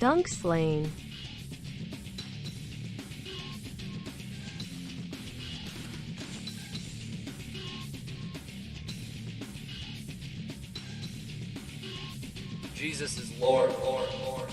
Dunk Slane. Jesus is Lord, Lord, Lord.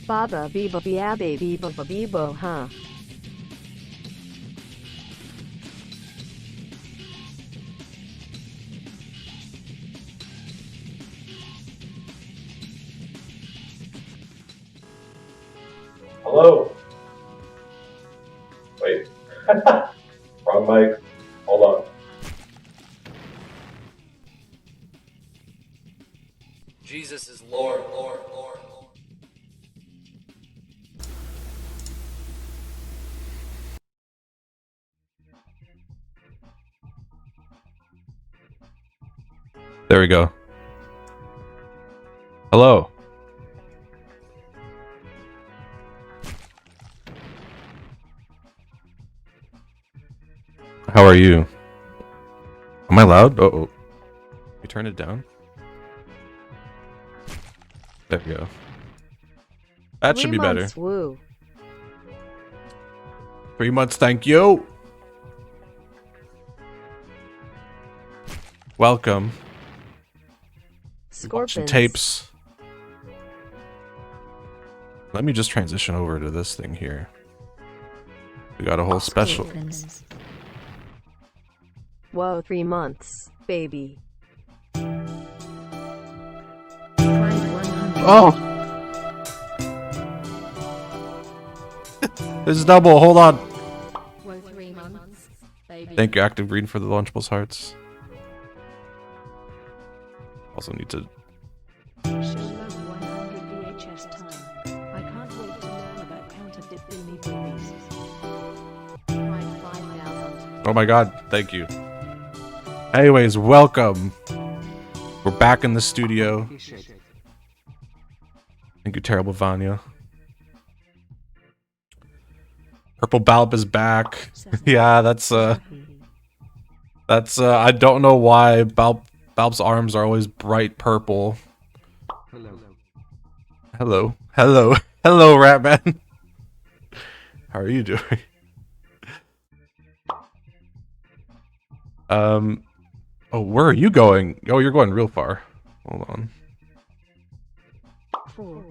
Baba Biba Biabe Biba Bibo, huh? Hello. Wait. Wrong mic. Hold on. Jesus is Lord, Lord, Lord, Lord. There we go. Hello. How are you? Am I loud? Uh-oh. You turn it down? There we go. That should be better. Woo. 3 months, thank you. Welcome. Scorpions. Tapes. Let me just transition over to this thing here. We got a whole special. Whoa, 3 months, baby. Oh! This is double, hold on. Whoa, 3 months, baby. Thank you, Active Green, for the Lunchables hearts. Also need to... Show love 100 VHS time. I can't wait to learn about counterfeit Beanie babies. Prime 5,000. Oh my god, thank you. Anyways, welcome. We're back in the studio. Thank you, Terrible Vanya. Purple Balp is back. Yeah, that's I don't know why Balp's arms are always bright purple. Hello. Hello. Hello, Ratman. How are you doing? Oh, where are you going? Oh, you're going real far. Hold on. 4.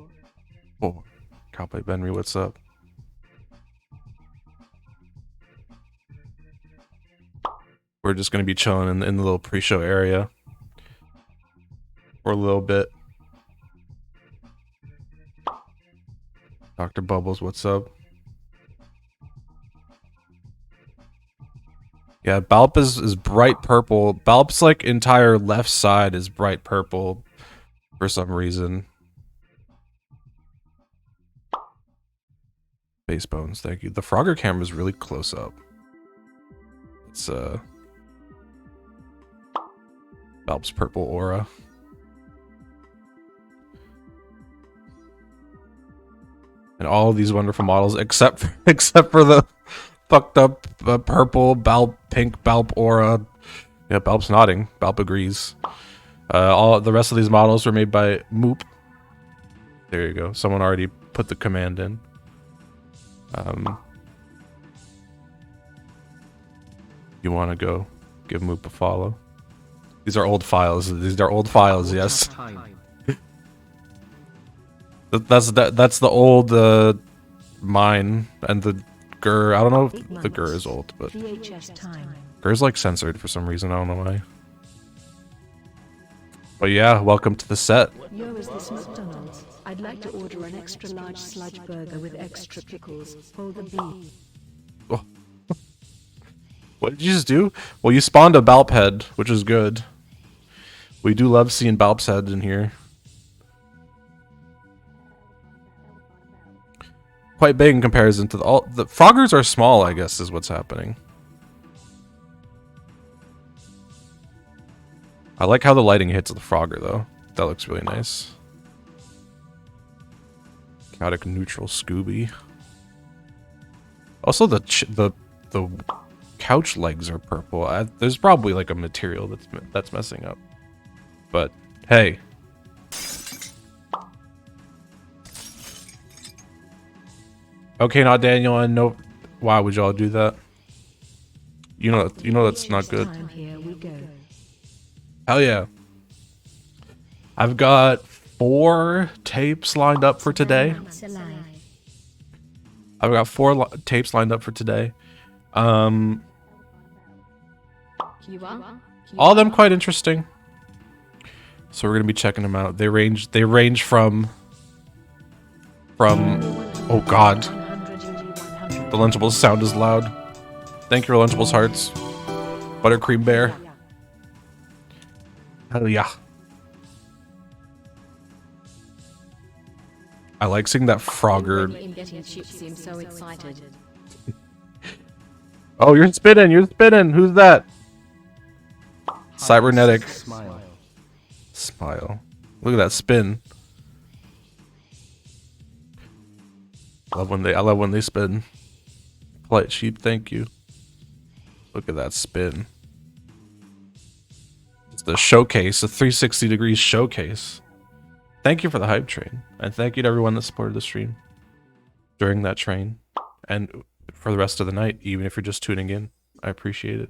Oh, Cowboy Benry, what's up? We're just gonna be chilling in the little pre-show area for a little bit. Dr. Bubbles, what's up? Yeah, Balp is bright purple. Balp's like entire left side is bright purple for some reason. Base bones, thank you. The Frogger camera is really close up. It's Balp's purple aura. And all of these wonderful models, except for the fucked up purple Balp, pink Balp aura. Yeah, Balp's nodding. Balp agrees. All the rest of these models were made by Moop. There you go. Someone already put the command in. You want to go give Moop a follow? These are old files. These are old files. Yes. That's the old mine and the Gur. I don't know if the Gur is old, but Gur's like censored for some reason. I don't know why. But yeah, welcome to the set. Yo, is this McDonald's? I'd like to order an extra large sludge burger with extra pickles. Hold the B. Oh. What did you just do? Well, you spawned a Balp head, which is good. We do love seeing Balp's heads in here. Quite big in comparison to the Froggers are small, I guess, is what's happening. I like how the lighting hits the Frogger, though. That looks really nice. Chaotic neutral Scooby. Also, the couch legs are purple. There's probably like a material that's messing up. But hey. Okay, not Daniel. And no, why would y'all do that? You know that's not good. Here we go. Hell yeah. I've got 4 tapes lined up for today. I've got 4 tapes lined up for today. All of them quite interesting. So we're gonna be checking them out. They range from oh god. The Lunchables sound is loud. Thank you for Lunchables hearts. Buttercream Bear. Hell yeah. I like seeing that Frogger. Oh, you're spinning. Who's that? Cybernetic. Smile. Look at that spin. I love when they spin. Polite sheep, thank you. Look at that spin. It's the showcase, a 360 degrees showcase. Thank you for the hype train. And thank you to everyone that supported the stream during that train. And for the rest of the night, even if you're just tuning in. I appreciate it.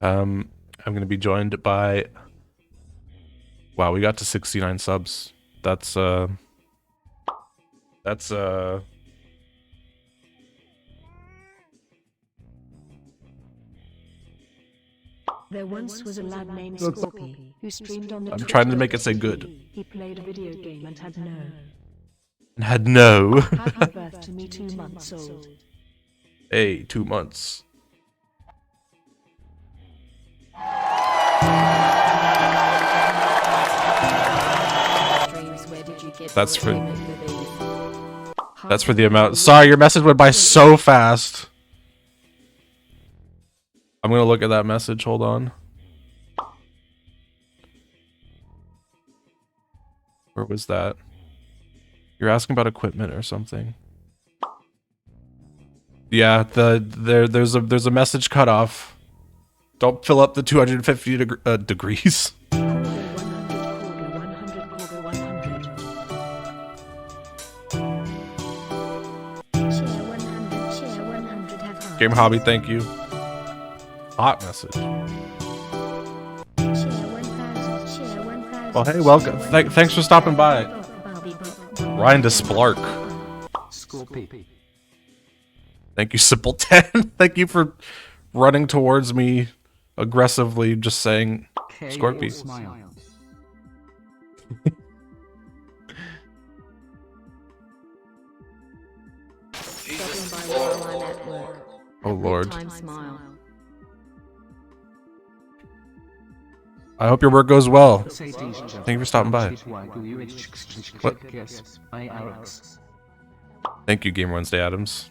I'm going to be joined by... Wow, we got to 69 subs. That's There once was a lad named Scorpy who streamed on the I'm trying to make it say good. He played a video game and had no. Happy birth to me 2 months old. Hey, 2 months. That's for the amount. Sorry, your message went by so fast. I'm gonna look at that message. Hold on. Where was that? You're asking about equipment or something. Yeah, there's a message cut off. Don't fill up the 250 degrees. Game Hobby, thank you. Hot message. Well, hey, welcome. Thanks for stopping by. Ryan to Splark. Thank you, Simpleton. Thank you for running towards me aggressively, just saying Scorpy. Oh Lord. I hope your work goes well. Thank you for stopping by. What? Thank you, Game Wednesday Adams.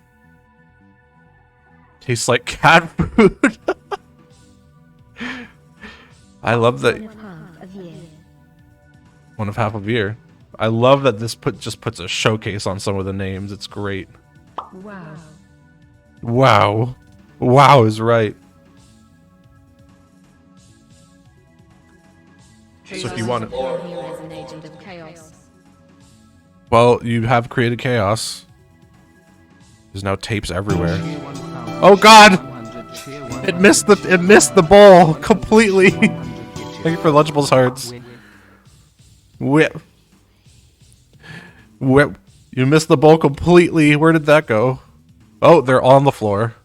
Tastes like cat food. I love that. 1 of half of year. I love that this just puts a showcase on some of the names. It's great. Wow. Wow. Wow is right. So if you want it. Well, you have created chaos. There's now tapes everywhere. Oh god! It missed the ball completely. Thank you for Lunchables hearts. Whip. You missed the ball completely. Where did that go? Oh, they're on the floor.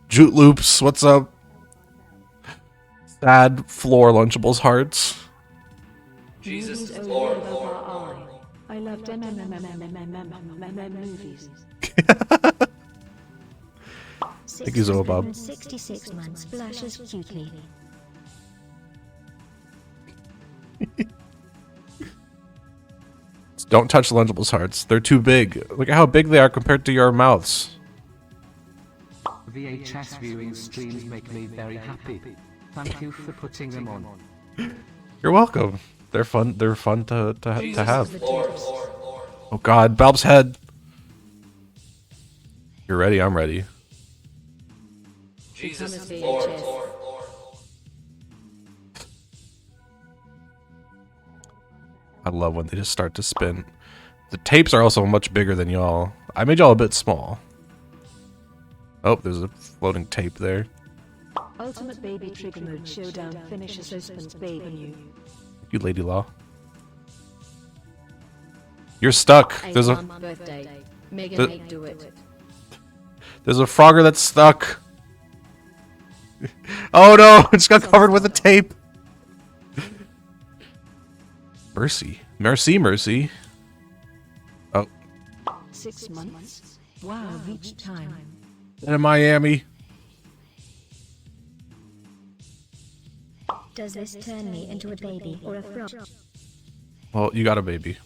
Jute Loops, what's up? Sad floor Lunchables hearts. Jesus is Lord. I loved movies. Thank you, Zoe Bob. 666 months blushes cutely. Don't touch Lunchables hearts. They're too big. Look at how big they are compared to your mouths. VHS viewing streams make me very happy. Thank you for putting them on. You're welcome. They're fun. They're fun to have. Lord, Lord, Lord. Oh God, Balb's head. You're ready. I'm ready. Jesus Become a is Lord, VHS. Lord, Lord. I love when they just start to spin. The tapes are also much bigger than y'all. I made y'all a bit small. Oh, there's a floating tape there. Ultimate Baby Trigger Mode Showdown finishes Osman's Baby. You lady law. You're stuck. There's a birthday. Megan The- made do it. there's a Frogger that's stuck. Oh no! It just got covered with a tape. Mercy, mercy, mercy. Oh, 6 months. Wow, reach time. in Miami. Does this turn me into a baby or a frog? Well, you got a baby.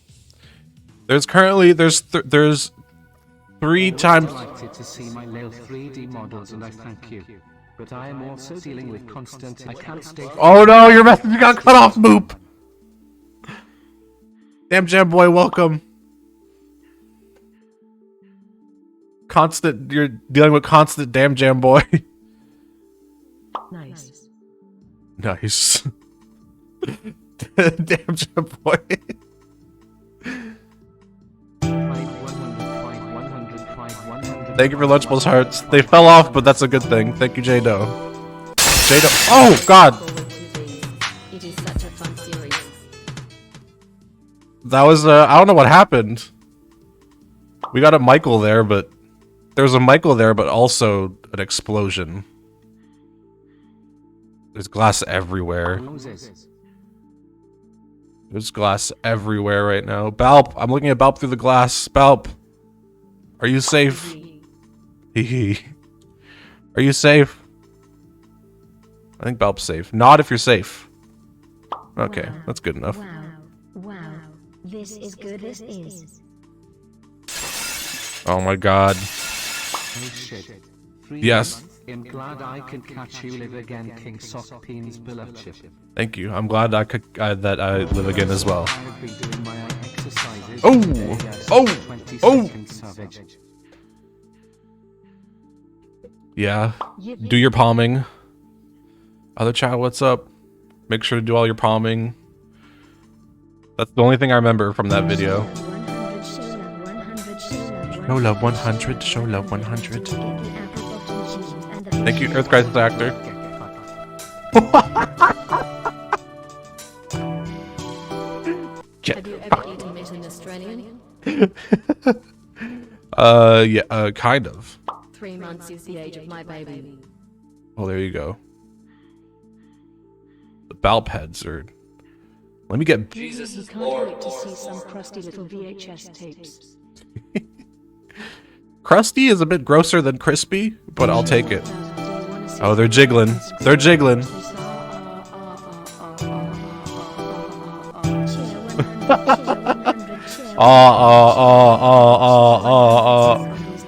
There's currently there's 3 times. Delighted to see my little 3D models, and I thank you. But I am also dealing with constant. I can't stay. Oh no, your message got cut off, Moop. Damn Jam Boy, welcome. Constant, you're dealing with constant damn Jam Boy. Nice. Nice. Damn Jam Boy. 100. Thank you for Lunchables hearts. They fell off, but that's a good thing. Thank you, J-Do. J-Do. Oh God, Forward to these. It is such a fun series. that was I don't know what happened. We got a Michael there, but there's a Michael there, but also an explosion. There's glass everywhere. There's glass everywhere right now. Balp, I'm looking at Balp through the glass. Balp, are you safe? Hee. Are you safe? I think Balp's safe. Not if you're safe. Okay, Wow. that's good enough. Wow. Wow. This is good. This is. Oh my God. Yes. I'm glad I can catch you live again, King Soft Peens beloved. Thank you. I'm glad I could that I live again as well. I've been doing my exercises. Oh! today as Oh! 20 Oh! second savage. Yeah. Do your palming. Other chat, what's up? Make sure to do all your palming. That's the only thing I remember from that video. 100 show love 100 Show love 100. Show love 100. Get the apple bottom cheese and the Thank you, Earth Crisis Actor. Have you ever eaten meat in Australian? Yeah, kind of. 3 months is the age of my baby. Oh, there you go. The Balp heads are. Let me get. Jesus You is can't Lord, wait to Lord, see some Lord. crusty little VHS tapes. Crusty is a bit grosser than crispy, but I'll take it. Oh, they're jiggling. They're jiggling.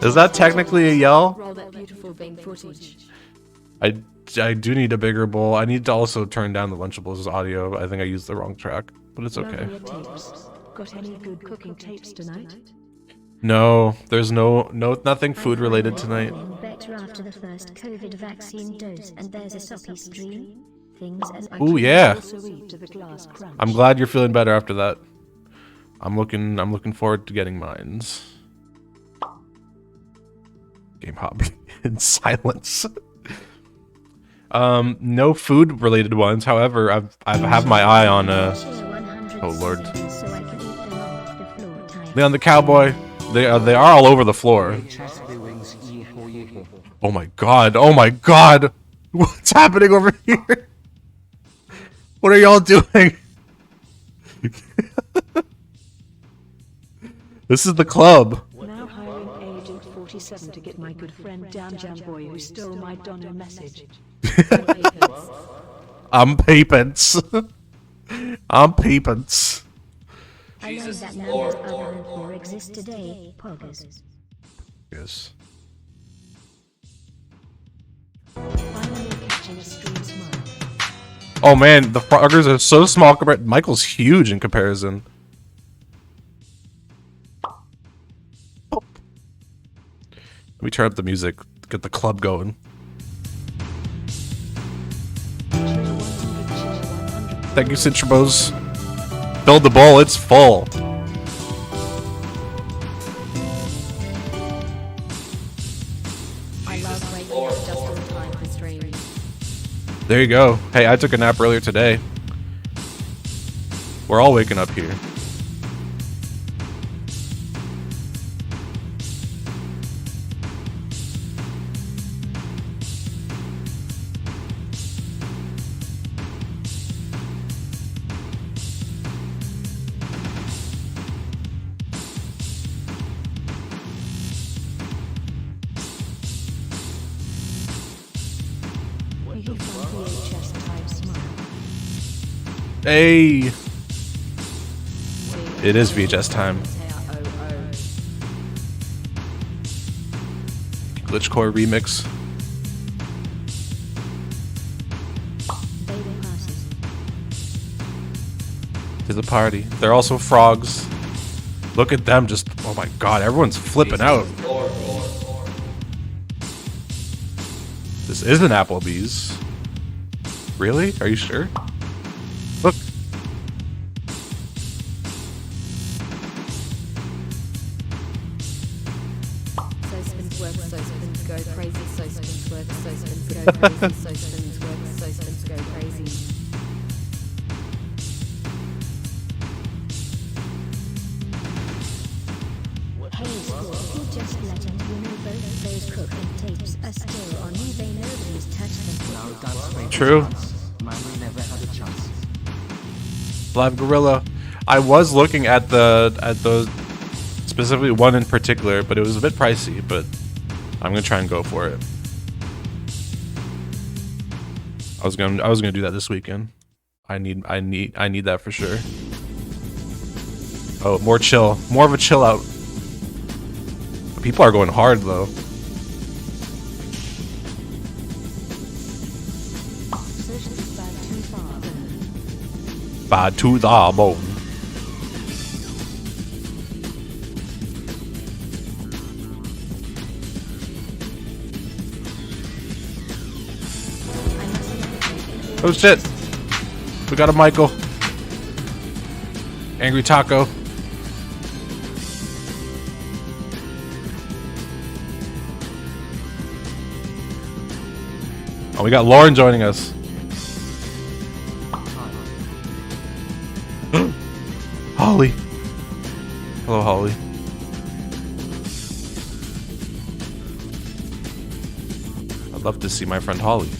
Is that technically a yell? Roll that beautiful bean footage. I do need a bigger bowl. I need to also turn down the Lunchables audio. I think I used the wrong track, but it's okay. Tapes. Got any good cooking tapes tonight? No, there's nothing food related tonight. Better after the first COVID vaccine dose, and there's a soppy stream. Things and Ooh, yeah. Also eat to the glass crunch. I'm glad you're feeling better after that. I'm looking forward to getting mines. Game hobby in silence. No food related ones. However, I have my eye on oh Lord, so I can eat them off the floor time. Leon the Cowboy. They are all over the floor. VHS viewings, yeehaw, yeehaw. Oh my God! Oh my God! What's happening over here? What are y'all doing? This is the club. Now hiring agent 47 to get my good friend Dan Jam Boy who stole my Donner message. I'm peepants. I'm peepants. I learned Jesus that is numbers Lord, other Lord, than 4 Lord. exist today. Poggers. Yes. Finally catching a stream smile. Oh man, the froggers are so small compared. Michael's huge in comparison. Let me turn up the music, get the club going. Thank you, Citrabos. Fill the bowl, it's full. I love waking up just in time for stream. There you go. Hey, I took a nap earlier today. We're all waking up here. You found VHS type smile. Hey! It is VHS time. Glitchcore remix. Baby passes. To the party. They're also frogs. Look at them just, oh my god, everyone's flipping out. Lord, Lord, Lord. This isn't Applebee's. Really? Are you sure? Look. So spins work, so spins go crazy, so spins work, so spins go crazy, so spins work, so spins go crazy. Hey school, if you just let them, you know both those cooking tapes are still on eBay. Nobody's touched them. Now dance rate True. dance. Man, we never had a chance. Live Gorilla. I was looking at the specifically one in particular, but it was a bit pricey, but I'm gonna try and go for it. I was gonna do that this weekend. I need that for sure. Oh, more chill. More of a chill out. People are going hard though. Socially bad too far. Bad to the bone. Oh shit. We got a Michael. Angry Taco. Oh, we got Lauren joining us. Holly. Hello, Holly. I'd love to see my friend Holly.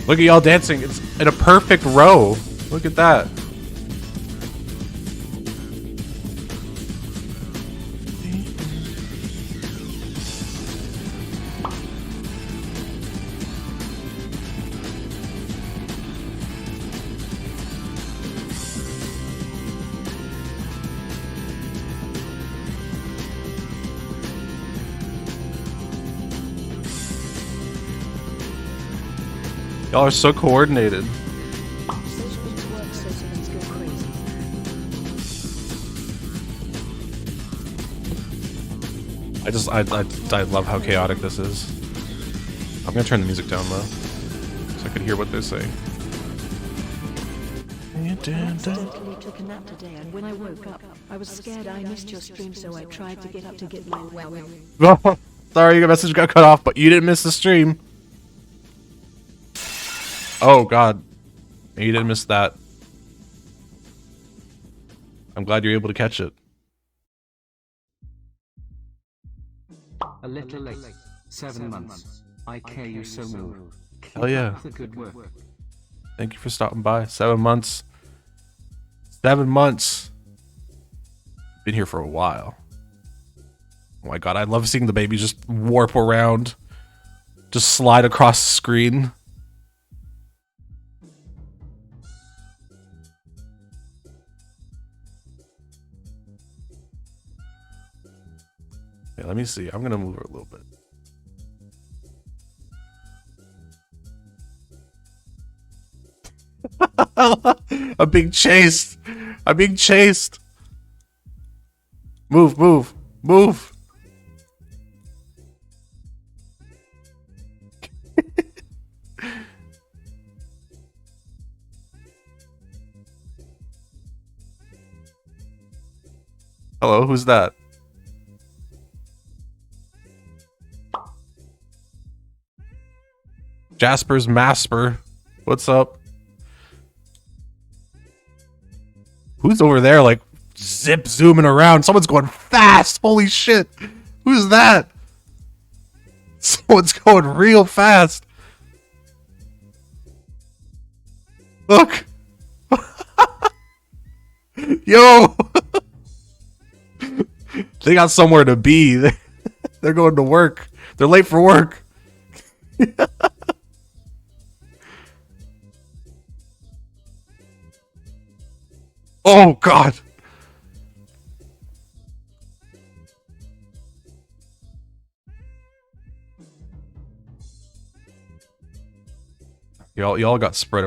Look at y'all dancing. It's in a perfect row. Look at that. Y'all are so coordinated. Socials work, socials go crazy. I love how chaotic this is. I'm gonna turn the music down though, so I can hear what they're saying. Accidentally took a nap today, and when I woke up, I was scared I missed your stream, so I tried to get up to get my Well, Sorry, your message got cut off, but you didn't miss the stream. Oh god. You didn't miss that. I'm glad you're able to catch it. A little late. 7 months. I care you so move. Hell yeah. Keep up the good work. Thank you for stopping by. 7 months. 7 months. Been here for a while. Oh my god, I love seeing the baby just warp around. Just slide across the screen. Okay, let me see. I'm gonna move her a little bit. I'm being chased. I'm being chased. Move, move, move. Hello, who's that? Jasper's Masper. What's up? Who's over there, like, zip zooming around? Someone's going fast. Holy shit. Who's that? Someone's going real fast. Look. Yo. They got somewhere to be. They're going to work. They're late for work. Oh god. Y'all got spread.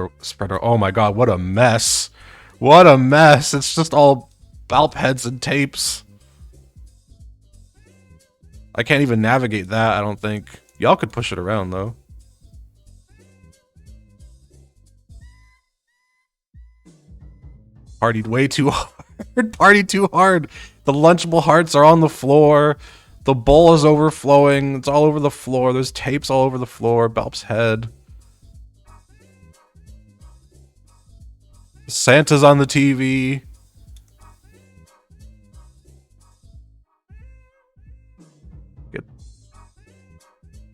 Oh my god, what a mess. What a mess. It's just all Balp heads and tapes. I can't even navigate that, I don't think. Y'all could push it around though. Partied way too hard. Partied too hard. The Lunchable hearts are on the floor. The bowl is overflowing. It's all over the floor. There's tapes all over the floor. Balp's head. Santa's on the TV. Good.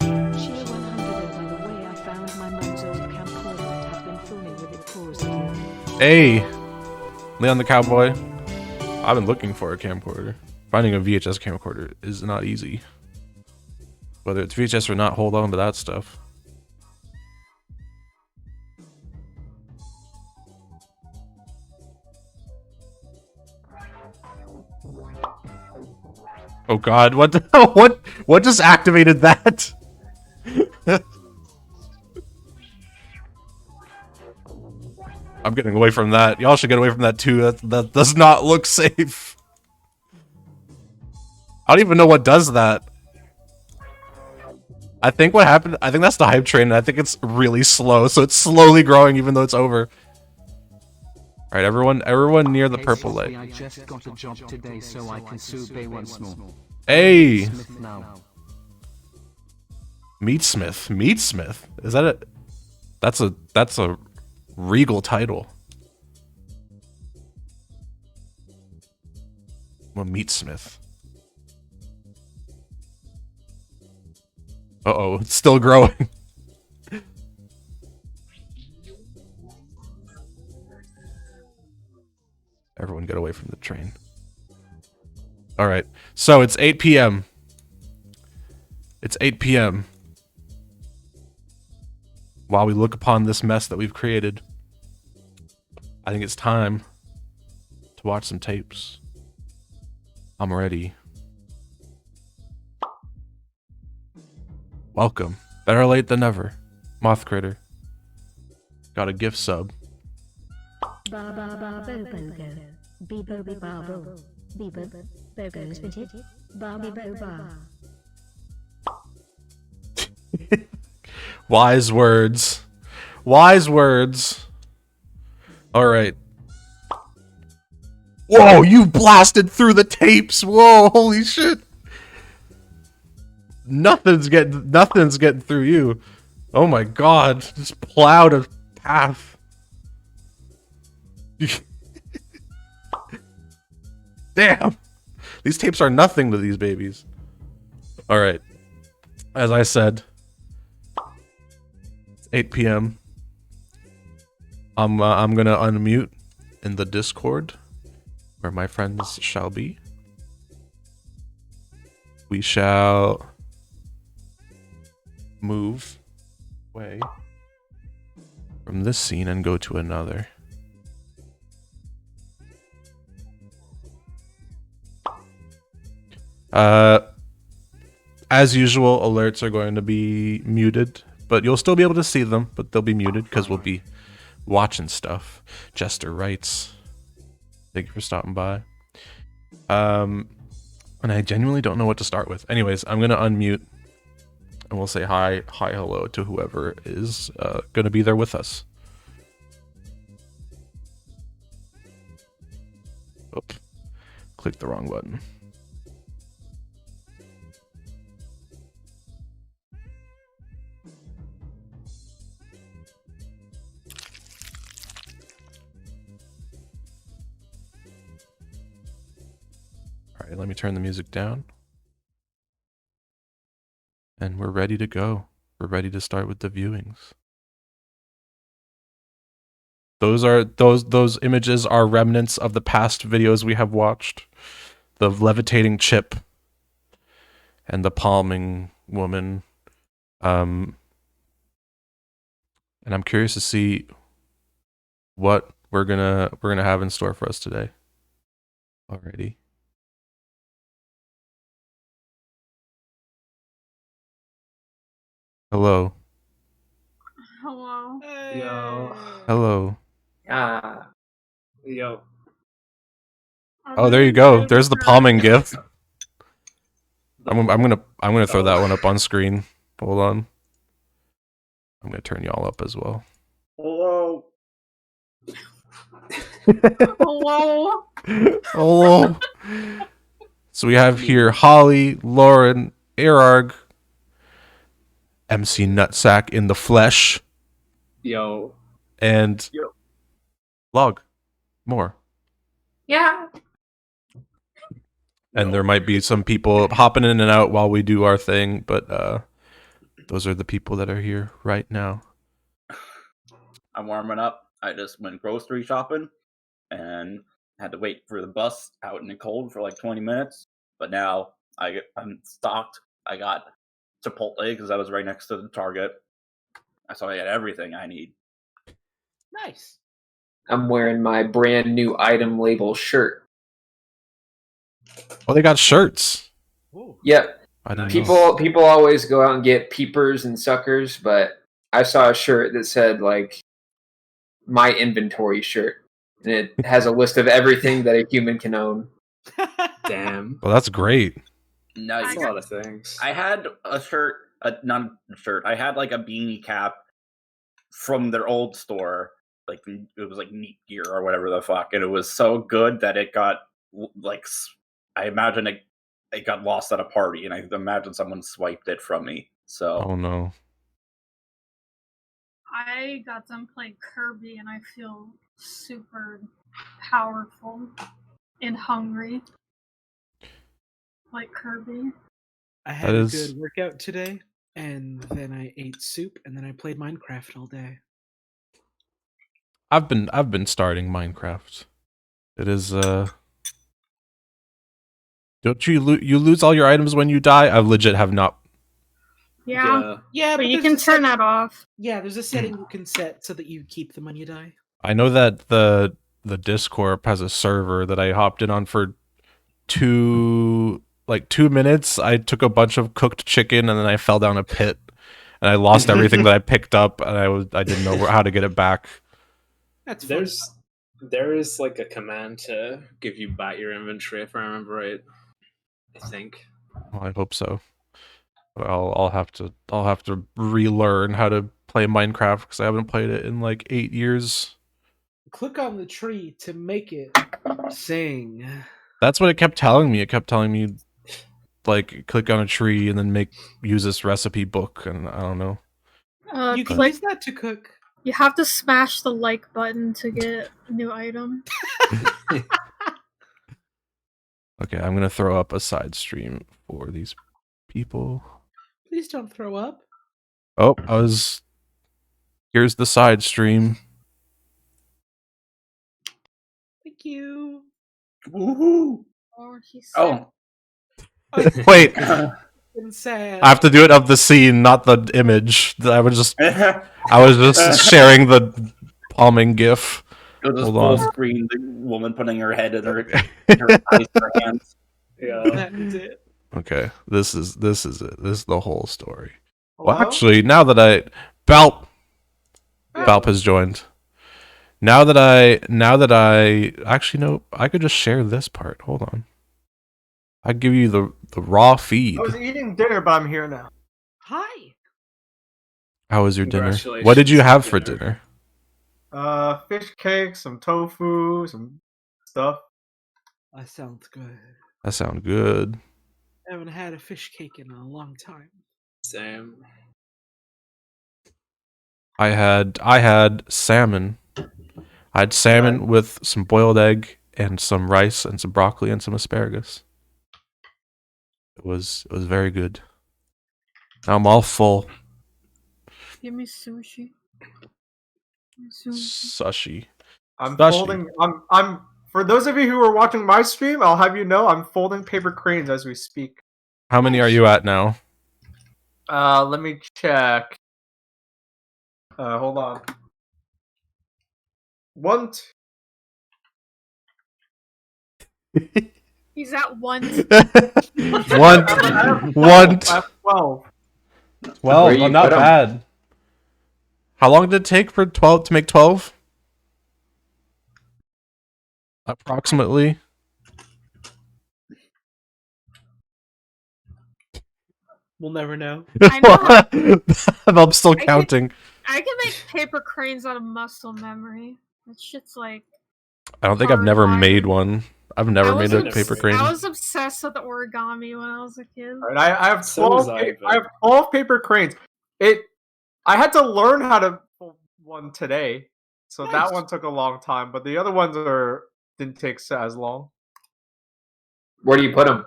Sheer 100, by the way, I found my mum's old camcorder and have been filming with it paused. Hey, Leon the Cowboy. I've been looking for a camcorder. Finding a VHS camcorder is not easy. Whether it's VHS or not, hold on to that stuff. Oh god, what the, what just activated that? I'm getting away from that. Y'all should get away from that too. That does not look safe. I don't even know what does that. I think what happened, I think that's the hype train, and I think it's really slow, so it's slowly growing even though it's over. Alright, everyone near the purple light. I just got a job today so I can sue Bay once more. Hey! Smith now. Meatsmith. Meatsmith? Is that a... That's a regal title. I'm a meatsmith. Uh-oh, it's still growing. Everyone get away from the train. Alright, so it's 8 p.m. It's 8 p.m. While we look upon this mess that we've created, I think it's time to watch some tapes. I'm ready. Welcome. Better late than never. Moth Critter. Got a gift sub. Ba ba ba bo bogo. Bebo be ba bo. Bebo bogo spitted. Barbie bo ba. Wise words. Wise words. Alright. Whoa, you blasted through the tapes. Whoa, holy shit. Nothing's getting through you. Oh my god. Just plowed Half. Damn. These tapes are nothing to these babies. All right. As I said, it's 8 p.m. I'm gonna unmute in the Discord where my friends shall be. We shall move away from this scene and go to another. As usual, alerts are going to be muted, but you'll still be able to see them, but they'll be muted because we'll be watching stuff. Jester writes, thank you for stopping by. And I genuinely don't know what to start with. Anyways, I'm gonna unmute and we'll say hi, hello to whoever is gonna be there with us. Oop, click the wrong button. All right, let me turn the music down. And we're ready to go. We're ready to start with the viewings. Those images are remnants of the past videos we have watched. The levitating chip and the palming woman. And I'm curious to see what we're gonna have in store for us today. Alrighty. Hello. Hello. Yo. Hello. Yo. Oh, there you go. There's the palming gif. I'm gonna throw that one up on screen. Hold on. I'm gonna turn y'all up as well. Hello. Hello. Hello. So we have here Holly, Lauren, Erarg, MC Nutsack in the flesh, Yo. and Yo. Log. More. Yeah. And there might be some people hopping in and out while we do our thing, but those are the people that are here right now. I'm warming up. I just went grocery shopping and had to wait for the bus out in the cold for like 20 minutes. But now I'm stocked. I got Chipotle because I was right next to the Target. So I got everything I need. Nice. I'm wearing my brand new item label shirt. Oh, they got shirts. Yep. I didn't know. People always go out and get peepers and suckers, but I saw a shirt that said like my inventory shirt, and it has a list of everything that a human can own. Damn. Well, that's great. Nice. That's a lot of things. I had a shirt, not a shirt. I had like a beanie cap from their old store. Like it was like Neat Gear or whatever the fuck, and it was so good that it got like, I imagine it got lost at a party, and I imagine someone swiped it from me. So. Oh no. I got done playing Kirby and I feel super powerful and hungry. Like Kirby. I had a good workout today, and then I ate soup, and then I played Minecraft all day. I've been starting Minecraft. It is don't you lose all your items when you die? I legit have not. Yeah, but you can turn that off. Yeah, there's a setting you can set so that you keep them when you die. I know that the Discord has a server that I hopped in on for 2 minutes. I took a bunch of cooked chicken and then I fell down a pit and I lost everything that I picked up and I didn't know how to get it back. There is like a command to give you back your inventory if I remember right. I think. Well, I hope so. I'll have to relearn how to play Minecraft because I haven't played it in like 8 years. Click on the tree to make it sing. That's what it kept telling me. It kept telling me like click on a tree and then use this recipe book, and I don't know. You can use that to cook. You have to smash the like button to get a new item. Okay, I'm gonna throw up a side stream for these people. Please don't throw up. Oh, here's the side stream. Thank you. Woohoo! Oh, she's Oh. Wait, sad. I have to do it of the scene, not the image. I was just sharing the palming gif. You'll just Hold full on. screen the woman putting her head in her eyes in her hands. Yeah. That's it. Okay, this is it. This is the whole story. Hello? Well, actually, now that Balp has joined. Now that I actually no, I could just share this part. Hold on. I give you the raw feed. I was eating dinner, but I'm here now. Hi. How was your dinner? Congratulations What did you have on for dinner. dinner? Fish cake, some tofu, some stuff. That sounds good. That sounds good. I haven't had a fish cake in a long time. Same. I had salmon. I had salmon with some boiled egg and some rice and some broccoli and some asparagus. It was very good. Now I'm all full. Give me sushi. Sushi. Sushi. I'm Sushi. folding. I'm. For those of you who are watching my stream, I'll have you know I'm folding paper cranes as we speak. How many are you at now? Let me check. Hold on. One. He's at one. One. I have 12. Well, Where you not put 'em? bad. How long did it take for 12 to make 12? Approximately. We'll never know. I know. I'm still counting. I can make paper cranes out of muscle memory. That shit's like. I don't think I've never hardwired. made one. I've never I was made a obs- paper crane. I was obsessed with origami when I was a kid. All right, I have So 12. was I, I have 12 paper cranes. I had to learn how to fold one today, so that one took a long time. But the other ones didn't take as long. Where do you put them?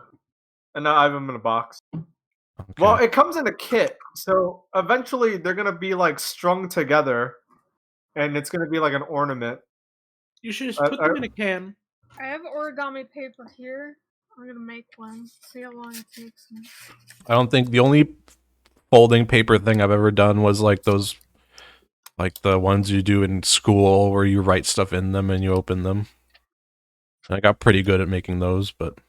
And now I have them in a box. Well, it comes in a kit, so eventually they're gonna be like strung together, and it's gonna be like an ornament. You should just put them in a can. I have origami paper here. I'm gonna make one. See how long it takes me. I don't think the only folding paper thing I've ever done was like those, like the ones you do in school where you write stuff in them and you open them. And I got pretty good at making those, but I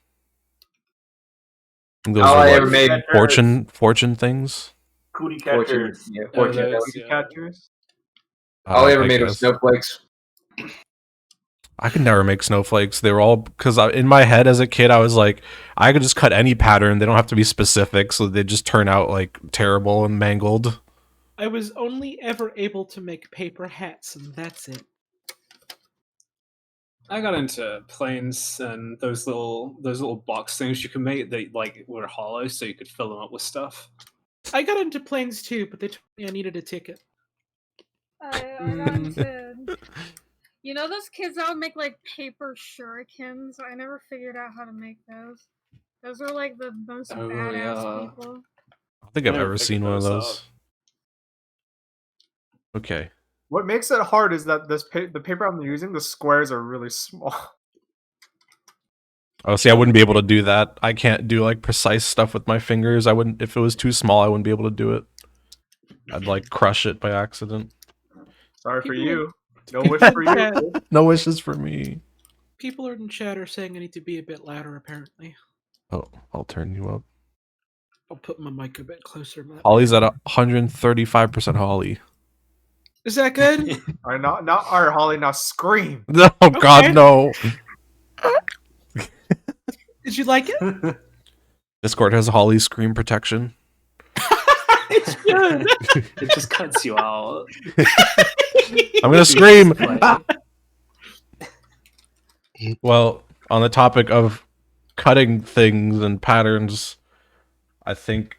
think those All are I what, ever made fortune things. Cootie Fortune, catchers. yeah, Cootie fortune. catchers. All I ever I made was guess. snowflakes. I could never make snowflakes. They were all because in my head as a kid, I was like, I could just cut any pattern. They don't have to be specific, so they just turn out like terrible and mangled. I was only ever able to make paper hats, and that's it. I got into planes and those little box things you can make that like were hollow, so you could fill them up with stuff. I got into planes too, but they told me I needed a ticket. I got into. You know those kids that would make like paper shurikens? I never figured out how to make those. Those are like the most badass people. I don't think I've ever seen one of those. Okay. What makes it hard is that the paper I'm using, the squares are really small. Oh, see, I wouldn't be able to do that. I can't do like precise stuff with my fingers. I wouldn't if it was too small. I wouldn't be able to do it. I'd like crush it by accident. Sorry for you. No wish for you. No wishes for me. People in chat are saying I need to be a bit louder, apparently. Oh, I'll turn you up. I'll put my mic a bit closer. Holly's at 135% Holly. Is that good? All right, not all right, Holly. Now scream. No, God, no. Did you like it? Discord has Holly scream protection. It's good. It just cuts you out. I'm gonna scream. Well, on the topic of cutting things and patterns, I think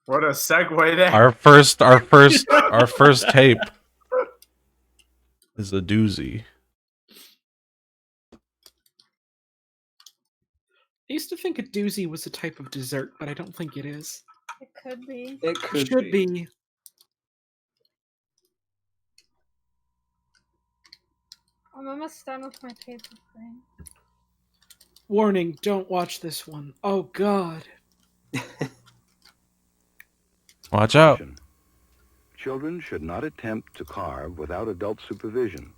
What a segue there. our first tape is a doozy. I used to think a doozy was a type of dessert, but I don't think it is. It could be. It could should be. I'm almost done with my paper frame. Warning, don't watch this one. Oh god. Watch out. Children should not attempt to carve without adult supervision.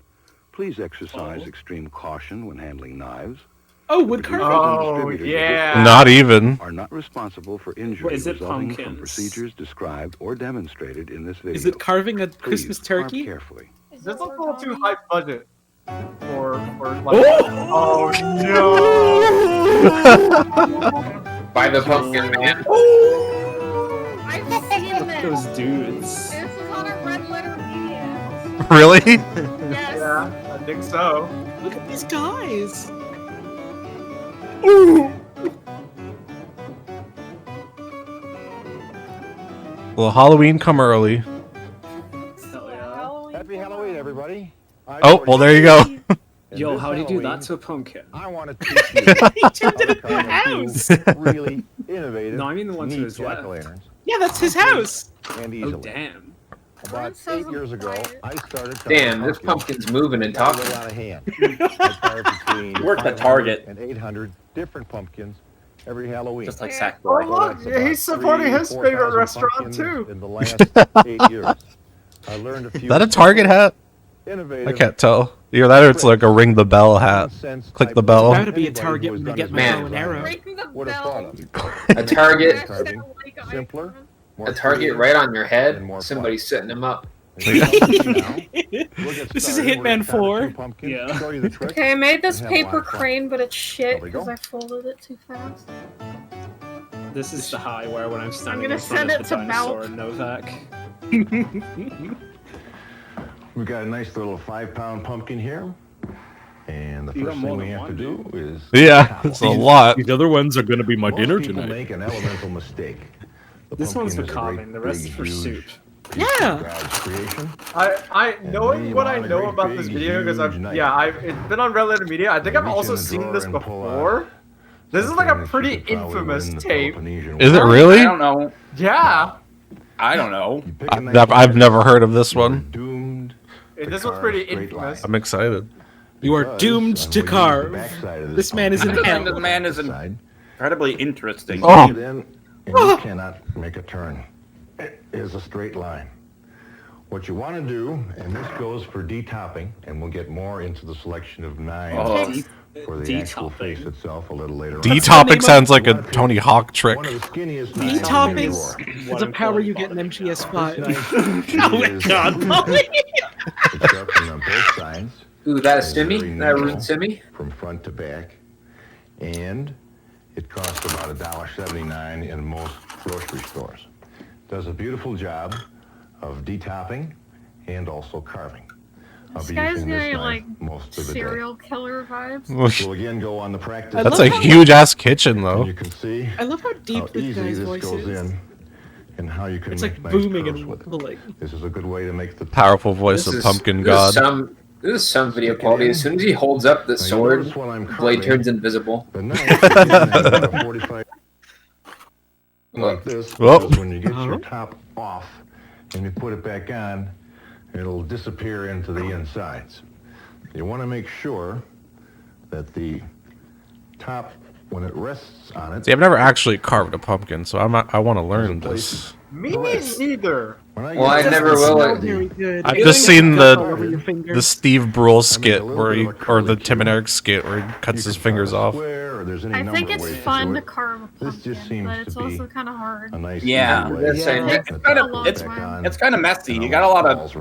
Please exercise extreme caution when handling knives. Oh, wood carving. Oh, yeah. Not even. Are not responsible for injury Is it resulting from pumpkins? procedures described or demonstrated in this video. Is it carving a Christmas Please carve turkey? carefully. This is a little too high budget for like. Oh no! By the pumpkin man. I've seen this. Those dudes. This is on a red letter media. Really? Yes. Yeah, I think so. Look at these guys. Will Halloween come early? Happy Halloween, everybody. Oh, well, there you go. Yo, how do you do that to a pumpkin? I want to teach you He turned it into a house. really innovative, No, I mean the one to neat his left. jack-o'-lanterns Yeah, that's his house. and Oh, easily. damn. About 8 years ago, I started Damn, this pumpkin's moving and got a talking. little out of hand. I carved between Worked at 500 Target. and 800 different pumpkins every Halloween. Just like Oh Sackboy. look, That's he's about supporting his 3,000 favorite 4,000 restaurant pumpkins too. In the last 8 years, I learned a few. Is that a Target hat? Innovative. I can't tell. Either that or it's like a ring the bell hat. Click the bell. Gotta be a target when they get my bow and arrow. Ring the Would have thought bell. of. A target, Carving, simpler, more a target creative, right on your and head. more Somebody's setting him up. This is a Hitman 4. Yeah. Okay, I made this and have a lot paper of fun. crane, but it's shit There we go. because I folded it too fast. This is the high where when I'm standing gonna in front send of it the to dinosaur Malk. and Novak. We've got a nice little 5-pound pumpkin here. And the You got first more thing we than have one, to do is Yeah, topple. it's a lot. These other ones are going to be my Most dinner people tonight. make an elemental mistake. The This one's for pumpkin is a great, carving, the rest is big, for huge soup. piece of Yeah. God's creation. I knowing we what I want a know great about this big, video because huge knife. it's been on Red Letter Media. I think I've Reach also in the seen drawer this and pull before. This is like a something that pretty you could probably infamous win the tape. Peloponnesian Is it War. really? I don't know. Yeah, I don't know. You pick a knife I've and never heard of this you're one. doomed to this was carve pretty straight infamous. lines. I'm excited. You are Because doomed when to we use the carve. backside of This man is in pumpkin, hell. The man is side, incredibly interesting. Oh. it in, and you cannot make a turn. It is a straight line. What you want to do, and this goes for detopping, and we'll get more into the selection of knives Oh. for the actual Detopping. face itself a little later on. D-topic sounds like a Tony Hawk trick. One of the skinniest knives in the Detopping drawer. is a power you get in MGS5. Oh my God, It's sharpened on both sides. Ooh, that It's very stimmy? That nimble rude stimmy? from front to back, and it costs about $1.79 in most grocery stores. Does a beautiful job of detopping and also carving. I'll This be guy's using this getting knife like most of the day. serial killer vibes. We'll again go on the practice. That's a huge ass kitchen though. And you can see I love how deep how this easy guy's this voice goes is. in and how you can It's make like nice booming curves and with it. wobbling. This is a good way to make the Powerful voice of Pumpkin God. This is some video quality. As soon as he holds up the you sword, notice while I'm the blade carving, turns invisible. the knife is about a 45 like this, Whoa. because when you get your top off and you put it back on, it'll disappear into the insides. You want to make sure that the top, when it rests on it, See, I've never actually carved a pumpkin, so I want to learn this. Me neither. Well, I never will. I've just seen the Steve Brule skit where he, or the Tim and Eric skit where he cuts his fingers off. I think it's fun to carve a pumpkin, but it's also kind of hard. Yeah, it's kind of messy. You got a lot of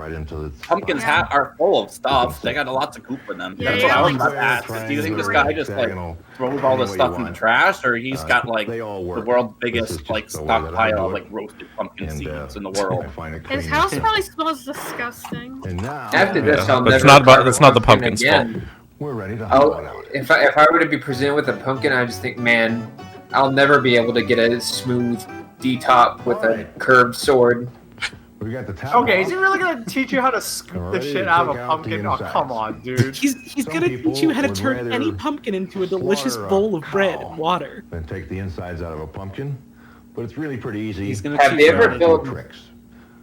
pumpkins are full of stuff. They got lots of goop in them. That's what I was about to ask. Do you think this guy just like throws all this stuff in the trash, or he's got like the world's biggest like stockpile of like roasted pumpkin seeds in the world? His house probably smells disgusting. After this, I'll But never it's not about- carve a it's not the pumpkin pumpkin's again. We're ready to If I were to be presented with a pumpkin, I just think, man, I'll never be able to get a smooth D-top with a curved sword. We got the top. Okay, off. is he really gonna teach you how to scoop the Alrighty, shit out of take a out the pumpkin? Oh, insides. come on, dude. He's Some gonna people teach you how to would turn any rather pumpkin into a delicious slaughter a bowl of bread cow and water. Then take the insides out of a pumpkin, but it's really pretty easy. He's gonna Have teach they you ever how to- filled- tricks.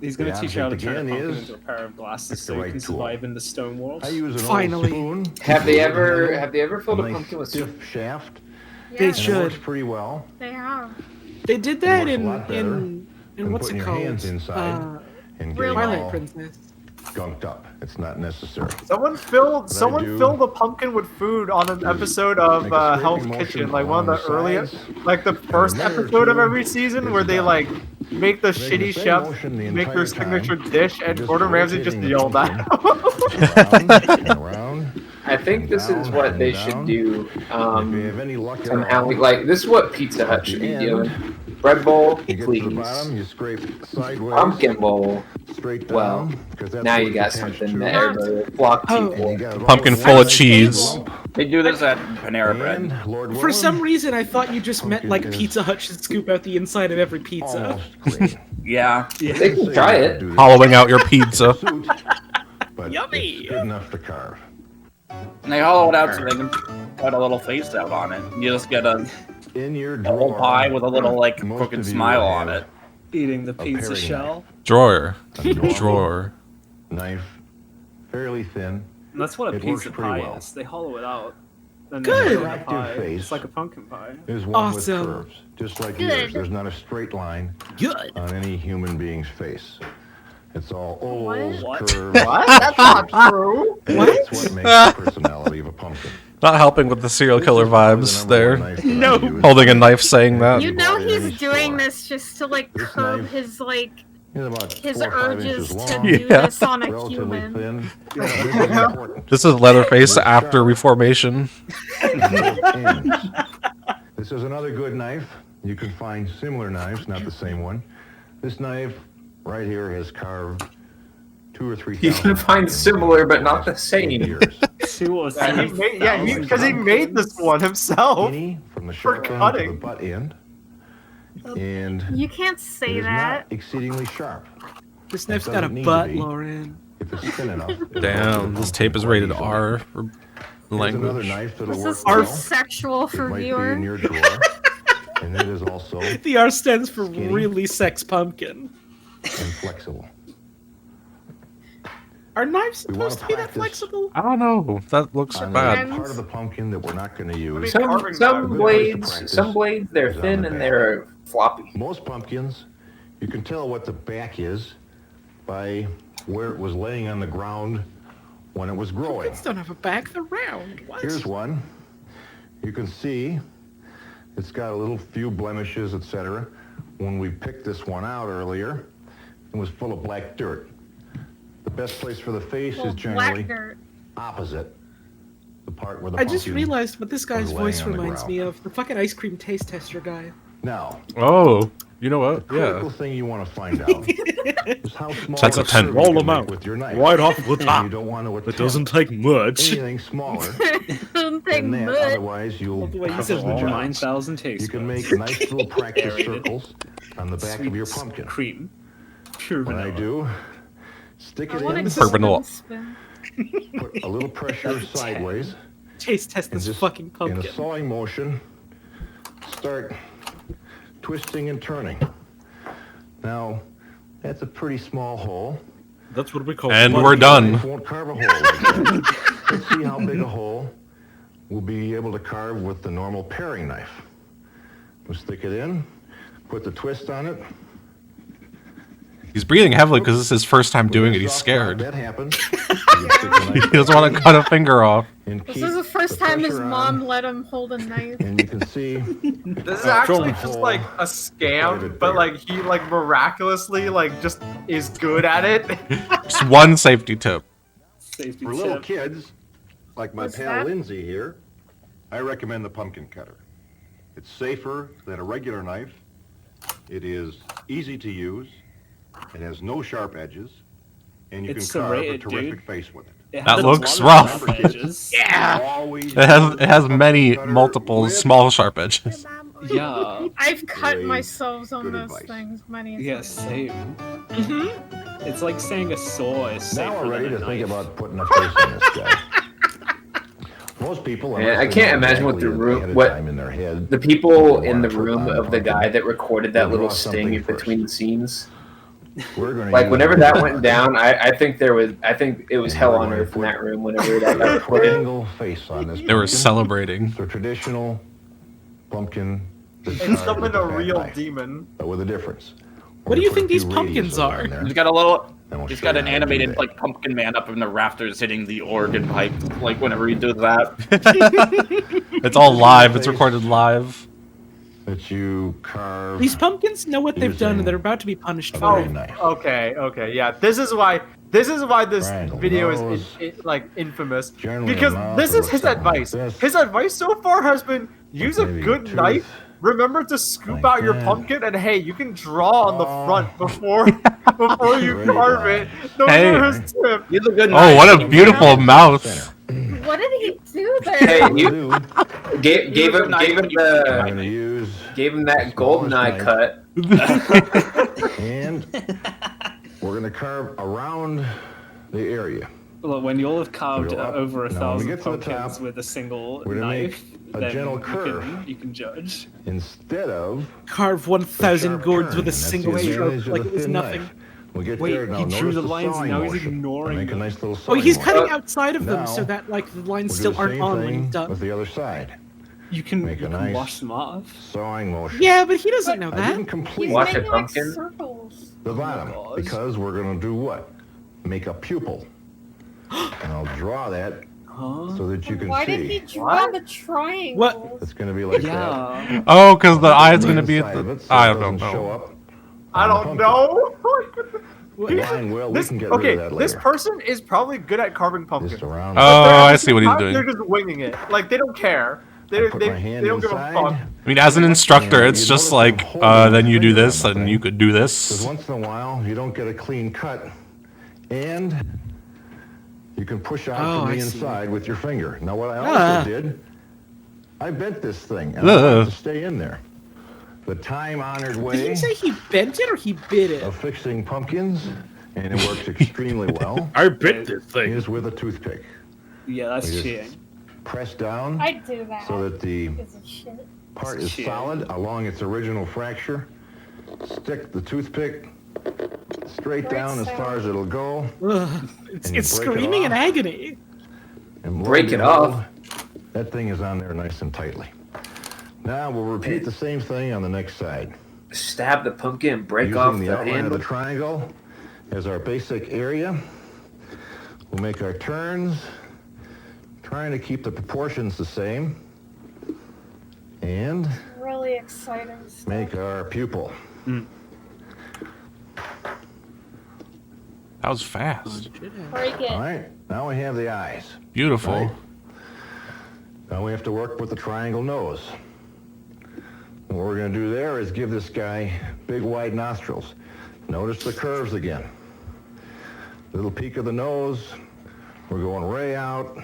He's going The to teach you how to object turn a again pumpkin is into a pair of glasses pick so the you right can tool. survive in the stone world. I use an Finally. old spoon. Have they with a ever handle, filled a nice pumpkin with soup? stiff shaft. They Yes, And it should. works pretty well. They have. They did It that works a in lot better in than what's putting it your called? hands inside and getting Twilight all Princess. gunked up. It's not necessary. Someone filled do- a pumpkin with food on an episode of make a Hell's scraping Kitchen, motion like one of the along the earliest, sides, like the first a minute or episode of two, every season, it's where they done. like make the Make the shitty same chef motion the make their entire time. signature dish, and Just Gordon Ramsay just rotating the yelled at pumpkin him. around and around. I think this is down what and they down. should do. If you have any luck at Somehow, all, like this is what Pizza Hut should be At the doing. end, Bread bowl, you get to the please. bottom, you scrape sideways, Pumpkin bowl. straight down. Well, 'cause that's now what you it's got attached something to. that everybody will flock to. And you got it all Pumpkin full of cheese. They do this at Panera Bread. And Lord For willing, some reason, I thought you just meant like Pumpkin is Pizza Hut should scoop out the inside of every pizza. almost green. Yeah. They can try it. Do this Hollowing out your pizza. suit, but Yummy. it's good enough to carve. And they hollow it out so they can put a little face out on it. You just get a In your whole drawer, pie with a little like most crooked of you smile will on have it. Eating the A pizza paring shell. Drawer. a normal Drawer. knife, fairly thin. And that's what a It works pizza pretty pie well. is. They hollow it out. Then Good. they put it in a Attractive pie. face. It's like a pumpkin pie. Is one Awesome. with curves, just like Good. yours. There's not a straight line Good. on any human being's face. It's all ovals, What? curves. What? That's not true. And that's what makes the personality of a pumpkin. Not helping with the serial killer vibes there. No. Holding a knife saying that. You know bought it at any he's doing store. this just to like This curb knife his like It's about his 4 or 5 urges inches to long, do Yeah. this on a relatively human. thin. This is important. This is Leatherface after Reformation. This is another good knife. You can find similar knives, not the same one. This knife right here has carved 2 or 3 You can find similar, but not the same. years. 2 or 3. Because he made this one himself. Skinny from the For sharp end to the cutting. butt end. And You can't it say is that. not exceedingly sharp. This It knife's got a doesn't need to butt, be. Lauren. If it's thin enough. it'll Damn, go this through tape is quite rated easily. R for Here's another language. knife that'll This work is well. too sexual It for might be in viewer. your drawer. And it is also The R stands for Skinny. really sex pumpkin. and flexible. Are knives We wanna supposed to be that practice. flexible? I don't know. That looks On bad. the part of the pumpkin that we're not going to use. Some- Some Carving some knife. blades, some blades they're is on thin the and back. they're floppy. Most pumpkins, you can tell what the back is by where it was laying on the ground when it was growing. Pumpkins don't have a back, they're round. What? Here's one. You can see it's got a little few blemishes, etc. When we picked this one out earlier, it was full of black dirt. The best place for the face Well, is generally black dirt. opposite the part where the I just pumpkin realized what this guy's was voice laying on the reminds ground. me of. The fucking ice cream taste tester guy. Now, Oh, you know what? critical Yeah. thing you want to find out is how small That's a of 10. curve Roll you can them make out. with your knife. Right off the And top. You don't want to It attempt doesn't take much. anything smaller Don't take than that, much. otherwise you'll the way you pass said the all job. 9,000 taste You can buds. make nice little practice Aerated. circles on the back of your pumpkin. Cream. Pure What I vanilla. do, stick I it want in, a Purple vanilla. spoon. put a little pressure sideways, Taste test and this just fucking in a pumpkin. sawing motion, start twisting and turning. Now, that's a pretty small hole. That's what we call And But we're your done. knife won't carve a hole like that. Let's see how big a hole we'll be able to carve with the normal paring knife. We'll stick it in, put the twist on it. He's breathing heavily because this is his first time doing it. He's That scared. happens. You can stick the He knife doesn't want to cut a finger off. and This keep is the first the time his pressure mom on, let him hold a knife. and you can see This is Throw actually the just hole like a quite a scam, bit but bigger. like he like miraculously like just is good at it. Just one safety tip. Safety for little tip. kids, like my What's pal that? Lindsay here, I recommend the pumpkin cutter. It's safer than a regular knife. It is easy to use. It has no sharp edges, and you It's can carve serrated, a terrific dude. face with it. It That has looks a lot of rough. sharp edges. Always It has many cutter multiple with small sharp edges. Yeah. I've cut Great. myself on Good those advice. things many Yeah, times. same. Mm-hmm. It's like saying a saw is Now safer we're ready than to a think knife. about putting a face on this guy. Most people, Man, I unless can't they know imagine what exactly the ahead room, of what time in their head, the people they in the wanna put room on of the pumpkin, guy that recorded that they'll little draw sting something in between the scenes. We're gonna Like use whenever a that red went marker, down, I think it was and hell we're on going to earth in put that room whenever that got a recorded. triangle face on this They were pumpkin. celebrating. It's a traditional pumpkin. that's It's carved summoned with a fat real knife, demon. but with a difference. What We're do you gonna think put a these few pumpkins radiuses are? on there, He's got a little. and we'll He's show got you an how to do animated that. like pumpkin man up in the rafters hitting the organ pipe, like whenever he does that. It's all live. It's recorded live. That you carve. These pumpkins know what they've done, and they're about to be punished for it. Okay, yeah. This is why this Triangle video nose. is like infamous Generally, because a mouth this that is looks his something like advice. this. His advice so far has been use a maybe a good tooth. knife. Remember to scoop Like out your that. pumpkin, and hey, you can draw on the front before you Ready, carve guy. it. Those Hey. are his tips. He's a good Oh, what a beautiful mouth. What did he do there? Hey, What you we'll do, gave him I'm gonna use gave him that the golden smallest eye knife. cut. and we're gonna carve around the area. Look, when you'll have carved Go up. over Now, when we 1,000 get to the pumpkins top, with a single we're gonna knife, make a then gentle curve. you can judge. Instead of Carve the 1,000 sharp gourds turn, with a and that's single the stroke, advantage of like the it was thin nothing. knife. We'll get Wait, there. Now, he drew notice the lines and sawing now he's motion. ignoring Make a them. nice little Oh, sawing he's motion. cutting outside of them Now, so that like the lines we'll still do the aren't same on when thing he's done. with the other side. You can, Make a you can nice wash them off. sawing motion. Yeah, but he doesn't know I that. didn't complete He's Watch it, making like pumpkin. circles. the bottom God. because we're gonna do what? Make a pupil. And I'll draw that so that you can Why see. did he draw the triangle? What? It's gonna be like that. Yeah. Oh, because the eye's On gonna be at inside of the. it, so I it don't doesn't show know. up I on the don't pumpkin. know. Fine, well, we This, can get rid okay, of that this later. person is probably good at carving pumpkins. Just around. Oh, I see what he's doing. They're just winging it. Like they don't care. They put my hand don't give a inside. fuck. I mean, as an instructor, it's You just notice I'm like, holding then my you do finger this, on the and thing. you could do Because this. once in a while, you don't get a clean cut, and you can push out Oh, from I the see. inside with your finger. Now, what I Ah. also did, I bent this thing, and I want it to stay in there. The time-honored Did way you say he bent it or he bit it? of fixing pumpkins, and it works extremely well, I bit this thing. is with a toothpick. Yeah, that's We just cheating. Press down I do that. so that the Piece of shit. part is Shit. solid along its original fracture. Stick the toothpick straight down as far as it'll go. Ugh, it's And you it's break it screaming in off. agony. And lo Break and it behold, off. That thing is on there nice and tightly. Now we'll repeat the same thing on the next side. Stab the pumpkin and break Using off the the outline of handle. the triangle as our basic area, we'll make our turns, trying to keep the proportions the same, and Really exciting stuff. make our pupil. That was fast. Break it. All right, now we have the eyes. Beautiful. Right. Now we have to work with the triangle nose. What we're going to do there is give this guy big wide nostrils. Notice the curves again. Little peak of the nose. We're going way out.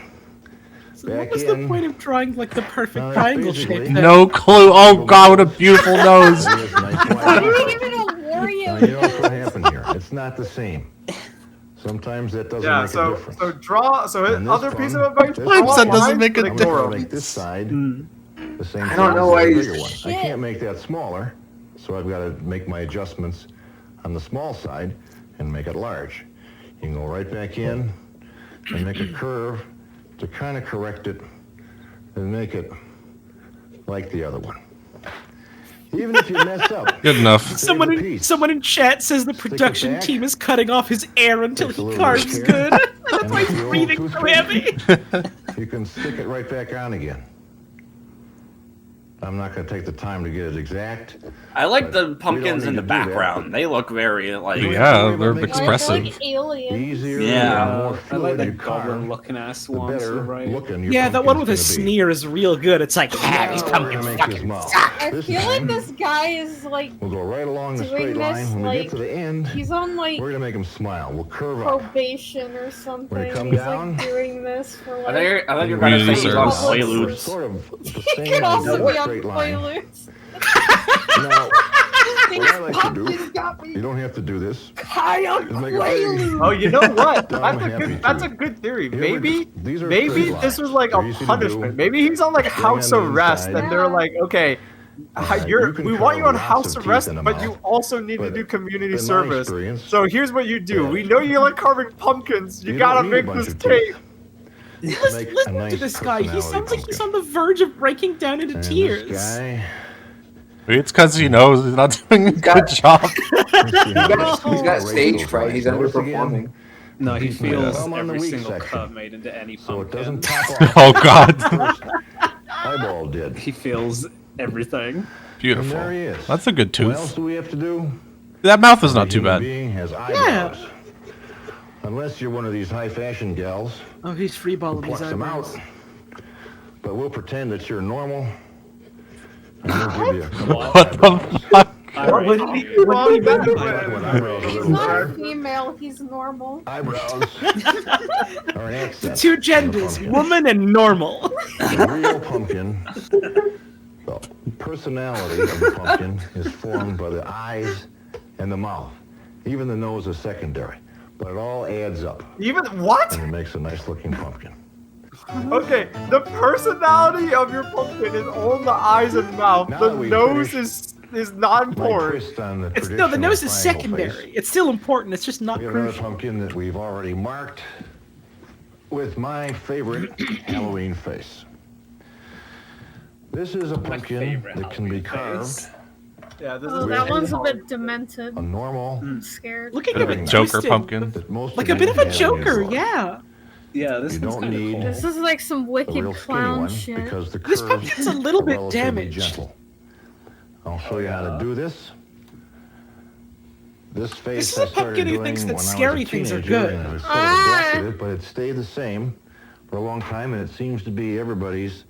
So Back what was in. the point of drawing like the perfect No, that's triangle basically- shape? then? No clue. Oh god, what a beautiful nose. There is nice Why wide do we nostrils. give it a Wario? Now, you know what happened here. It's not the same. Sometimes that doesn't Yeah, make a so difference. so draw. So his And this other piece one, of advice: this draw Sometimes that doesn't lines, make a but I'm ignore going to them. make this side the same I size don't know as why the he's- bigger one. I can't make that smaller, so I've got to make my adjustments on the small side and make it large. You can go right back in and make a curve to kind of correct it and make it like the other one. Even if you mess up, Good enough. save Someone a in, piece. someone in chat says the it production back. team is cutting off his air until Takes a he little carves bit of care. good. That's And why with he's the old breathing so toothpick, heavy. You can stick it right back on again. I'm not going to take the time to get it exact. I like But the we pumpkins don't in need the to do that. background. They look very like. Yeah, they're Like expressive. Like aliens. Easier Yeah. and more I like fluid the you carve, goblin looking ass the ones. better Right? looking your Yeah, that one with a pumpkin's gonna be. sneer is real good. It's like, ah, these Now we're pumpkins gonna make his fucking mouth. suck. I This feel like time, this guy is like we'll go right along the doing straight this line. When we like get to the end, he's on like we're going to make him smile. We'll curve up. probation or something. When it comes He's down- like doing this for I like. thought you were gonna say he's on Research. Quaaludes. Sort of the He same could also idea. be on straight line. spoilers. Now, These what I like to pumpkins do, got me. you don't have to do this. High on Is make a very Quaaludes. Oh, you know what? dumb, That's happy that's a tooth. good theory. Here Maybe these are maybe straight this was lines. like They're a easy to punishment. do. Maybe he's on like Stay house on the arrest, inside. and they're like, okay, You can we want you carve on lots house of teeth arrest, in the but you mouth. also need to But do community in my service. experience, So here's what you do. We know you like carving pumpkins. You you gotta don't need a make bunch this of teeth. tape. Make a Listen nice to this guy. He personality sounds like he's pumpkin. on the verge of breaking down into And tears. this guy, Maybe it's because he knows he's not doing a good job. He's got stage fright. He's Notice underperforming. No, he He's feels thumb on the every weak single section. cut made into any so it pumpkin. doesn't pop off. Oh God. Eyeball did. He feels everything. Beautiful. And there he is. That's a good What else tooth. do we have to do? That mouth is not Every too human bad. being has eyebrows. Unless you're one of these high fashion gals, Oh, he's freeballing pluck these them eyebrows. out. But we'll pretend that you're normal. And we'll give you a couple What the fuck? What did he mean by that? He's not a female. He's normal. Eyebrows are an accent. Two on the genders, pumpkin. woman and normal. The real pumpkin, the personality of the pumpkin is formed by the eyes and the mouth. Even the nose is secondary, but it all adds up Even what? and it makes a nice looking pumpkin. Okay, the personality of your pumpkin is all the eyes and mouth. Now The that we've nose finished is not My important. twist on the It's no, the traditional nose is triangle secondary. face. It's still important. It's just not We have another crucial. pumpkin that we've already marked with my favorite Halloween face. This is a pumpkin that can be carved. Yeah, this Oh, is that really one's a hard. bit demented. A normal I'm scared. Looking Bit a of a bit Joker twisted. pumpkin. that most Like a of bit you of a have in Joker, your drawer. yeah. Yeah, this You is don't kind of need cool. This is like some a wicked real skinny clown one shit. because the This curves pumpkin's a little are bit relatively damaged. gentle. I'll show you how to do this. This face is I a pumpkin started who doing thinks that when I was a scary things are teenager, good. and I was sort of adapted it, but it stayed the same for a long time, and it seems to be everybody's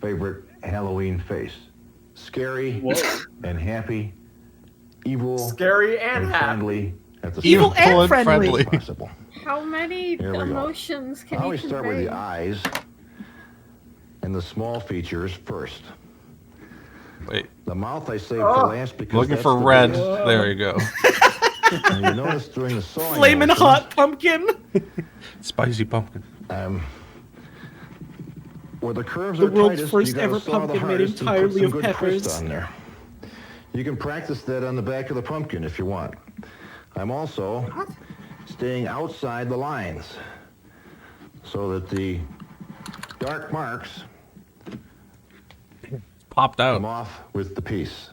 favorite Halloween face. Scary and happy, evil Scary and happy. friendly at the Evil same and time friendly. possible. How many Here we go. emotions I can you always start with convey? the eyes and the small features first. Wait. The mouth I saved for last because Looking that's for the red. biggest. There you go. And you notice during the sawing Flamin' motion, hot pumpkin. Spicy pumpkin. where the curves The are world's tightest, first you gotta ever saw the pumpkin made hardest and put entirely some of good twist peppers. on there. You can practice that on the back of the pumpkin if you want. I'm also staying outside the lines so that the dark marks Popped out. come off with the piece.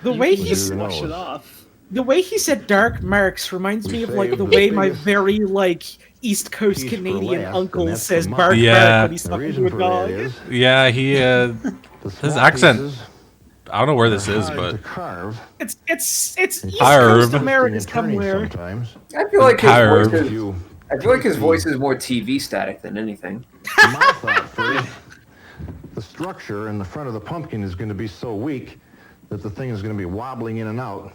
The way can he's do the Wash it nose. off. the way he said dark marks reminds We me of like saved the the way my biggest very like East Coast piece for Canadian last, uncle and that's the says mouth. bark Yeah. bark when he's The talking reason to a for dog. that is Yeah, he the his small accent. pieces I don't know where this are is, hard but to carve. It's East Carve. Coast America Twisting and turning somewhere. Sometimes. I feel like his Carve. voice is, You I feel like his voice is more TV static than anything. the mouth out first. The structure in the front of the pumpkin is going to be so weak that the thing is going to be wobbling in and out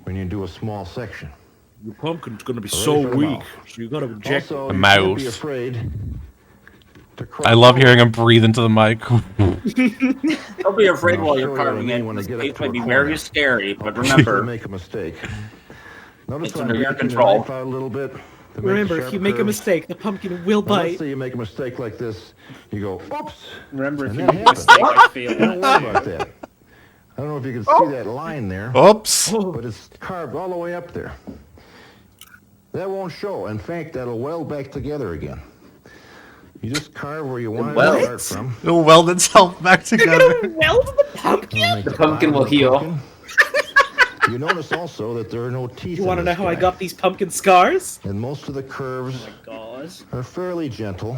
when you do a small section. Your pumpkin's gonna be Ready so for the weak, mouth. so you gotta inject Also, A you mouse. can't be afraid to cross I love over. hearing him breathe into the mic. Don't be afraid I'll while show you're you what I carving mean it. when I This get up case to might a be corner. very scary, but I'll remember, make a mistake. Notice It's I'm under your breaking the control. knife out a little bit. to make the Remember, if sharp you make a curves. mistake, the pumpkin will Now, let's bite. say you make a mistake like this. You go, oops. Remember, if And you that make a happens. mistake, I feel Don't it. worry about that. I don't know if you can see that line there. Oops. But it's carved all the way up there. That won't show. In fact, that'll weld back together again. You just carve where you want it to welds? start from. It'll weld itself back together. Weld the pumpkin? You'll make The pumpkin bottom will of the heal. pumpkin. You notice also that there are no teeth You in want to know this how I guy. got these pumpkin scars? And most of the curves God. are fairly gentle.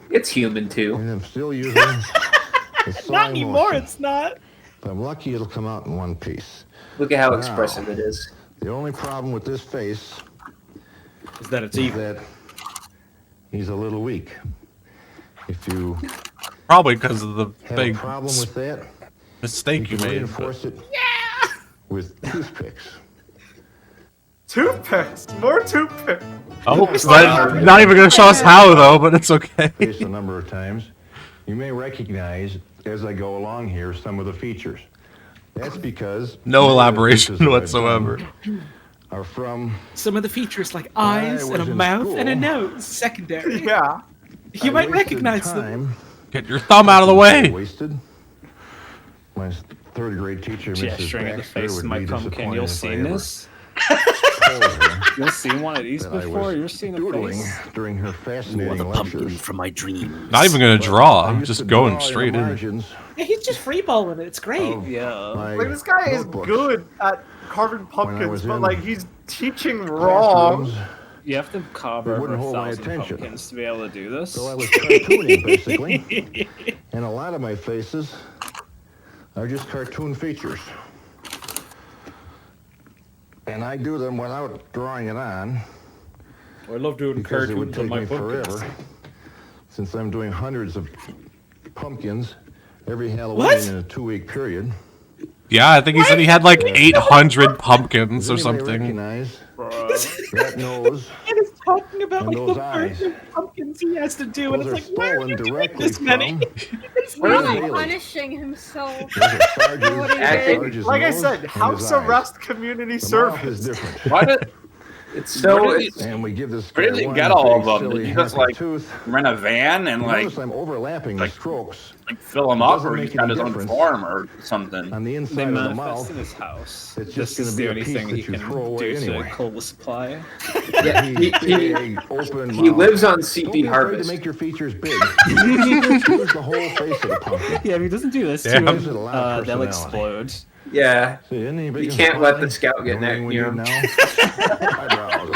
It's human too. And I'm still using the sawing Not anymore, motion. it's not. If I'm lucky, it'll come out in one piece. Look at how Wow. expressive it is. The only problem with this face is that it's is evil. that he's a little weak. If you Probably because of the have big a problem with that, mistake you can made. reinforce it with toothpicks. Toothpicks. More toothpicks. Oh, but not even gonna show us how though, but it's okay. Face a number of times. You may recognize as I go along here some of the features. That's because no elaboration whatsoever. Are from some of the features like eyes and a mouth and a nose. Secondary. Yeah. You might recognize them. Get your thumb out of the way. Wasted. My third grade teacher, Mrs. Gesturing at the Baxter, face would of my be pumpkin. disappointed You'll if see I ever this. told her You'll see one of these that I before. was You're seeing a doodling face. during her fascinating lectures. From my dreams. Not even gonna draw. I'm used just to going draw straight the in. margins Yeah, he's just freeballing it. It's great. Yeah. Like this guy is notebooks. good at carving pumpkins, was but in like he's teaching wrong. classrooms, You have to carve They over wouldn't hold my 1,000 attention. pumpkins to be able to do this. So I was cartooning, basically. And a lot of my faces are just cartoon features. And I do them without drawing it on. I love doing because it would cartoons on take my me pumpkins. forever. Since I'm doing hundreds of pumpkins every Halloween What? in a 2-week period. Yeah, I think he said he had like 800 pumpkins or Does anybody something. recognize that nose And he's talking about and like those the eyes? birth of pumpkins he has to do, and Those it's are like, why are stolen you doing directly this many? from He's Bailey. really punishing himself. There's a Sarge's- What he Acting- did. Like I nose said, and his house eyes. arrest community The mouth service. is different. Why did It's so. Where did And we give this Where guy did he one get all big, of them? silly, Did he just happy like tooth. rent a van and like Notice I'm overlapping the strokes fill them up, doesn't or make he's got any his own difference. farm or something? on the They inside of the manifest mouth. in his house. It's This just is gonna the be a only piece thing that he you can throw away do anyway. to cool the supply. Yeah, he Big, open he mouth. lives on Don't CP be afraid Harvest. to make your features big. Use the whole face of the pumpkin. Yeah, if he doesn't do this Damn. to Gives it a him, lot of they'll personality. explode. Yeah, See, isn't he big you and can't let smiling? the scout get The only near thing we him. need now? Eyebrows.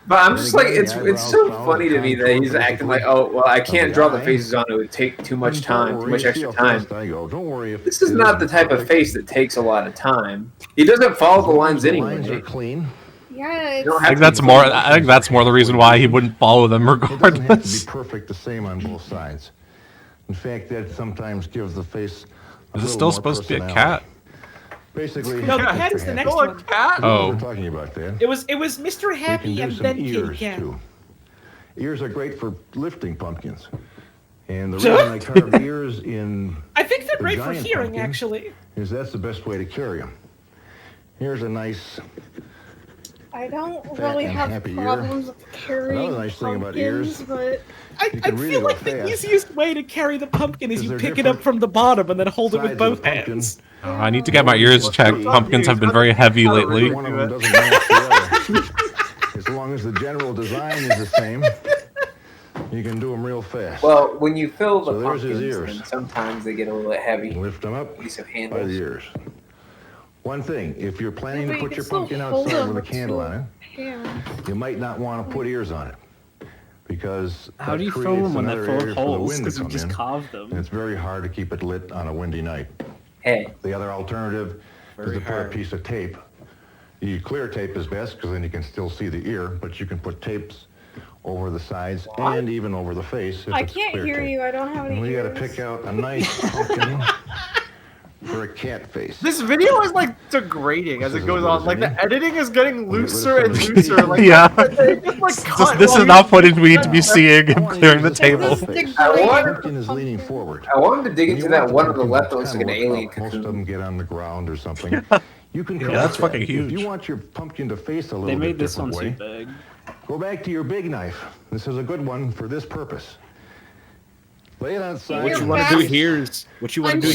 But I'm And just like, again, it's the so eyebrows funny to found me that he's basically acting like, oh, well, I can't the draw the eye. faces on. It would take too much time, too much See extra how time. fast I go. Don't worry if This is it not the isn't type of perfect. face that takes a lot of time. He doesn't follow the lines The lines are anyway. clean. Yeah, You don't it's, I think that's more. I think that's more the reason why he wouldn't follow them It doesn't have to be regardless. perfect the same on both sides. In fact, that sometimes gives the face a Is it little still more supposed to be a personality. cat? Basically, No, the cat is the next Oh, a one. cat? Oh. We're talking about that. It was Mr. We can Happy do and some then Kitty ears Cat. too. Ears are great for lifting pumpkins. And the reason I carved ears in I think they're the great for giant hearing, pumpkin actually. is that's the best way to carry them. Here's a nice. I don't Fat really and have happy ear. problems with carrying Another nice thing about pumpkins, ears. but I You can really feel go like the fast. easiest way to carry the pumpkin is 'Cause you they're pick it up different from the bottom and then hold it sides with of the both pumpkin. hands. Oh, I need to get my ears checked. Pumpkins have been very heavy lately. One of them doesn't match the other. As long as the general design is the same, you can do them real fast. Well, when you fill the So there's his pumpkins, ears. then sometimes they get a little bit heavy. Lift them up Piece of by handles. the ears. One thing, if you're planning but to you put can your still pumpkin hold outside them with a candle on it, hand. you might not want to put ears on it. Because How that do you fill creates them when they're another full area of for the holes? wind to Because you come just in, carved and them. it's very hard to keep it lit on a windy night. Hey, The other alternative is to put a piece of tape. The clear tape is best because then you can still see the ear, but you can put tapes over the sides and even over the face. If I it's can't clear hear tape. you. I don't have any And we got to ears. pick out a nice pumpkin for a cat face. This video is like degrading as This it is goes as on. good Like as the any. editing is getting rid of looser and some of looser. Like Yeah. they just, like, cut This while is you- not footage we need to be seeing and clearing the table. I want, Pumpkin is leaning forward. I wanted to dig When into you want that the one on the pumpkin left to that looks like an kinda look alien up, most of cocoon. them get on the ground or something. You can Yeah, correct that's that. fucking If huge. you want your pumpkin to face a little They bit made this different one way, too big. go back to your big knife. This is a good one for this purpose. Lay it outside. What What you you wanna want do to do here is You want to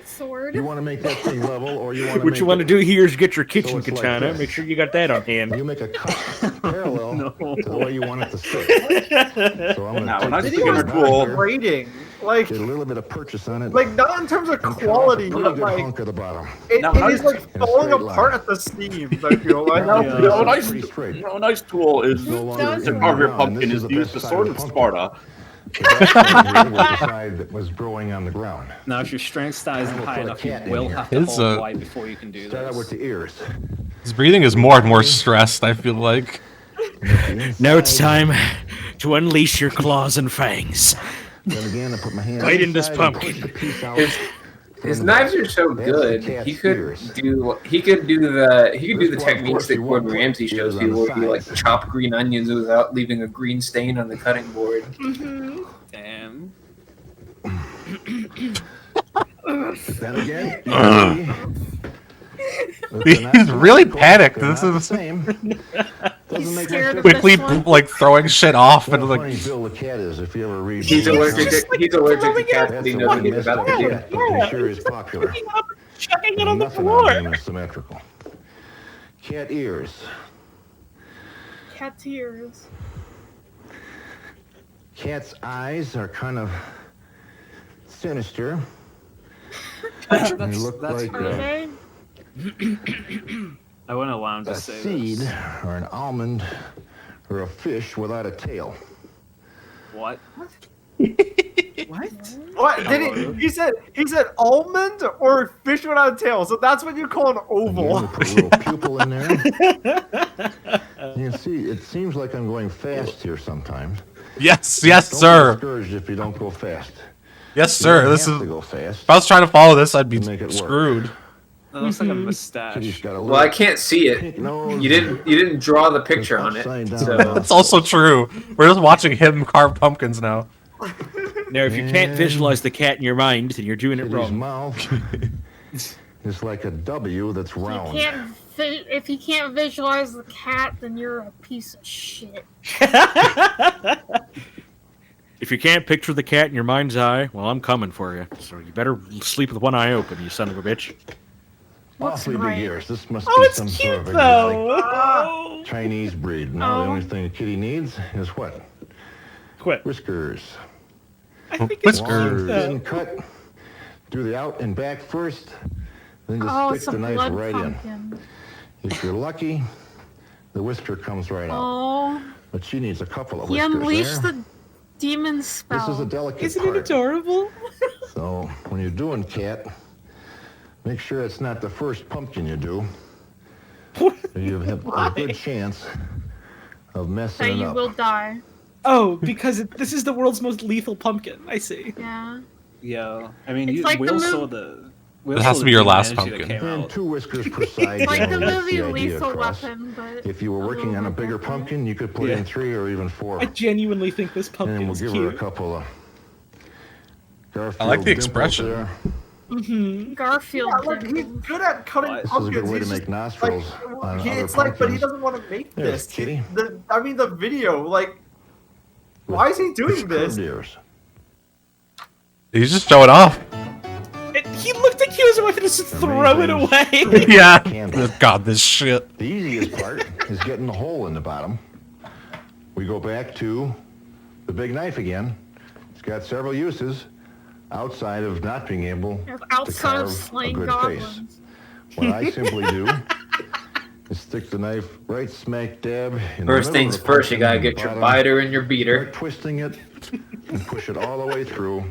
Sword. make that thing level, or you want to What you want to do here is get your kitchen it's like katana. this. Make sure you got that on hand. You make a cut parallel to the way you want it to sit. So I'm Now, going when I to think take of this a back tool- here, Degrading. Like, get a little bit of purchase on it. like not in terms of and cut off a quality, pretty but good like hunk at the bottom. it, Now, it how is do you- like in a falling straight apart line. at the seams. I feel like. No, a nice, Pretty straight. no, a nice tool is No longer does to in carve your the ground, and pumpkin this is the to use best the side sword of of the Sparta. The back side here was the side that was growing on the ground. Now, if your strength style isn't We'll high put a enough, you cat in will here. have to His, hold wide before you can do Start out with this. the ears. His breathing is more and more stressed, I feel like. Now it's time to unleash your claws and fangs. Then again, I put my hand Right in this inside and pumpkin. push the piece out His from knives the- are so That's the good. cat's He could ears. do the This one, of techniques course, that you won't Gordon put Ramsay ears shows on you, the where you like sides. chop green onions without leaving a green stain on the cutting board. Mm-hmm. Damn. But then again, He's really panicked. This is quickly like throwing shit off and like. Bill the cat is if you ever read. He's allergic to cats. He knows he's about to do. He sure is popular. Chucking it on the Nothing floor. on him is symmetrical. Cat ears. Cat ears. Cat's eyes are kind of sinister. That's They look like I wouldn't allow him to a say seed this. or an almond or a fish without a tail. What? What did he said almond or fish without a tail, so that's what you call an oval. Again, put a little pupil in there. You can see it seems like I'm going fast here sometimes. Yes, Don't sir. be discouraged if you don't go fast. Yes, You sir. don't This have is. to go fast. If I was trying to follow this, I'd be Make it work. screwed. That looks like a mustache. Well, I can't see it. You didn't draw the picture on it. So That's also true. We're just watching him carve pumpkins now. Now, if you can't visualize the cat in your mind, then you're doing it His wrong. mouth is like a W that's round. If you can't visualize the cat, then you're a piece of shit. If you can't picture the cat in your mind's eye, well, I'm coming for you. So you better sleep with one eye open, you son of a bitch. Awfully big ears. This must Oh, be it's some cute, sort of though. exotic Chinese breed. Now the only thing a kitty needs is what? Quit. Whiskers. I think it's Whiskers. cute, though. Cut. Do the out and back first, then just Oh, it's stick a the knife blood right pumpkin. in. If you're lucky, the whisker comes right out. Oh, But she needs a couple of he whiskers unleashed there. the demon spell. This is a delicate Isn't part. it adorable? So when you're doing cat, make sure it's not the first pumpkin you do. You have a good chance of messing That it you up. will die. Oh, because this is the world's most lethal pumpkin. I see. Yeah. Yeah, I mean, It's you like the will mov- saw the. It has to be your last pumpkin. And 2 whiskers per side. It's like the generally gets movie the idea Lethal across. Weapon, but If you were working on a bigger pumpkin, you could put in 3 or even 4. I genuinely think this pumpkin And we'll is give cute. her a couple of Garfield I like the dimples expression. there. Garfield. Yeah, look, he's good at cutting This is a pumpkins. good way to He's make just, nostrils on other it's like, but he pumpkins. doesn't want to make There's this. Kitty. The video, like, why is he doing this? Curved ears. He's just showing off. He looked like he was about to just throw it away. Yeah. God, this shit. The easiest part is getting the hole in the bottom. We go back to the big knife again. It's got several uses outside of not being able to Outside of carve a slaying good face. goblins. What I simply do is stick the knife right smack dab in First the middle things of the first, you gotta pumpkin, get your bottom, biter and your beater. start twisting it and push it all the way through,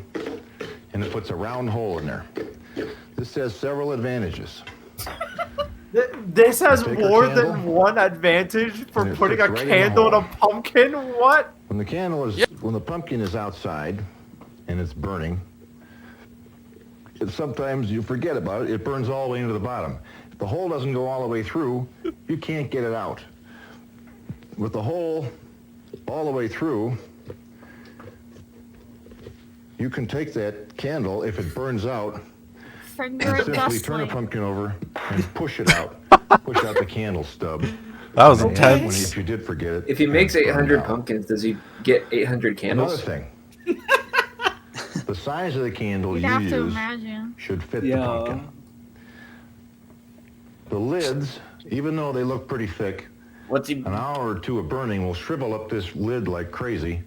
and it puts a round hole in there. This has several advantages. This has Take our more candle, than one advantage for and it putting a fits right in the candle in a hole. pumpkin. What? When the candle is, when the pumpkin is outside and it's burning, sometimes you forget about it. It burns all the way into the bottom. If the hole doesn't go all the way through, you can't get it out. With the hole all the way through, you can take that candle, if it burns out, Finger and it simply turn a dustly. pumpkin over and push it out. Push out the candle stub. That was And intense. if you did forget it. If he makes and it burned 800 out. pumpkins, does he get 800 candles? Another thing. The size of the candle You'd you have to use imagine. should fit the pumpkin. The lids, even though they look pretty thick, an hour or 2 of burning will shrivel up this lid like crazy,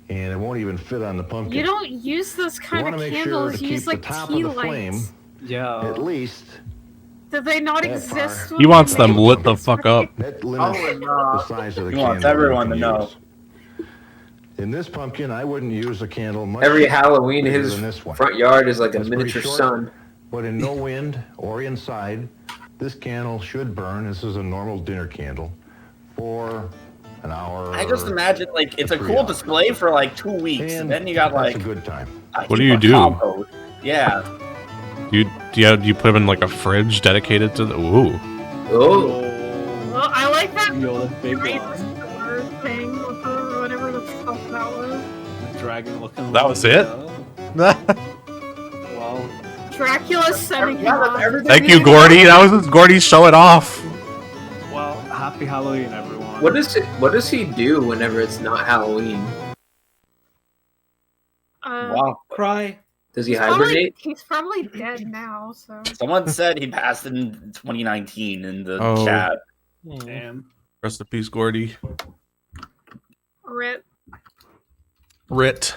and it won't even fit on the pumpkin. You don't use those kind wanna of make sure candles. to You use keep the like top tea of the flame lights. Yeah. at least Did they not that exist? far. when He they wants them made lit the fuck up. That limits the size of the He candle. wants everyone you to can know. use. In this pumpkin, I wouldn't use a candle much Every Halloween, bigger his than this one. front yard is like a It's pretty miniature short, sun. But in no wind or inside, this candle should burn. This is a normal dinner candle for an hour. I just imagine like it's a 3 cool hours. display for like 2 weeks, and then you got That's like a good time. What do you do? compost. Yeah. Do you put him in like a fridge dedicated to the? Ooh. Oh. Well, I like that big great store thing with her, or whatever the fuck that was. Dragon looking. That was it? Well, Dracula's setting him up. Thank you, Gordy. That was Gordy showing off. Well, happy Halloween, everyone. What does he do whenever it's not Halloween? Wow. Cry. Does he hibernate? He's probably dead now, so. Someone said he passed in 2019 in the Oh. chat. Damn. Rest in peace, Gordy. Rip. Rit.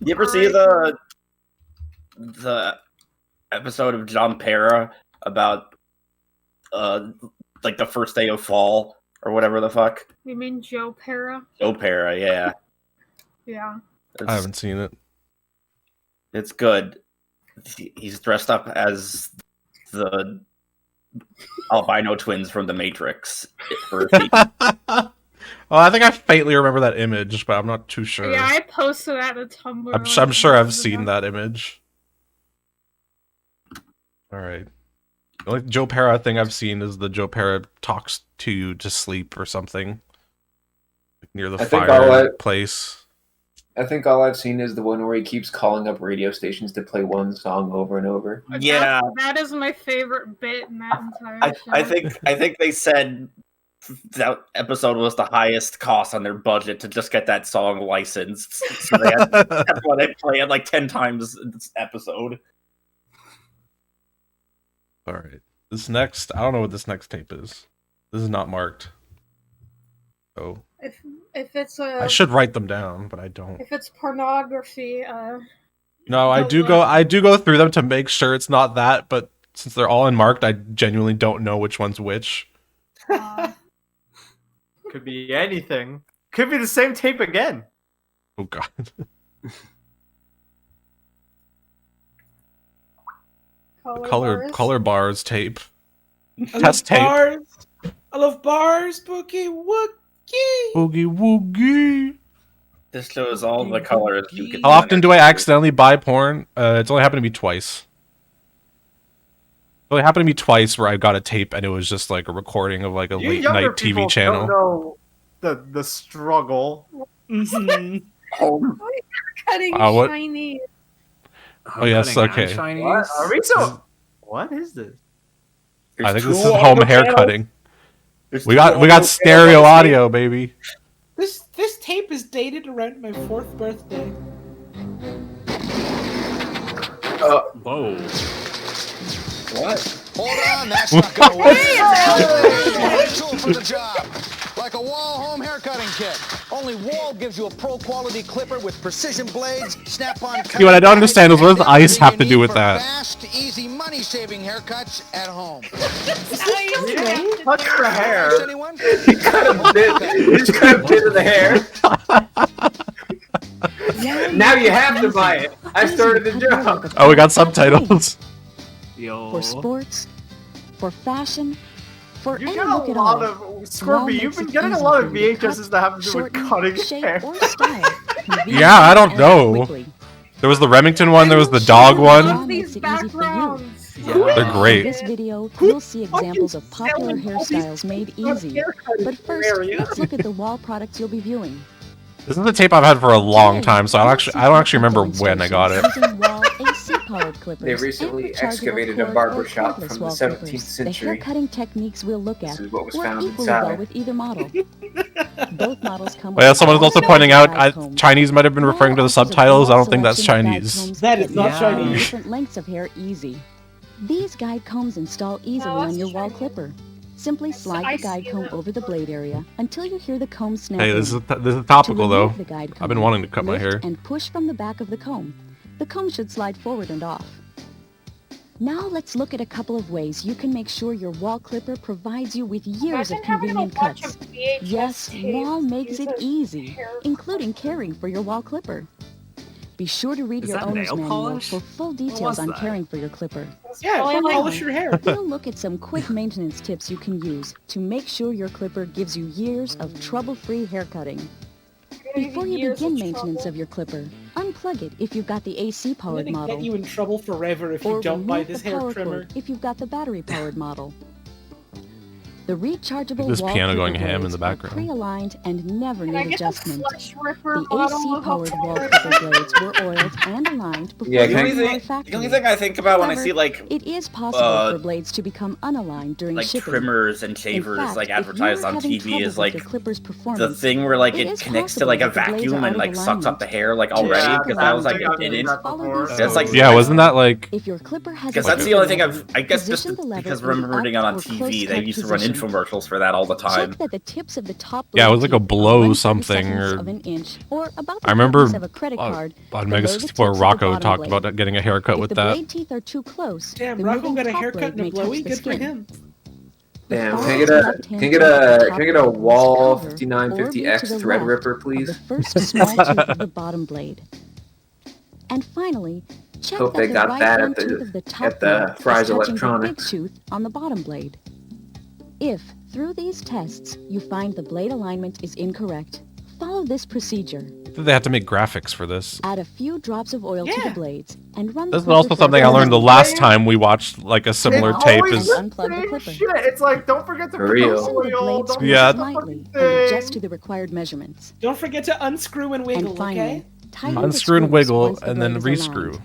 You ever see the episode of John Pera about like the first day of fall or whatever the fuck? You mean Joe Pera? Joe Pera, yeah. Yeah. I haven't seen it. It's good. He's dressed up as the albino twins from The Matrix. Oh, I think I faintly remember that image, but I'm not too sure. Yeah, I posted that to Tumblr. I'm sure I've seen that image. All right. The only Joe Pera thing I've seen is the Joe Pera talks to you to sleep or something, like near the fireplace. I think all I've seen is the one where he keeps calling up radio stations to play one song over and over. Yeah, that is my favorite bit in that entire show. I think they said that episode was the highest cost on their budget to just get that song licensed. So that's why they play it like 10 times this episode. All right. This next, I don't know what this next tape is. This is not marked. Oh. If it's I should write them down, but I don't. If it's pornography, No, I do go through them to make sure it's not that, but since they're all unmarked, I genuinely don't know which one's which. Could be anything. Could be the same tape again. Oh god. Color bars tape. Test tape. Bars. I love bars. Boogie woogie. Boogie woogie. This shows all the colors you can. How often do I accidentally buy porn? It's only happened to me twice. It only happened to me twice where I got a tape and it was just like a recording of like a late night TV channel. Don't know the struggle. Cutting what? Chinese. Oh yes, okay. What? Are we so? What is this? I think this is home hair cutting. We got stereo audio, baby. This tape is dated around my 4th birthday. Whoa. What? Hold on, that's not gonna work. Tool for the job. Like a Wall home hair cutting kit. Only Wall gives you a pro quality clipper with precision blades, snap-on See, what I don't understand is what does ice have to do with that? fast, easy, money-saving haircuts at home. Touch your hair. Anyone? He just cut a bit of the hair. Now you have to buy it. I started the joke. Oh, we got subtitles. For sports, for fashion, for You any get look a at lot all. of Scorpy. You've been getting a lot of VHSs that have to do with cutting hair. Yeah, I don't know. There was the Remington one. There was the dog one. These backgrounds. They're great. In this video, you'll see examples of popular hairstyles made easy. But first, let's look at the Wall products you'll be viewing. This is the tape I've had for a long time, so I don't actually remember when I got it. Using Wall AC-powered clippers. They recently and rechargeable excavated a cord barber or shop cordless from the wall 17th clippers. century. The hair cutting techniques we'll look at This is what was work found equally well inside. with either model. Both models come Well, yeah, with someone is also guide pointing out combs. Chinese might have been referring to the subtitles. I don't think that's Chinese. That is not Cutting Chinese. different lengths of hair easy. These guide combs install easily on your wall clipper. Simply slide the guide comb over the blade area until you hear the comb snap. Hey, this is topical though. I've been wanting to cut my hair. And push from the back of the comb. The comb should slide forward and off. Now let's look at a couple of ways you can make sure your wall clipper provides you with years of convenient cuts. Yes, Wall makes it easy, including caring for your wall clipper. Be sure to read Is your that owner's nail manual polish? for full What details was on that? caring for your clipper. Yeah, For polish now, your hair. we'll look at some quick maintenance tips you can use to make sure your clipper gives you years of trouble-free hair cutting. Before you begin maintenance of your clipper, unplug it if you've got the I'm AC-powered gonna model. get you in trouble forever if Or you don't buy remove this the hair power trimmer. cord if you've got the battery-powered model. The rechargeable This wall piano going clipper ham in blades the are background. pre-aligned and never Can I need get the adjustment. flesh ripper The bottle AC-powered of wall a clipper blades were oiled and aligned before Yeah, they the went only out of thing, factory. the only thing I think about when I However, see like it is possible for blades to become unaligned during like shipping. trimmers and shavers fact, like if advertised you're on having TV trouble is with like your clipper's the performance, thing where like it it is connects to possible like a that the blades vacuum are and out like of sucks up the hair like already Yeah, because that was like I've an seen inch. that before. That's like Yeah, wasn't that like? If your clipper has Because a that's the only thing lever, I guess just position the lever because in the remembering it up on or TV, close they cut used to run position. infomercials for that all the time. Check that the tips of the top Yeah, it was blade like a teeth are blow 1/32 something or. of an inch, or about the I remember thickness of a credit card on below Mega the 64 tips of the Rocco bottom talked blade. about getting a haircut If with the that. blade teeth are too close, Damn, the Rocco moving got a top haircut blade and a may touch blowy. the Good for skin. him. Damn, far can I get a left-hand can I get tip of the a top can I get a blade must wall cover or 5950X reach to the thread left ripper, of please? the first small tooth of the bottom blade. And finally, check Hope that they the got right that hand at tooth of the top the blade Fry's is touching the big Electronics. tooth on the bottom blade. If, through these tests, you find the blade alignment is incorrect, follow this procedure. They have to make graphics for this. Add a few drops of oil to the blades and run the This is clipper also for something I a learned the moment. last time we watched like a similar It's tape. always Is the Unplug the same clipper. shit. It's like, don't forget to For put real. the Loosen the oil, blades don't Yeah. forget the lightly fucking and adjust thing. to the required measurements. Don't forget to unscrew and wiggle, And finally, okay? tighten the unscrew and screws wiggle once the and then blade is rescrew. aligned.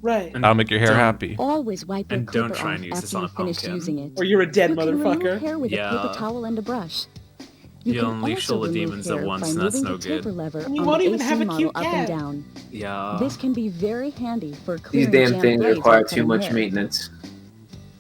Right. That'll make your hair Don't- happy. Always wipe your And don't clipper try off and use this after on you a finish pumpkin. using it. Or you're a dead You can remove motherfucker. hair with a Yeah. paper towel and a brush. You You'll can unleash also all the remove demons at hair once, by and that's moving no the taper good. lever And you on won't the even AC have a model cute up and cat. down. Yeah. This can be very handy for These clearing damn jammed things blades require while too cutting much hair. maintenance.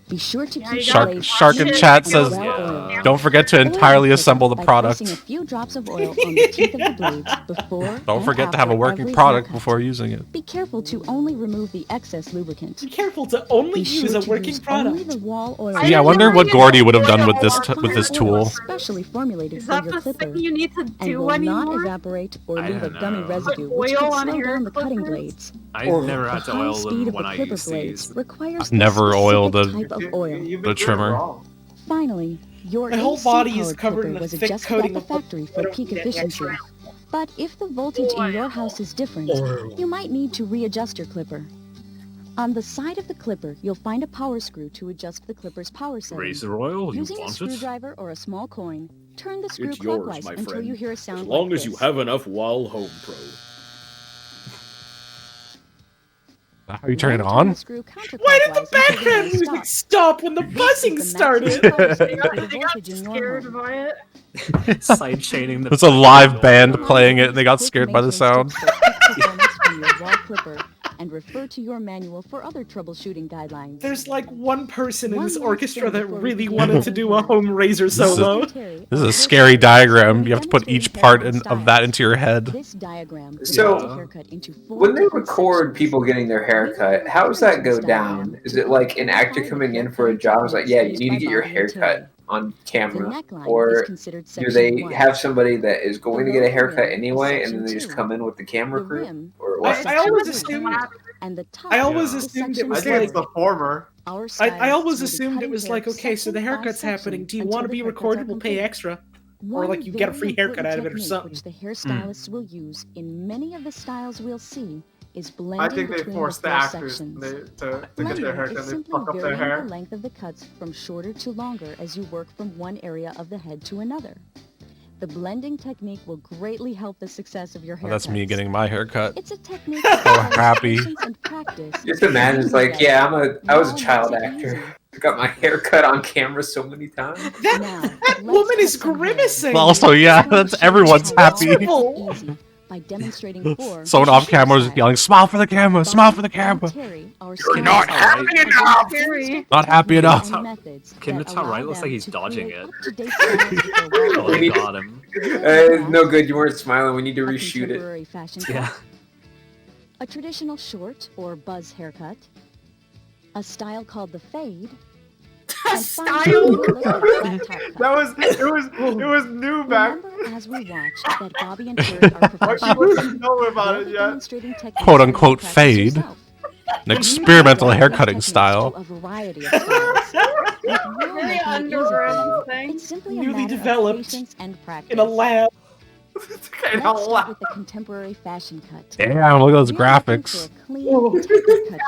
Be sure to Yeah, keep you the gotta blades Shark in neat chat and says, well-oiled. don't forget to Oil entirely the assemble the clipper by placing product. a few drops of oil on the teeth of the blades before Don't and forget to have a after working every product haircut. before using it. Be careful to only remove the excess lubricant. Be careful to only Be use sure a to working use only product. the wall oil. Yeah, I wonder what Gordy would have done with this It's with this oil tool. specially formulated Is for that your the clipper thing you need to and do will anymore? not evaporate or I leave a don't gummy know. residue, Put which oil could on slow hair down the cutting clippers? blades. I Or- never The had to high oil speed them of when the I clipper used blades these. requires I've never this oiled specific type of oil. You've the been doing trimmer. wrong. Finally, your My whole body is AC-powered covered clipper in a was thick adjusted coating at the of factory for peak efficiency. But if the voltage in your house is different, you might need to readjust your clipper. On the side of the clipper, you'll find a power screw to adjust the clipper's power setting. Razor oil, you Using a want it? screwdriver or a small coin, turn the screw It's yours, clockwise my until friend. you hear a sound As long like as you this. have enough Wall Home Pro. How you turn it Then on? the screw Why did the counterclockwise until background hand music stops. stop when the buzzing This is the started? maximum power setting I for the got voltage in your scared home. by it. Side chaining the. It's a live band playing it and they got scared by the sound. Performance from your wall clipper, and refer to your manual for other troubleshooting guidelines. There's like one person in One this last orchestra thing that before we really begin wanted to cutting do a hair. home razor This is a- solo. This is a scary diagram. You have to put each part of that into your head. This diagram breaks So, the haircut into 4 when they different record sections. people getting their hair cut, how does that go down? Is it like an actor coming in for a job? It's like, yeah, you need to get your hair cut on camera. Or do they have somebody that is going to get a haircut anyway, and then they just come in with the camera crew? Or what? I always assumed. And the top I always is assumed it section I was think like. it's the former. Our I stylists always will be assumed it cutting was hair like, okay, so the section by haircut's happening. section Do you until want to the be haircuts are recorded? We'll pay complete. extra. Or One like you get a very free haircut important out of it or technique something. which the hairstylists will use in many of the styles we'll see is I blending think they between force the the four actors sections. to get their Blending haircut. is They simply fuck up their varying hair. the length of the cuts from shorter to longer as you work from one area of the head to another. The blending technique will greatly help the success of your haircut. Well, that's me getting my hair cut. It's a technique So happy. and practice. Just imagine, it's like, yeah, I was a child actor. I got my hair cut on camera so many times. That woman is grimacing. Well, also, yeah, that's everyone's happy. Easy by demonstrating 4. Someone off camera was yelling, "Smile for the camera! Smile for the camera!" You're not happy enough. Not happy enough. Kim, it's alright. Looks like he's dodging it. Oh, Oh, they got him. No good, you weren't smiling. We need to reshoot it. Contemporary fashion Yeah. cut, a traditional short or buzz haircut, a style called the fade, and finally, a flat top cut. It was new back. Remember as we watch that Bobby and Terry are professionals. Don't know about it yet. Demonstrating techniques "Quote for unquote practice fade," yourself. an experimental haircutting style. A variety of styles. With real Very making it easy for underground you, thing. it's simply a Newly matter developed of patience and practice. in a lab. Let's start with the contemporary fashion cut. Damn, look at those graphics.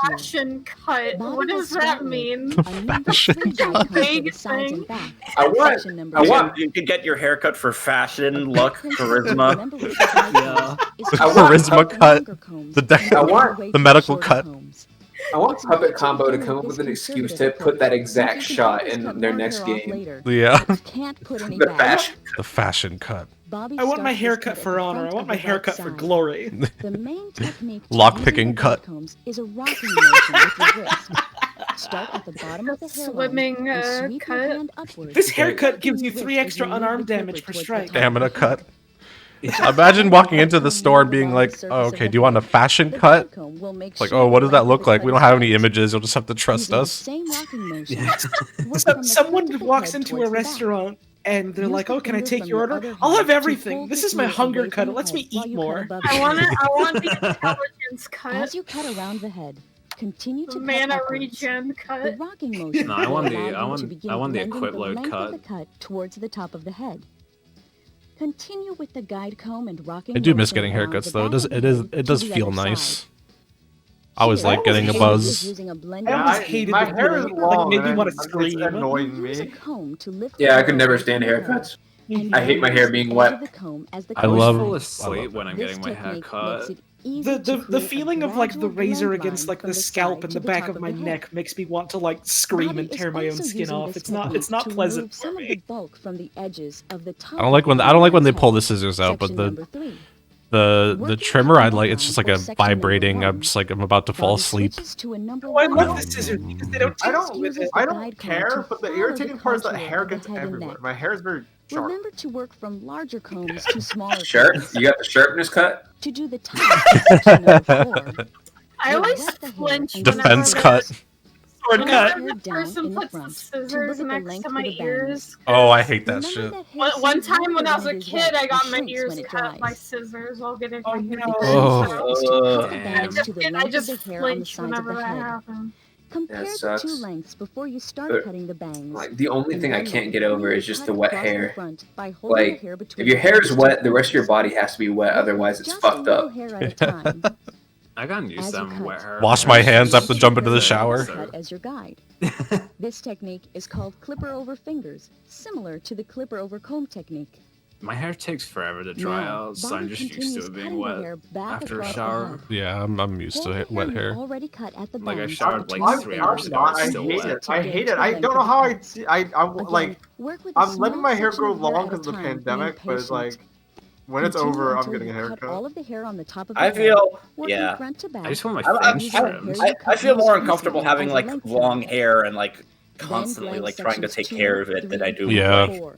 Fashion cut. What does that mean? Fashion cut. Big thing. I want. You could get your haircut for fashion, look, charisma. Charisma cut. The medical cut. I want Puppet Combo to come up with an excuse to put that exact shot in their next game. Yeah. The fashion cut. I want my haircut for honor. I want my haircut for glory. The main technique Lockpicking cut. is a rocking motion with your wrist. Start at the bottom of the hairline Swimming and sweep your cut. hand upwards. This haircut gives you 3 extra unarmed damage per strike. Stamina cut. Imagine walking into the store and being like, oh, okay, do you want a fashion cut? Like, oh, what does that look like? We don't have any images. You'll just have to trust us. Someone walks into a restaurant and they're like, oh, can I take your order? I'll have everything. This is my hunger cut. It lets me eat more. I want the intelligence cut. As you cut around the head, continue to mana cut regen cut. The rocking motion No, I want will the- allow I you to want- begin I want the blending equip the load length cut. of the cut towards the top of the head. Continue with the guide comb and rocking I do miss motion getting around haircuts the though. back of the head It to does the feel other nice. side. I always like getting a buzz. I always hated my the hair is feeling. long. Like, made me and want to it's scream. annoying me. Yeah, I could never stand haircuts. I hate my hair being wet. I love. fall asleep when I'm getting my hair cut. The feeling of like the razor against like the scalp and the back of my neck makes me want to like scream and tear my own skin off. It's not pleasant for Some of the me. bulk from the edges of the top I don't like when they pull the scissors out, but the trimmer I like. It's just like a vibrating. I'm just like I'm about to fall asleep. Oh, I love the scissors because they don't. I don't care, but the irritating part is that hair gets everywhere. My hair is very sharp. Remember to work from larger combs to smaller Sharp? combs. You got the sharpness cut? To do the top, section number 4. I always flinch Defense cut. Sword cut. whenever the person puts the scissors next to my ears. Oh, I hate that shit. One time when I was a kid, I got my ears cut by scissors while getting my hair cut. Oh. I just flinch whenever that happened. Compare That the sucks. 2 lengths before you start cutting the bangs. Like, the only And thing I then can't get over is just the cut wet across the hair. front by holding the Like, hair if between your the hair is legs. wet, the rest of your body has to be wet, otherwise it's Just a fucked little up. hair at a time. I gotten used to them wet hair. Wash my hands after jump into the shower. Cut as your guide. This technique is called clipper over fingers, similar to the clipper over comb technique. My hair takes forever to dry Now, out, so I'm Bobby just used to continues it being cutting the wet hair back after a across the shower. head. Yeah, I'm used to it, wet Hair hair. you've already cut at the Like I bangs showered to like the 3 top. hours ago. It's I still hate wet. it. I hate it. I don't know how I'm like Work with a I'm letting small my hair section grow of hair long at a because of the time, being pandemic, but it's patient. like when it's Continue over, I'm until getting a you cut haircut. all of the hair on the top of I the feel, head, working yeah. front to back. I just want my I, fangs I, trimmed. I feel more uncomfortable having like long hair and like constantly like trying to take care of it than I do. Yeah. With, like,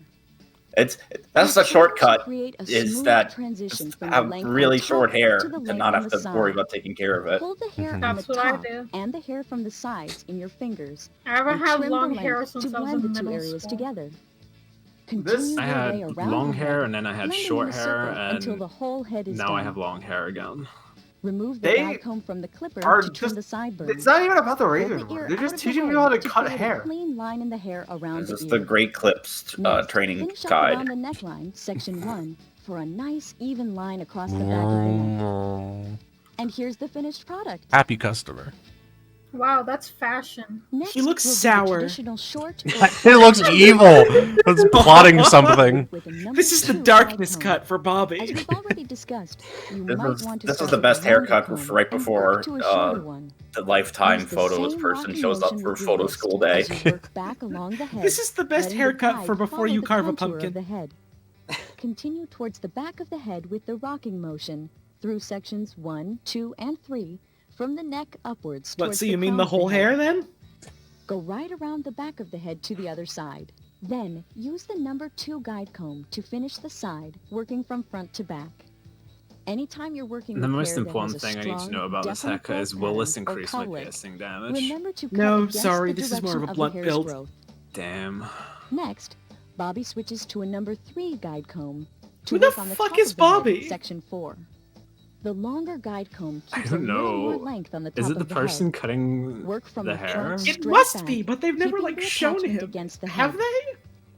that's the shortcut is smooth that transition just from the have length really on top short hair to the and length not on have the to worry side. about taking care of it. Hold the hair on That's the what I top do. and the hair from the sides in your fingers. I haven't and had trim long the hair length since to I was blend in the 2 middle areas school. together. Continue I your way had around long the hair head, and then I had blending in short a hair circle until the and whole head is now I done. have long hair again. Remove the They guide comb from the clipper are to trim just- the sideburns. It's not even about the razor Hold the anymore. ear They're out just of the teaching head you how to to cut create a hair. clean line in the hair around This the is ear. the Great Clips Next, training finish up guide. around the neckline, section 1, for a nice even line across the back of the neck. And here's the finished product. Happy customer. Wow, that's fashion. Next, He looks will be the sour. traditional short It looks evil. It's plotting something. This is the darkness cut for Bobby. As we've already discussed, you This might was want to this was start the with best a longer haircut comb right and before work to a shorter one. the Lifetime Use the photos same person rocking shows up motion for with your photo wrist school day. as you work back along the head, This is the best letting the haircut guide for before follow you the carve a contour of pumpkin. the head. Continue towards the back of the head with the rocking motion through sections 1, 2, and 3 from the neck upwards. What, towards so you mean crown the of whole head. hair then? Go right around the back of the head to the other side. Then, use the number 2 guide comb to finish the side, working from front to back. Anytime you're working The with most hair that important has a thing I need to strong, know about this definite haircut is growth will this pattern or increase my cowlick, piercing damage? remember to cut No, against sorry, the this is more of a direction blunt the hair's build. growth. Damn. Next, Bobby switches to a number 3 guide comb to Who the work on the fuck top is of the head, Bobby? section 4. The longer guide comb I keeps a don't little more know. length on the top Is it of the the person head. cutting Work from the the hair? front It straight must back, be, but they've never keeping like the shown attachment him. against the Have head. they?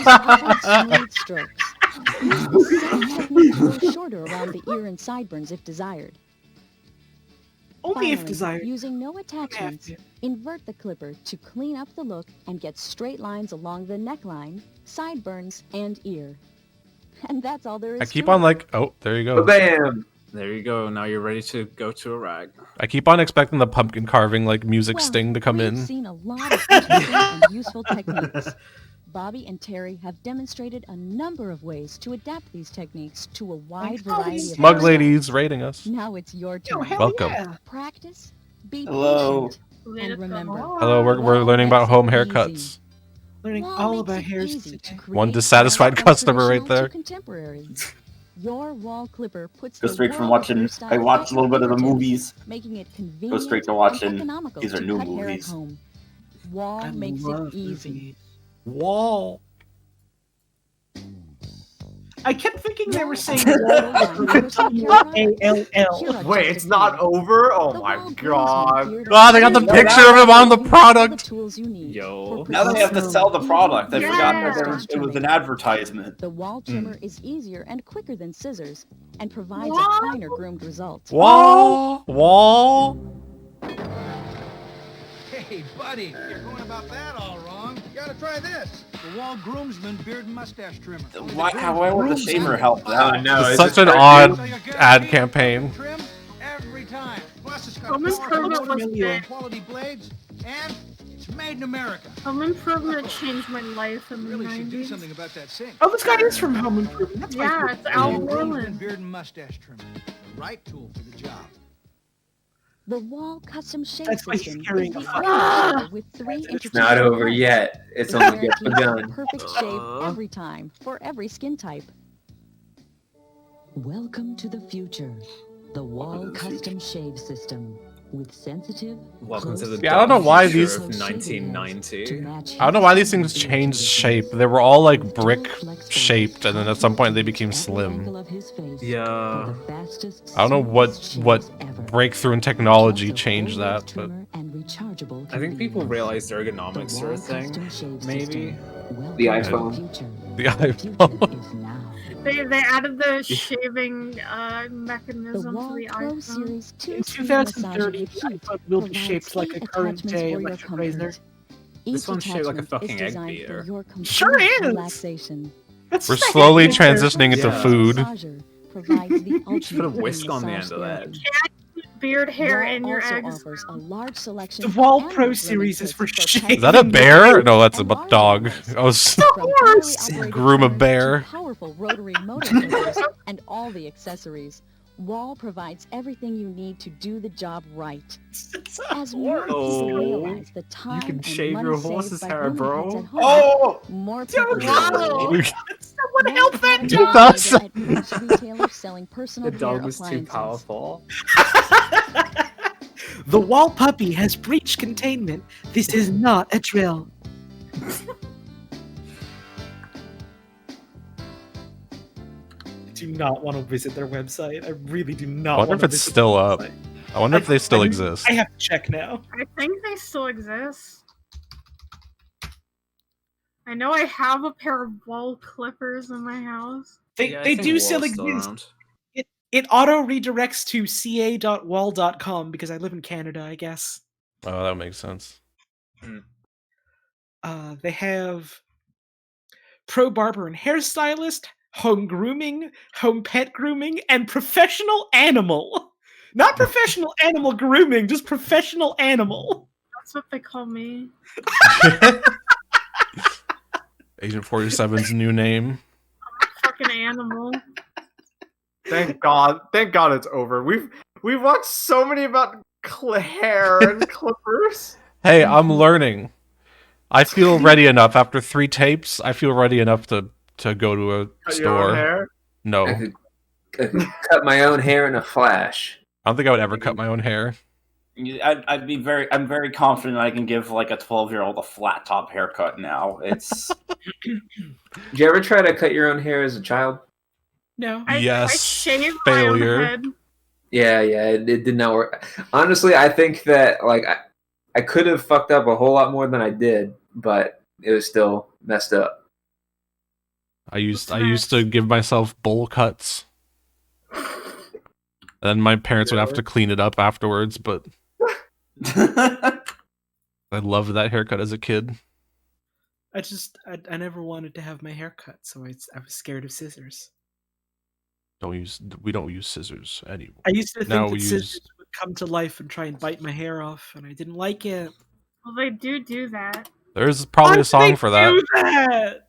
smooth strokes. Use the same technique to go shorter around the ear and sideburns if desired. Only if Finally, desired. using no attachments, invert the clipper to clean up the look and get straight lines along the neckline, sideburns, and ear. And that's all there is I keep to on it. like, oh, there you go. Bam! There you go. Now you're ready to go to a rag. I keep on expecting the pumpkin carving like music Well, sting to come we've in. seen a lot of interesting and useful techniques. Bobby and Terry have demonstrated a number of ways to adapt these techniques to a wide variety of Smug hairstyles. ladies rating us. Now it's your turn. Welcome. Practice, be Hello. patient, and remember. Hello, we're learning about home haircuts. Learning all about hairs. One dissatisfied customer right there. Contemporary. Your wall clipper puts Go the straight from world of watching. hairstyles I watched at a little bit of the your movies. fingertips, making it Go convenient straight to and watching. economical These are to new cut hair at movies. home. Wall makes it easy. Wall. I kept thinking they were saying Wall. A-L-L. Wait, it's not over? Oh my god. Ah, they got the picture of him on the product. Yo. Now they have to sell the product. They forgot that it was an advertisement. The wall trimmer is easier and quicker than scissors and provides Wall. a finer groomed result. Wall. Wall. Hey, buddy, you're going about that all wrong. You gotta try this. The Wall Groomsman Beard and Mustache Trimmer. Why would the shaver help that? It's such an odd ad campaign. Every time. Plus, it's got Home Improvement was big. quality blades, and it's made in America. Home Improvement changed my life in the Really should do 90s. something about that sink. Oh, this guy is from Home Improvement. That's my Yeah, favorite. it's Al Wall Groomsman Roland. Beard and Mustache Trimmer. The right tool for the job. The Wall custom shape That's why he's system is carrying the a only fucking- shaver with 3 It's interchangeable not over parts. yet. It's only just Guarantees the begun. perfect shave every time for every skin type. Welcome to the future. The Wall Custom Shave System with sensitive. Welcome to the Yeah, I don't know why future these- of 1990. I don't know why these things changed shape. They were all like brick shaped, and then at some point they became slim. Yeah. I don't know what breakthrough in technology changed that, but rechargeable. I think people realize ergonomics are a thing. Maybe. The iPhone. The iPhone. They added the shaving mechanism Wall to the Pro iPhone. Series 2 In speed massage 2030, with the heat iPhone will be provides shaped like a 8 current attachments day for your electric comfort. razor. Each This one's shaped like a attachment fucking is egg designed beater. for your Sure complete is. relaxation. We're slowly transitioning into Yeah. food. Massager provides the ultimate Should put a in whisk on the massage end of that. therapy. Beard hair Wall in your also eggs. offers a large selection The of Wall animal Pro grooming series is kits for pet shaving. Is that a bear? No, that's a dog. I was From battery operated groom a trimmers bear. to powerful rotary motor clippers and all the accessories. Wall provides everything you need to do the job right. As more people realize the time can and shave money your saved horse's by hair, grooming bro. pets at home, Oh! more people Wow. will Someone help that Dude, dog! that's- at most retailers selling personal The care dog is too appliances. powerful. The Wall puppy has breached containment. This is not a drill. I do not want to visit their website. I really do I not wonder want if to it's visit still their up. website. I wonder if they still exist. I have to check now. I think they still exist. I know I have a pair of wall clippers in my house. They, Yeah, I they think do Wall's still still exist. around. It auto redirects to ca.wall.com because I live in Canada, I guess. Oh, that makes sense. They have pro barber and hairstylist, home grooming, home pet grooming, and professional animal. Not professional animal grooming, just professional animal. That's what they call me. Agent 47's new name. Fucking animal. Thank God it's over. We've watched so many about hair and clippers. Hey, I'm learning. I feel ready enough after 3 tapes. I feel ready enough to go to a Cut your own store. hair? No, I could cut my own hair in a flash. I don't think I would ever cut my own hair. I'm very confident I can give like a 12-year-old a flat top haircut now. It's. Did you ever try to cut your own hair as a child? No. I Yes. shaved my own Failure. head. Yeah, it did not work. Honestly, I think that like I could have fucked up a whole lot more than I did, but it was still messed up. I used to give myself bowl cuts. And then my parents would have to clean it up afterwards, but I loved that haircut as a kid. I never wanted to have my hair cut, so I was scared of scissors. We don't use scissors anymore. I used to Now think we that use scissors would come to life and try and bite my hair off, and I didn't like it. Well, they do that. There's probably a song for that. Do that?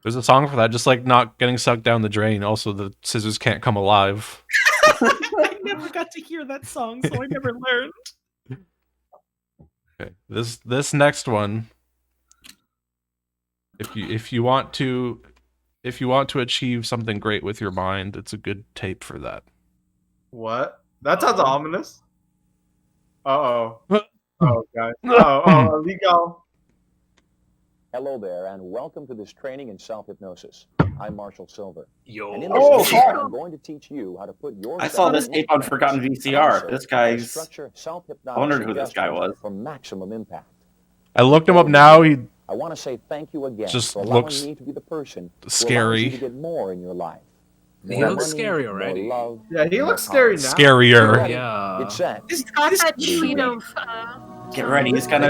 There's a song for that, just like not getting sucked down the drain. Also, the scissors can't come alive. I never got to hear that song, so I never learned. Okay, this next one. If you want to achieve something great with your mind, it's a good tape for that. What? That sounds ominous. Oh, guys. Oh, legal. Hello there, and welcome to this training in self-hypnosis. I'm Marshall Silver. Yo. And in this session, I'm going to teach you how to put your I saw this tape on Forgotten VCR. This guy's... I wondered who this guy was. For maximum impact. I looked him up now. He I want to say thank you again just for allowing looks me to be the person scary. who allows you to get more in your life. He More looks money, scary more already. love, Yeah, he more looks scary power. now. Scarier. Yeah. It's sad. He's got that Cheeto. Get ready. He's gonna...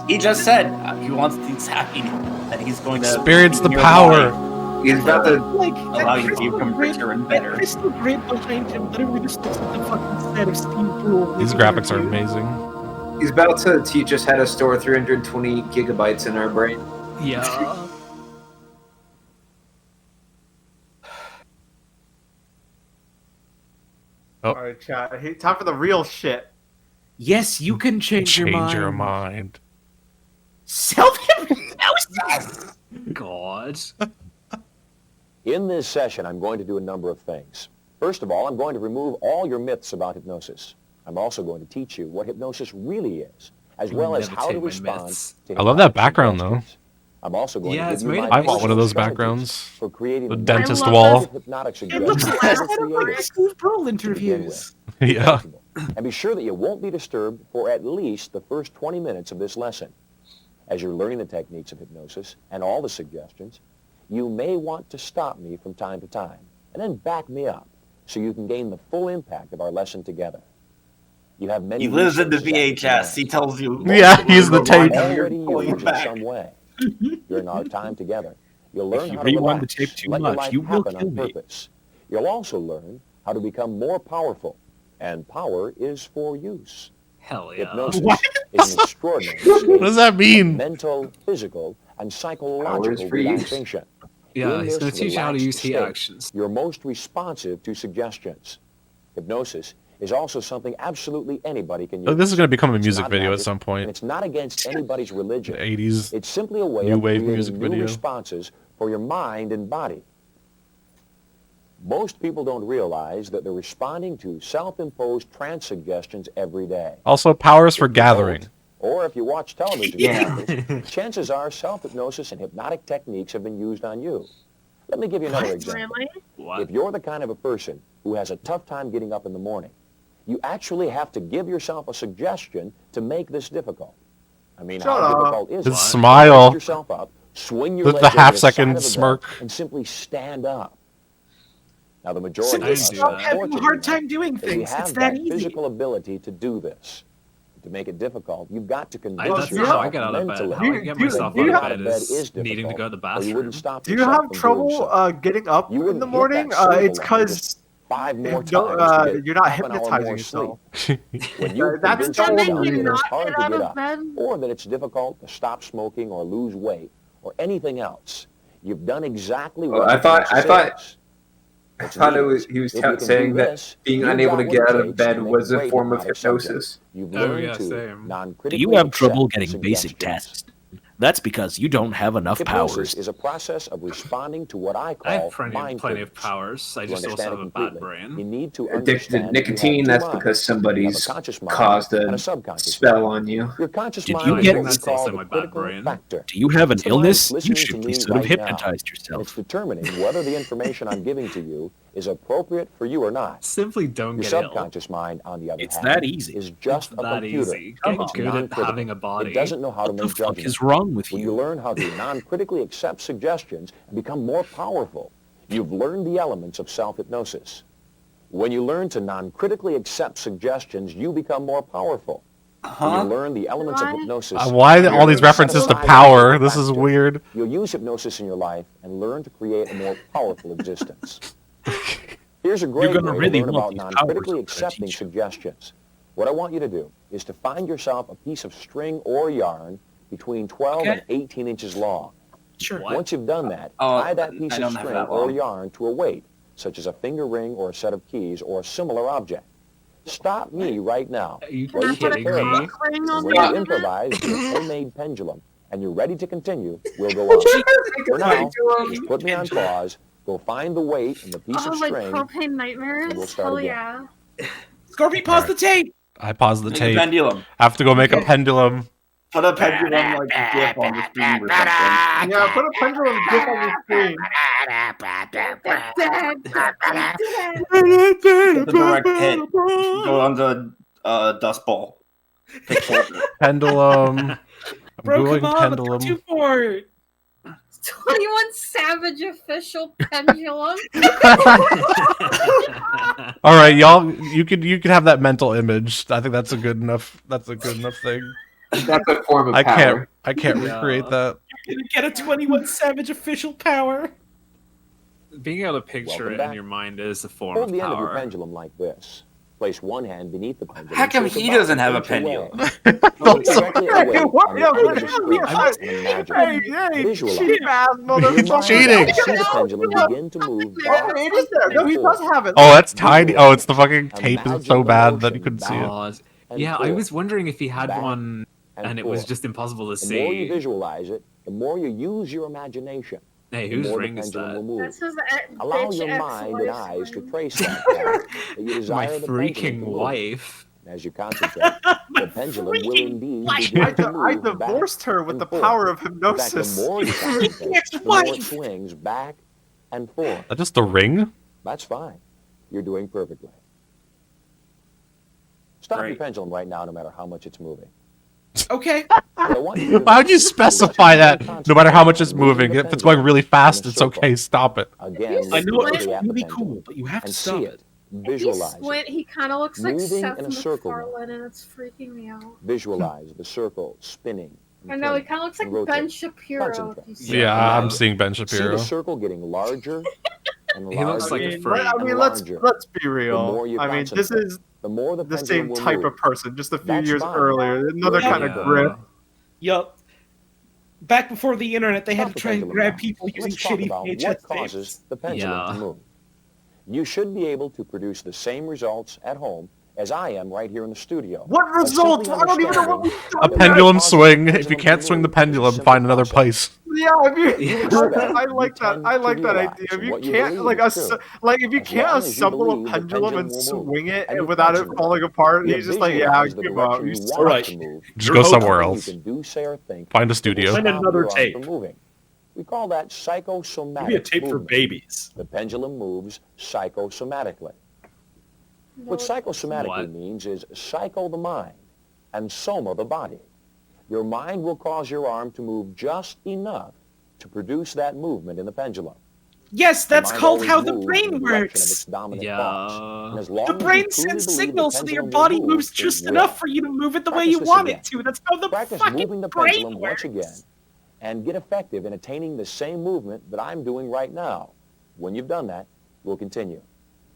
He just said he wants these happy... That he's going to... Experience the your power. body. He's about to Like, allow you to become richer and that better. crystal grid behind him literally just looks like a fucking set of steam pool. These graphics are amazing. He's about to teach us how to store 320 gigabytes in our brain. Yeah. Alright, chat. Hey, time for the real shit. Yes, you can change your mind. Change your mind. Self-hypnosis! God. In this session, I'm going to do a number of things. First of all, I'm going to remove all your myths about hypnosis. I'm also going to teach you what hypnosis really is, as well as how to respond to I love that background though. I'm also going Yeah, to it's give you made my I want one of those strategies backgrounds. for creating The the dentist most wall. hypnotic It looks suggestions like ever one of my created. Steve Pearl to begin interviews. with. Yeah. And be sure that you won't be disturbed for at least the first 20 minutes of this lesson. As you're learning the techniques of hypnosis and all the suggestions, you may want to stop me from time to time and then back me up so you can gain the full impact of our lesson together. You have many He lives in the resources at VHS. He tells you... Yeah, he's the tape. already Pulling used in back. some way. During our time together, you'll learn you how to rewind the relax, tape too let your much, life you will happen kill on me. purpose. You'll also learn how to become more powerful, and power is for use. Hell yeah. Hypnosis is an extraordinary What does that state mean? of mental, physical, and psychological for use. relaxation. Yeah, In he's this going to teach you how to relaxed use heat state, actions. You're most responsive to suggestions. Hypnosis is also something absolutely anybody can use. Oh, this is going to become a It's music not video at magic, some and point. it's not against anybody's religion. 80s It's simply a way new of wave creating music new video. responses for your mind and body. Most people don't realize that they're responding to self-imposed trance suggestions every day. Also, powers for gathering. Or if you watch television, Yeah. chances are self-hypnosis and hypnotic techniques have been used on you. Let me give you another example. Really? What? If you're the kind of a person who has a tough time getting up in the morning, you actually have to give yourself a suggestion to make this difficult. I mean, Shut how up. difficult is His it? smile. Lift yourself up, swing your With legs the over half-second side of the bed, smirk. and simply stand up. Now, the majority Simply of us stop are having a fortunate hard enough time doing that we things. have It's that easy. physical ability to do this. To make it difficult, you've got to convince That's yourself not how I get out of bed. mentally How I get Do you- myself do you out have- of bed is needing to go to the or you wouldn't bathroom. stop Do you yourself have from doing trouble so. getting up You in wouldn't the hit morning? that silver It's line because just 5 more times to get you're not half an hour more hypnotizing sleep. yourself. When you That's convince the yourself only that reason. it's Not hard get to out get of up, bed? or that it's difficult to stop smoking or lose weight, or anything else, you've done exactly Well, what I thought hypnosis is. I Which thought means, he was if you can saying do that this, being you've unable got to what get it out of takes bed to make was a great form of hypnotic subject. hypnosis. You've Oh, learned yeah, to same. Do non-critically you have trouble accept getting basic suggestions. tasks? That's because you don't have enough Hypnosis powers. is a process of responding to what I I call have plenty mind of triggers. powers. I To just also understand have it a bad completely, you brain. need to Addicted to understand that you have nicotine, two that's minds. because You have a somebody's conscious mind caused and a a subconscious spell mind. on you. Your conscious Did mind you is get- what we That's call also the my bad critical brain. factor. Do you have an It's the mind illness? You listening to should me consider right now. hypnotized And it's yourself. determining whether the information I'm giving to you is appropriate for you or not. Simply don't Your get ill. subconscious mind, on the other It's hand, that easy. is just It's a that computer. easy. Get It's good at non-critical. having a body. It doesn't know how to What the make fuck judgments. is wrong with When you? you learn how to non-critically accept suggestions and become more powerful, you've learned the elements of self-hypnosis. When you learn to non-critically accept suggestions, you become more powerful. When you learn the elements of hypnosis... Why all these references to power? This is weird. You'll use hypnosis in your life and learn to create a more powerful existence. Here's a great way to learn about non-critically accepting suggestions. What I want you to do is to find yourself a piece of string or yarn between 12 and 18 inches long. Sure. Once you've done that, tie that piece of string or yarn to a weight, such as a finger ring or a set of keys or a similar object. Stop me right now. While you take care of that. When you improvise your homemade pendulum and you're ready to continue, we'll go on. For now, just put me on pause, go find the weight and the piece of like string, propane nightmares? and we'll start again. Yeah. Scorpy, pause the tape! I paused the Make a tape. pendulum. I have to go make a pendulum. Put a pendulum like a GIF on the screen or something. Yeah, put a pendulum GIF on the screen. It's a direct hit. Go on the Dust Bowl. Pendulum. I'm Bro, Googling come on, pendulum. what's too for? 21 Savage official pendulum. All right, y'all. You could have that mental image. I think that's a good enough. That's a good enough thing. That's a form of I power. can't recreate that. You're gonna get a 21 Savage official power. Being able to picture Welcome it back. in your mind is a form Hold of the end of your power. pendulum like this. Place one hand beneath the pendulum. How come so he the doesn't bottom have a points away. pendulum? Look directly away Hey, on what? the Yeah, end of what the are screen you and imagine. Hey, Visualize. cheap ass Your mind motherfucker. Cheating. will see the pendulum begin to move back It is there. No, he does have it. Oh, that's tiny. Oh, it's the fucking tape is so bad that you couldn't see it. Oh, yeah, I was wondering if he had one and it was forth. just impossible to The more you see. visualize it, the more you use your imagination. Hey, the whose more ring the is pendulum that? will move. This is Allow bitch your mind and ex-wife's eyes to ring. trace that path that you desire My the pendulum to freaking move. wife. And as you concentrate, the pendulum will indeed begin I to move divorced her with the forth. power of In fact, hypnosis. the more you concentrate, the more it swings back and forth. That just the ring? That's fine. You're doing perfectly. Stop your pendulum right now, no matter how much it's moving. Okay. Why would you specify that? No matter how much it's moving, if it's going really fast, it's okay. Stop it. Again, I know look it's directly at the really pendulum cool, but you have to and stop see it. If you Visualize it. squint, he kind of looks like Moving Seth in a circle now. MacFarlane, and it's freaking me out. Visualize the circle spinning. I know, he kind of looks like and rotate. Ben Shapiro. If you see Yeah, him. I'm seeing Ben See Shapiro. the circle getting larger and larger. He looks like a I freak. mean, let's be The real. more you I mean, this concentrate, is the more the the pendulum same will type move. of person, just a few That's years fine. earlier. Another Yeah. kind of grip. Yup. Back before the internet, they had Stop to the try and pendulum grab now. people using Let's talk shitty about VHS what tapes. causes the pendulum to Yeah. move. You should be able to produce the same results at home as I am right here in the studio. What by results? simply I don't even know what understanding we're A talking pendulum about. swing. If you can't swing the pendulum, find another place. Yeah, if you, I like that. I like that idea. If you what you can't, believe like, is true. if you As can't long as you assemble a believe the pendulum and pendulum will move. swing it And you're without it confident. falling apart, You he's just like, yeah, visualize the give up. direction You you suck. want it to move. Just go somewhere Nothing else. You can do, say, or think Find a that will studio. stop Find another your arm tape. from moving. We call that psychosomatic Maybe a tape for movement. babies. The pendulum moves psychosomatically. What psychosomatically means is psycho the mind and soma the body. Your mind will cause your arm to move just enough to produce that movement in the pendulum. Yes, The that's mind called always how the moves in brain the direction of works. its dominant Yeah. thoughts. And as long The as you brain truly sends believe the signals so that your pendulum will body move, moves it just will. enough for you to move it the way Practice you this want again. it to. That's how the Practice fucking moving the brain pendulum works. once again and get effective in attaining the same movement that I'm doing right now. When you've done that, we'll continue.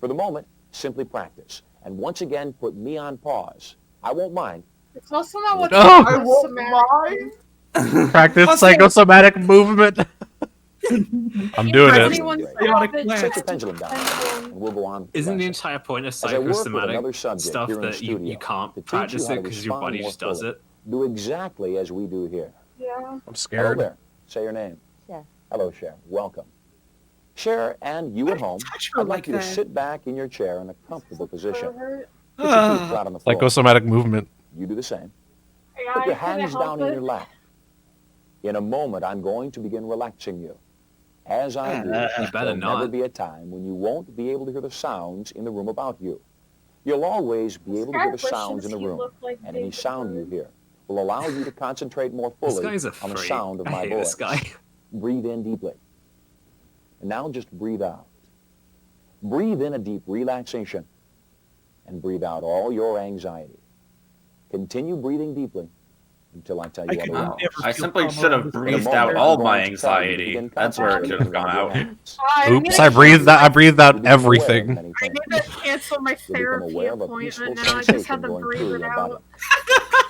For the moment, simply practice. And once again, put me on pause. I won't mind. It's also not what Oh! I won't mind. Practice psychosomatic movement. I'm doing it. Set your pendulum down, and we'll go on. Isn't the entire point of As I work with another psychosomatic subject stuff here in the that studio you can't to teach practice you how it to because your respond body more just does fully. it? Do exactly as we do here. Yeah. I'm Hello scared. there. Say your name. Cher. Hello, Cher. Welcome. Cher, and you at home, her I'd like like you to that? sit back in your chair in a comfortable position. Pervert. Put your feet flat on the floor. Psychosomatic movement. You do the same. Yeah, Put your I couldn't hands help down in it. your lap. In a moment, I'm going to begin relaxing you. As I do, You better there'll never not. be a time when you won't be able to hear the sounds in the room about you. You'll always be able to hear the This guy sounds in the wishes he room, looked like and any David sound you Byrne. hear will allow you to concentrate more This fully guy's a on the freak. sound of I my hate voice. this guy. Breathe in deeply. And now just breathe out. Breathe in a deep relaxation and breathe out all your anxiety. Continue breathing deeply until I tell you otherwise. I simply should have breathed out all my anxiety. That's where it should have gone out. Oops, I breathed out everything. I need to cancel my therapy appointment now. I just had to breathe it out.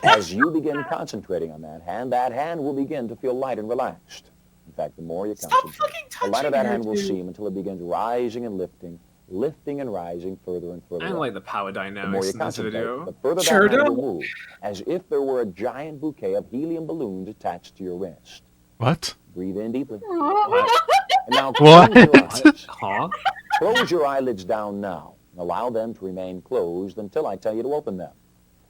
As you begin concentrating on that hand will begin to feel light and relaxed. In fact, the more you concentrate, the lighter that hand will seem until it begins rising and lifting and rising further and further. I don't like the power The more dynamics you in this concentrate, video. the further that hand will move, as if there were a giant bouquet of helium balloons attached to your wrist. What? Breathe in deeply. What? And now What? close your eyes. Huh? Close your eyelids down now and allow them to remain closed until I tell you to open them.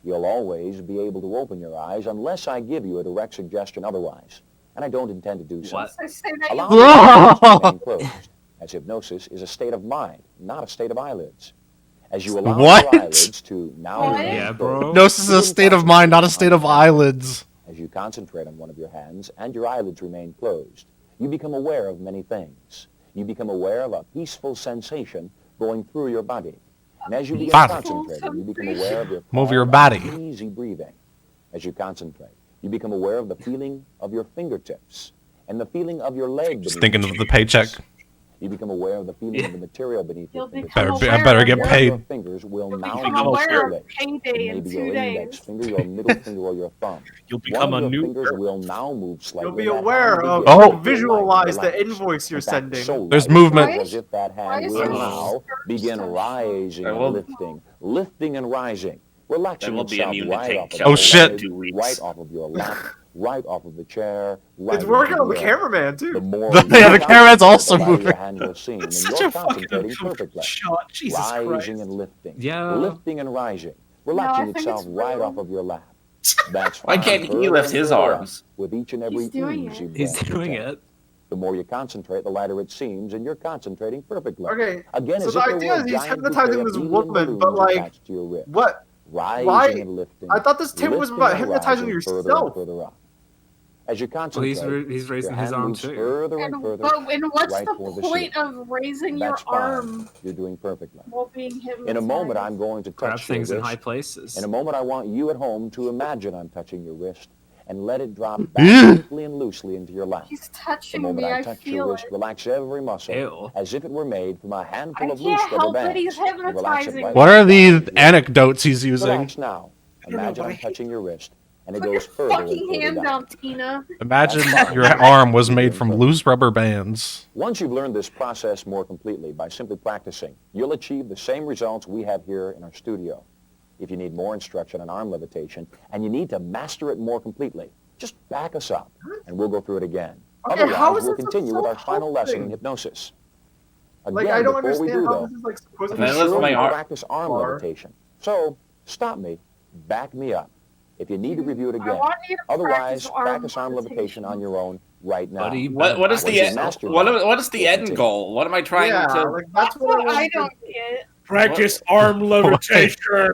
You'll always be able to open your eyes unless I give you a direct suggestion otherwise. And I don't intend to do so. What? I say that Allow you your eyes to remain closed, as hypnosis is a state of mind, not a state of eyelids. As you allow What? your eyelids to now remain Yeah, bro. closed, Hypnosis is a state of mind, not a state of eyelids. as you concentrate on one of your hands and your eyelids remain closed, you become aware of many things. You become aware of a peaceful sensation going through your body. And as you begin Body. concentrating, you become aware of your Move your calm body. and easy breathing. As you concentrate, you become aware of the feeling of your fingertips and the feeling of your leg. Just beneath thinking your of the paycheck. fingers. You become aware of the feeling of the material beneath your You'll fingertips. become I better aware get of paid. Your your- fingers will You'll now become move aware of slowly. payday in Maybe 2 your index days. finger, your middle finger, or your thumb. You'll become One a of your new fingers will now move slightly. You'll be and that aware hand of, begins to Oh. feel visualize light the and relaxed. invoice you're In fact, sending. so There's light movement. as if that hand Why is will there now begin rising That and will- lifting and rising, relaxing That will be itself immune to right take off of Oh, your shit. leg, 2 weeks. right off of your lap, right off of the chair. Right It's working into on the the air. cameraman The too. more Yeah, you the cameraman's concentrate, also the lighter your moving. hand will seem, and It's such you're a fucking concentrating uncomfortable perfectly. shot. Jesus Rising Christ. and lifting, Yeah. lifting and rising, I relaxing think itself it's right real. off of your lap. That's Why fine. can't he Further lift and his further up arms? with each and every He's doing ease it. you He's breath you doing take. it. The more you concentrate, the lighter it seems, and you're concentrating perfectly. Okay, Again, so as the if there idea were a is he's giant hypnotizing bouquet of this helium woman, but balloons like, attached to your wrist. what? Rising Why? and lifting. I thought this tape was lifting about and hypnotizing rising further and yourself. further up. As you Well, concentrate, he's your raising his hand arm moves too. further and And, further what's right the toward the point ceiling. of raising your That's fine. arm You're doing perfectly. while being hypnotized? In a moment, I'm going to Grab touch your things in wrist. high places. In a moment, I want you at home to imagine I'm touching your wrist and let it drop back quickly and loosely into your lap. He's The touching moment me. I I touch your feel wrist, it. relax every muscle Ew. as if it were made from a handful I of loose can't rubber help it. bands. He's and relax it hypnotizing right me. What are down these into your anecdotes he's using? Relax now. don't know, Imagine but I'm touching your wrist, and it Put your goes further and fucking further hand down. down, Tina. Imagine That's fine. your arm was made from loose rubber bands. Once you've learned this process more completely by simply practicing, you'll achieve the same results we have here in our studio. If you need more instruction on arm levitation and you need to master it more completely, just back us up and we'll go through it again. Okay, Otherwise, how is we'll this a continue with our final lesson in self-help hypnosis. Again, Like, I don't before we understand do, how though, this is like supposed to be be. I lift sure my you arm- practice arm Or- levitation. So, stop me, back me up. If you need to review it I again, want you to otherwise, arm practice arm levitation on your own right now. Buddy, What is Once the you've mastered what that, is the we'll end continue. goal? What am I trying Yeah, to? like that's what What I I want. don't get. Practice arm levitation.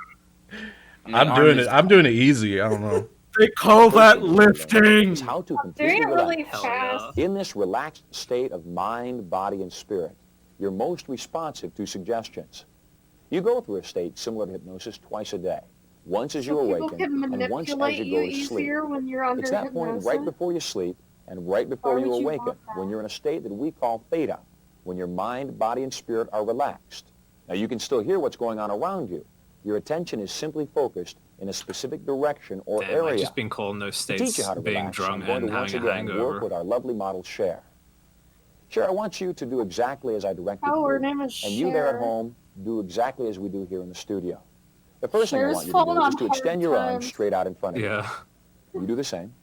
My I'm arm doing is- it. I'm doing it easy. I don't know. They call The first that thing you need to learn lifting. is how to Doing completely it really relax. fast. In this relaxed state of mind, body, and spirit, you're most responsive to suggestions. You go through a state similar to hypnosis twice a day. Once as you So people awaken, can and once as manipulate you you go to sleep. easier when you're under It's that point hypnosis. right before you sleep and right before Why you would you awaken, want that? when you're in a state that we call theta, when your mind, body, and spirit are relaxed. Now, you can still hear what's going on around you. Your attention is simply focused in a specific direction or Damn, area. I've just been calling those To teach states you how to being relax, drunk I'm going and to once having a again work hangover. with our lovely model, Cher. Cher, I want you to do exactly as I directed Oh, you. her name is And you there at Cher. home, do exactly as we do here in the studio. The first thing I Cher's want you to fallen do is on to hard extend your arms times. straight out in front of Yeah. you. You do the same.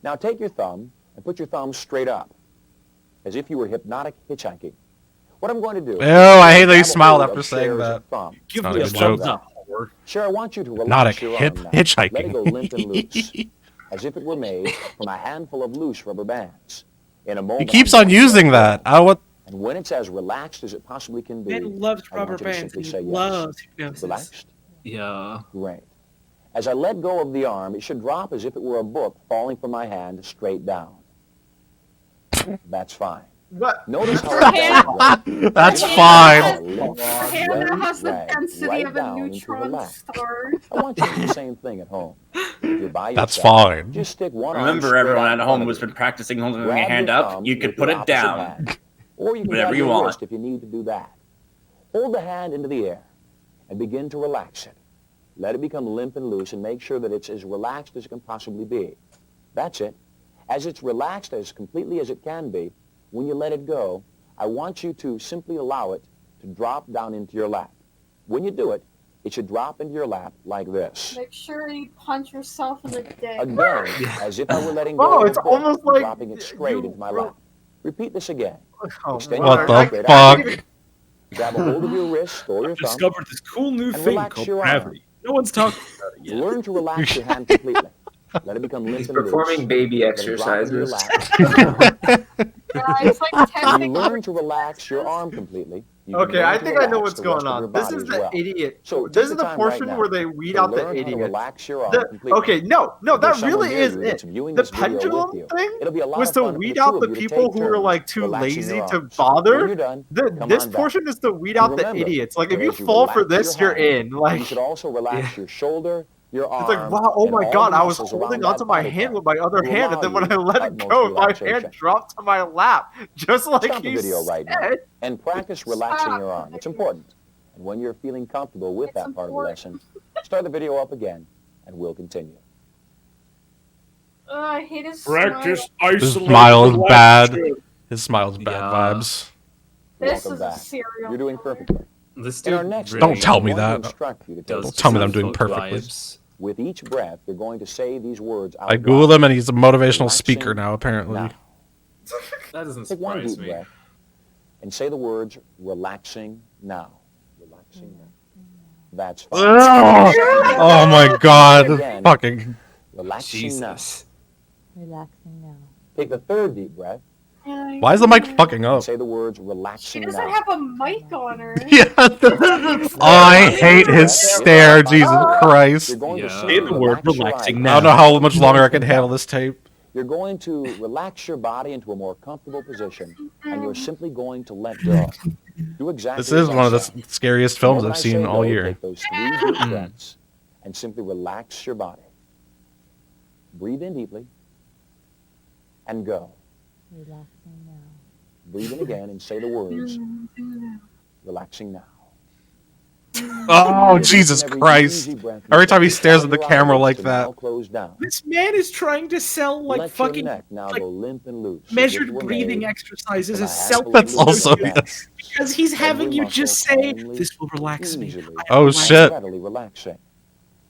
Now take your thumb and put your thumb straight up, as if you were hypnotic hitchhiking. What I'm going to do... Ew, I hate that you grab a smiled hold after of saying Cher's that. thumb. Give Not me a a good thumbs joke. up. Howard. Cher, I want you to relax Hypnotic your hip arm now. hitchhiking. Let it go limp and loose, as if it were made from a handful of loose rubber bands. In a He moment, keeps I'm on going to using let that. go. I what? And when it's as relaxed as it possibly can be, Ben loves I want rubber you to bands simply and he say yes. loves hypnosis. Relaxed? Yeah. Great. As I let go of the arm, it should drop as if it were a book falling from my hand straight down. That's fine. What? Notice how That's fine. The hand now has the density of a neutron star. I want you to do the same thing at home. If you're by That's yourself, fine. Just stick one arm Remember, straight everyone out at in home front who's of you. been practicing holding your Grab hand your up. thumb You with could the put it opposite down. hand. Or you can Whatever grab you your want. wrist if you need to do that. Hold the hand into the air and begin to relax it. Let it become limp and loose and make sure that it's as relaxed as it can possibly be. That's it. As it's relaxed as completely as it can be, when you let it go, I want you to simply allow it to drop down into your lap. When you do it, it should drop into your lap like this. Make sure you punch yourself in the dick. Again, as if I were letting go Oh, of it's a book almost and like dropping it straight into my lap. Repeat this again. Oh, Extend what your the hand straight out. fuck? Grab a hold of your wrist or your I've thumb. discovered this cool new and thing relax called your gravity. No one's talking about it yet. Learn to relax your hand completely. Let it become limp He's and loose. performing baby Let it drop into your exercises. lap. It's like When you testing. learn to relax your arm completely, you can Okay, learn I to think I know relax what's the going rest of your on. This body is as the well. idiot. So This take is the the time right portion now where they weed to out the learn how to idiots. relax your arm completely. Okay, no, If that there's someone really near is you it. that's viewing The this video pendulum with you, thing it'll be a lot was of to fun for the weed two out of the you to people take who were turns like too relaxing lazy your to arms. When bother. you're done, come This on back. portion is to weed And out the remember, idiots. Like if you as you fall for relax this, your you're hand, in. Like you should also relax your shoulder, your it's like arm, wow, oh and my all god, the I was muscles holding around onto that my body hand part with my other to hand, and allow then when you I let it utmost go, my hand relaxation. dropped to my lap, just like Stop the you video right now said. and practice relaxing your arm. It's important. And when you're feeling comfortable with that part of the lesson, start the video up again, and we'll continue. I hate his Practice smile. His isolate smile is bad. relaxation. His smile's bad vibes. This Welcome is a back. serial You're doing perfectly. This In our dude next really Don't tell me lesson, I want that. to instruct you to does take Don't tell me that some I'm doing folk perfectly. vibes. With each breath, you're going to say these words out I loud. Googled him and he's a motivational Relaxing speaker now, apparently. now. That doesn't Take one surprise deep me. breath and say the words relaxing now. Relaxing now. That's fine. Oh my god. Again. Fucking. Relaxing Jesus. Relaxing now. now. Take the third deep breath. Why is the mic fucking and up? say the words She relaxing doesn't now. have a mic on her. Yeah. I hate his stare, Jesus Christ. You're going to Yeah. say Say the word relax your relaxing eyes. now. I don't know how much longer I can handle this tape. You're going to relax your body into a more comfortable position, and you're simply going to let go. Do exactly This is as I one of the said. scariest The films moment I've I seen say all go, year. Take those 3 deep breaths and simply relax your body. Breathe in deeply and go. Relaxing now. Breathe in again and say the words relaxing now. Oh, Jesus Christ. Every time he stares at the camera like that. Close down. This man is trying to sell like Let fucking your neck now like go limp and loose. measured as if it were breathing made exercises from a as handful of self That's also, loose yes. because he's having Every you muscle just say calmly, this will relax me. easily, Oh, shit. readily relaxing.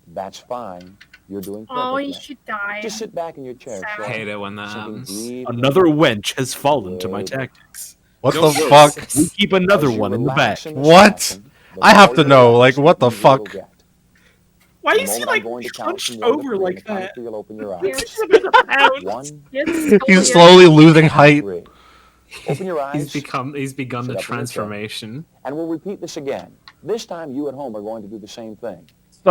That's fine. You're doing perfectly. Oh, you should die. Just sit back in your chair. Sad. Sean, Hate it when that sinking happens. deep Another into wench has fallen to my Good. tactics. What Don't the worry, fuck? We keep another As you one in the relax back. in this What? fashion, the I have more to you know, relax, like, what the easier it'll fuck? get. Why The is he moment like I'm going to count hunched from 1 to over 3, like and count that? to 3, you'll open your Here's eyes. Seven pounds. 1, He's slowly losing height. 3. Open your eyes. He's begun Sit the up in your chair. transformation. And we'll repeat this again. This time, you at home are going to do the same thing.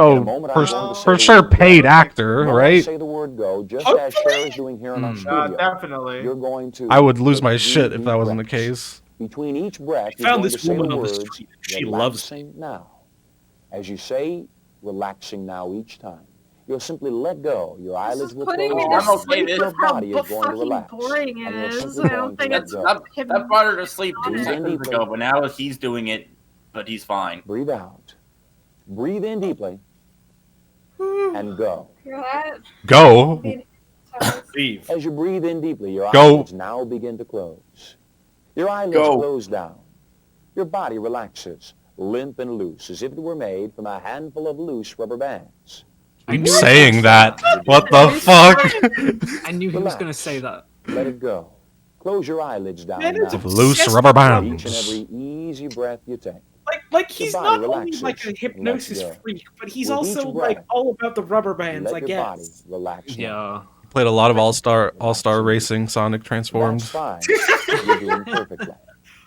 In a So, moment, I'm going to say for the sure, word go. paid actor, When I right? say the word go, just as Cher is doing here in our studio, Definitely. you're going to I would lose take my 3 shit if deep that wasn't the breaths. case. Between each breath, I you're found going this to say the woman on the words, street. She loves relaxing now. As you say relaxing now each time, you'll simply let go. Your eyelids will close putting me down. to sleep Your with how body is going to fucking relax. boring it and you're is. simply I don't going to think let it's go. That brought her to sleep 2 Breathe in seconds deeply. ago, but now he's doing it, but he's fine. Breathe out. Breathe in deeply. And go. Hear that? Go. Leave. As you breathe in deeply, your Go. eyelids now begin to close. Your eyelids Go. close down. Your body relaxes, limp and loose, as if it were made from a handful of loose rubber bands. Keep saying that. What the fuck? I knew he was going to say that. Let it go. Close your eyelids down Man, now. it's Of loose obsessed rubber with Each and bands. every easy breath you take. like he's body not only relaxes like a and hypnosis lets go. freak, but he's With also each like breath, all about the rubber bands, Let I your body guess. relax now. Yeah. Played a lot of All-Star Racing, Sonic That's Transformed. fine. You're doing perfectly.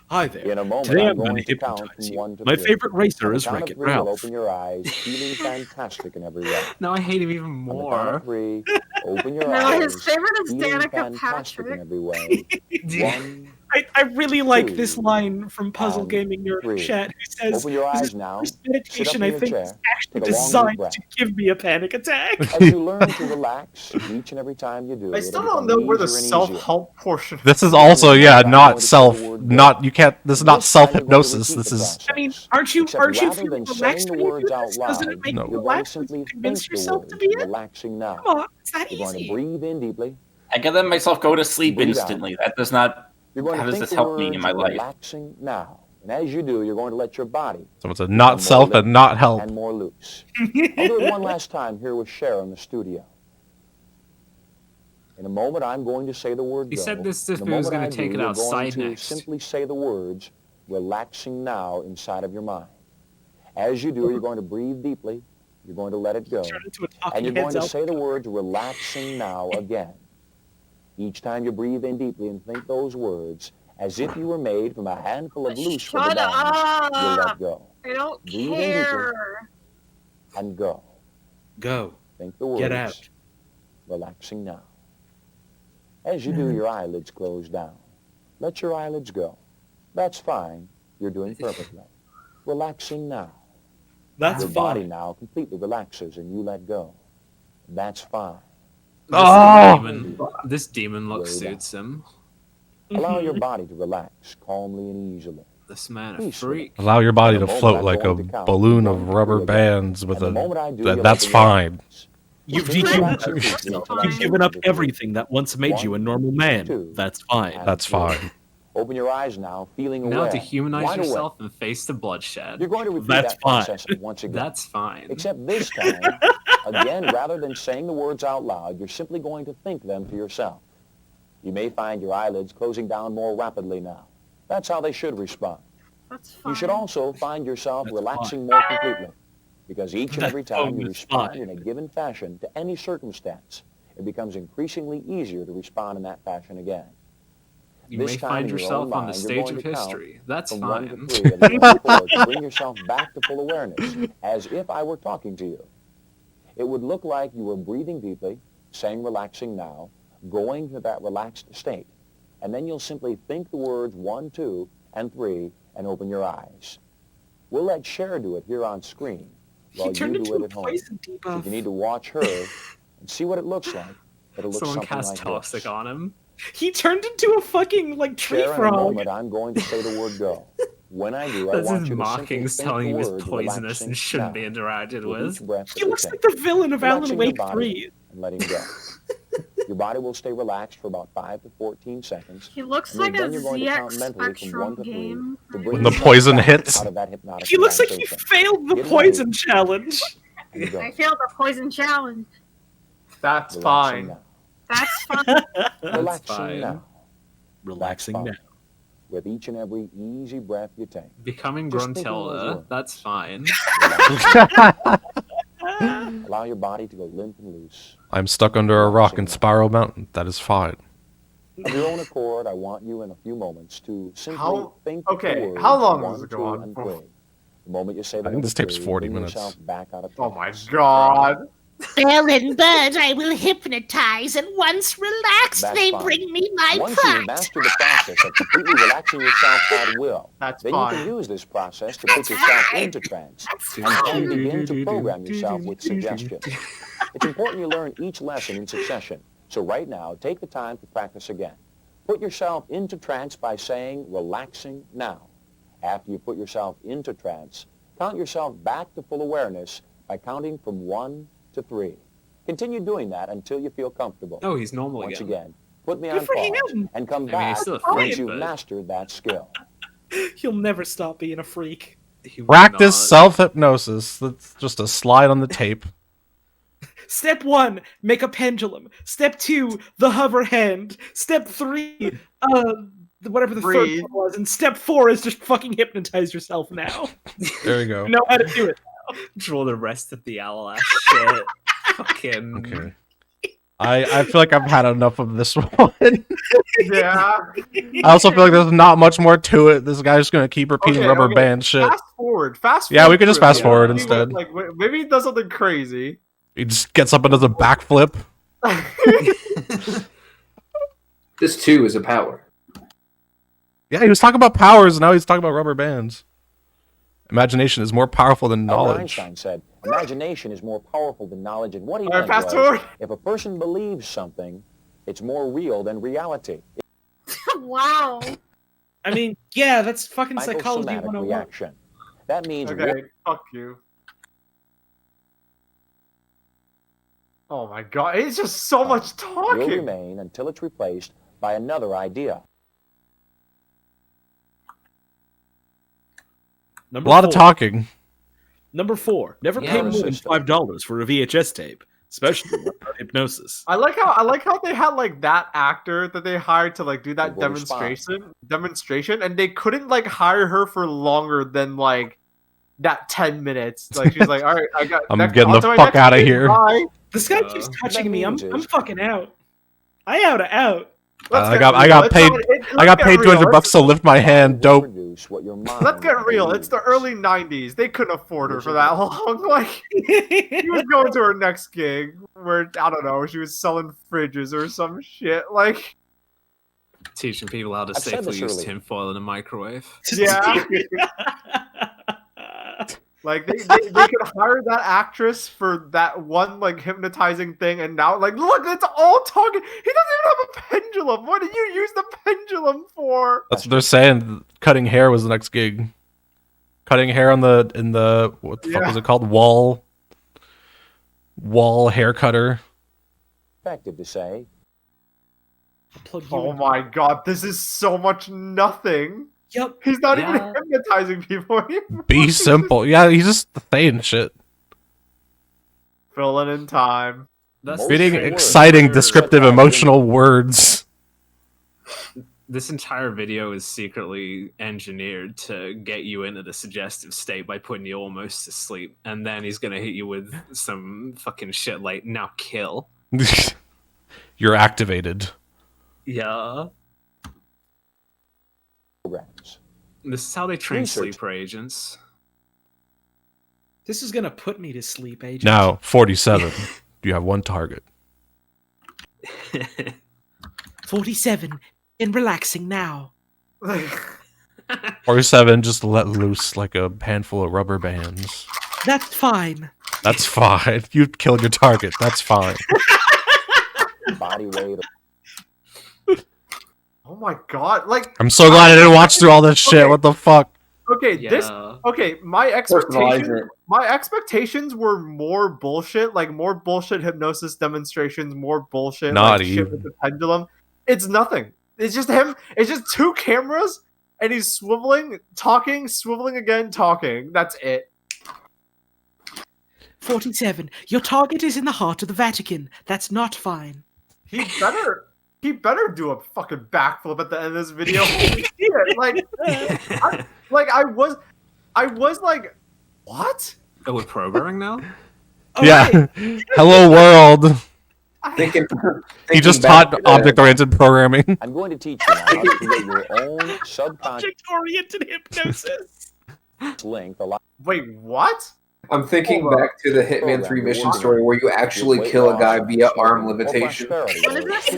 Hi there. In a moment, Today I'm I'm going going to to count hypnotize from you. 1 to My 3. favorite racer On the is count of Wreck-It 3, you'll Ralph. open your eyes, feeling fantastic in every way. Now I hate him even On the count more. of 3, open your No, eyes, his favorite is feeling Danica fantastic in Patrick. every way. 1, I I really like this line from Puzzle Gaming Nerd Chat, who says, Open your "This eyes is the now. first Sit up meditation in I your think chair. is actually Take a long, deep designed breath. to give me a panic attack." As you learn to relax each and every time you do, I it'll still become don't know where the easier and easier. self-help portion. This is also, yeah, not self, not, you can't, this is not self-hypnosis, this is... I mean, aren't you Except feeling rather than saying relaxed the when you words do out this? Doesn't it loud, make you you're going to relax when simply you convince think the yourself words, to be it? relaxing now. Come on, it's that You're going to easy. breathe in deeply. I can let myself go to sleep Breathe out. instantly. That does not. You're going How to does think this the help me in words my life? relaxing now. And as you do, you're going to let your body Someone said not self and not help. and more loose. I'll do it one last time here with Cher in the studio. In a moment, I'm going to say the word He go. said this if In he the was moment going I to take do, it you're going outside to next. simply say the words relaxing now inside of your mind. As you do, you're going to breathe deeply. You're going to let it go. And you're going to say the words relaxing now again. Each time you breathe in deeply and think those words, as if you were made from a handful of loose rubber bands, you'll let go. I don't Breathe in deeply care. and go. Go. Think the words. Get out. Relaxing now. As you do, your eyelids close down. Let your eyelids go. That's fine. You're doing perfectly. Relaxing now. That's your fine. body now completely relaxes and you let go. That's fine. This demon look suits him. Allow your body to relax calmly and easily. This man a Peacefully. freak. Allow your body In a to moment, float I'm like a going to count balloon from of 1 to rubber 3 again. bands with And the moment I do, a... you'll That's open your fine. You've That's given up everything that once made you a normal man. That's fine. That's fine. Open your eyes now, feeling Now aware. dehumanize wide yourself awake. and face the bloodshed. You're going to repeat That's that fine. process once again. That's fine. Except this time, again, rather than saying the words out loud, you're simply going to think them to yourself. You may find your eyelids closing down more rapidly now. That's how they should respond. That's fine. You should also find yourself relaxing more completely, because each and every time you respond in a given fashion to any circumstance, it becomes increasingly easier to respond in that fashion again. You This may time find in your yourself own on the mind, you're stage going of to count history. That's from 1 fine. to 3 and then 4 to bring yourself back to full awareness, as if I were talking to you. It would look like you were breathing deeply, saying relaxing now, going to that relaxed state, and then you'll simply think the words 1, 2, and 3, and open your eyes. We'll let Cher do it here on screen while you turned do into it a at home. poison So debuff. if you need to watch her and see what it looks like, it'll look Someone something cast like toxic this. on him. He turned into a fucking like tree Cher, in a frog. moment, I'm going to say the word go. When I do, I That's want his you to simply mockings think telling the him he's words poisonous relaxing and shouldn't now. be interacted With with. each breath He that you looks take. like the villain of Alan Relaxing Wake your body 3. and letting go. Your body will stay relaxed for about 5 to 14 seconds. He looks and like then a you're going to count ZX mentally from Spectrum 1 to 3 game. to bring When the yourself poison back hits. out of that hypnotic He looks like he relaxation. failed the Get ready. poison challenge. And go. I failed the poison challenge. That's Relaxing fine. now. That's fine. Relaxing fine. now. Relaxing That's now. fine. With each and every easy breath you take. Becoming Just thinking those Gruntilda, words. that's fine. Allow your body to go limp and loose. I'm stuck under a rock in Spiral Mountain. That is fine. Of your own accord, I want you in a few moments to simply How- think okay, the words how long 1, does it go 2, on and for? 3. The moment you say the I think this number takes 3, 40 bring minutes. yourself back out of Oh my trance. god. Bell and bird I will hypnotize, and once relaxed, That's they fine. bring me my Once prize. you've mastered the process of completely relaxing yourself at will, That's then fine. you can use this process to put yourself into trance and then begin to program yourself with suggestions. It's important you learn each lesson in succession. So right now, take the time to practice again. Put yourself into trance by saying, relaxing now. After you put yourself into trance, count yourself back to full awareness by counting from 1 to 3. Continue doing that until you feel comfortable. Oh, he's normal Once again. again, put me Good on for pause him. and come I mean, back he's still a once freak, you've but- mastered that skill. He'll never stop being a freak. He would Practice not. self-hypnosis. That's just a slide on the tape. Step 1, make a pendulum. Step 2, the hover hand. Step 3, whatever the Breathe. third one was. And step 4 is just fucking hypnotize yourself now. There you go. You know how to do it. Draw the rest of the owl ass shit. Fucking. Okay. I feel like I've had enough of this one. Yeah. I also feel like there's not much more to it. This guy's just gonna keep repeating rubber band shit. Fast forward. Fast forward. Yeah, we could just through it. fast forward Maybe, instead. Like maybe he does something crazy. He just gets up and does a backflip. This too is a power. Yeah, he was talking about powers, and now he's talking about rubber bands. Imagination is more powerful than Albert knowledge. Einstein said, imagination is more powerful than knowledge, and what he All right, meant fast was, forward. if a person believes something, it's more real than reality. Wow. I mean, yeah, that's fucking psychology Psychosomatic 101. reaction. That means Okay, fuck you. Oh my god, it's just so much will talking. remain until it's replaced by another idea. A lot of talking. Number 4. Never pay more than $5 for a VHS tape, especially about hypnosis. I like how they had like that actor that they hired to like do that demonstration, and they couldn't like hire her for longer than like that 10 minutes. Like she's like, all right, I'm getting the fuck out of here. Bye. This guy keeps touching me. I'm fucking out. I out. I got paid $200 to lift my hand. Dope. Let's get real. It's the early 90s. They couldn't afford her for that long. Like he was going to her next gig where I don't know, she was selling fridges or some shit. Like teaching people how to safely use tinfoil in a microwave. Yeah. Like they could hire that actress for that one like hypnotizing thing, and now like look, it's all talking. He doesn't even have a pendulum. What did you use the pendulum for? That's what they're saying. Cutting hair was the next gig. Cutting hair in the what the fuck was it called? Wall hair cutter. Effective to say. Oh my god, this is so much nothing. Yep. He's not even hypnotizing people anymore. Be simple. Yeah, he's just saying shit. Filling in time. Reading exciting, descriptive, emotional words. This entire video is secretly engineered to get you into the suggestive state by putting you almost to sleep, and then he's gonna hit you with some fucking shit like, now kill. You're activated. Yeah. This is how they train sleeper agents. This is gonna put me to sleep, agent. Now, 47. You have one target. 47 and relaxing now. 47, just let loose like a handful of rubber bands. That's fine. That's fine. You killed your target. That's fine. Body weight. Oh my god! Like I'm so glad I didn't watch through all this shit. What the fuck? Okay, my expectations were more bullshit, like more bullshit hypnosis demonstrations, more bullshit Not like shit even. with the pendulum. It's nothing. It's just him. It's just two cameras, and he's swiveling, talking, swiveling again, talking. That's it. 47. Your target is in the heart of the Vatican. That's not fine. He better do a fucking backflip at the end of this video. Holy shit! I was like, what? Oh, we're programming now? Yeah. Hello world. Thinking He just back taught to the- object-oriented programming. I'm going to teach you now how to create your own subconscious Object-oriented hypnosis. link. Wait, what? I'm thinking back to the Hitman 3 mission story where you actually kill a guy via arm levitation. What is this?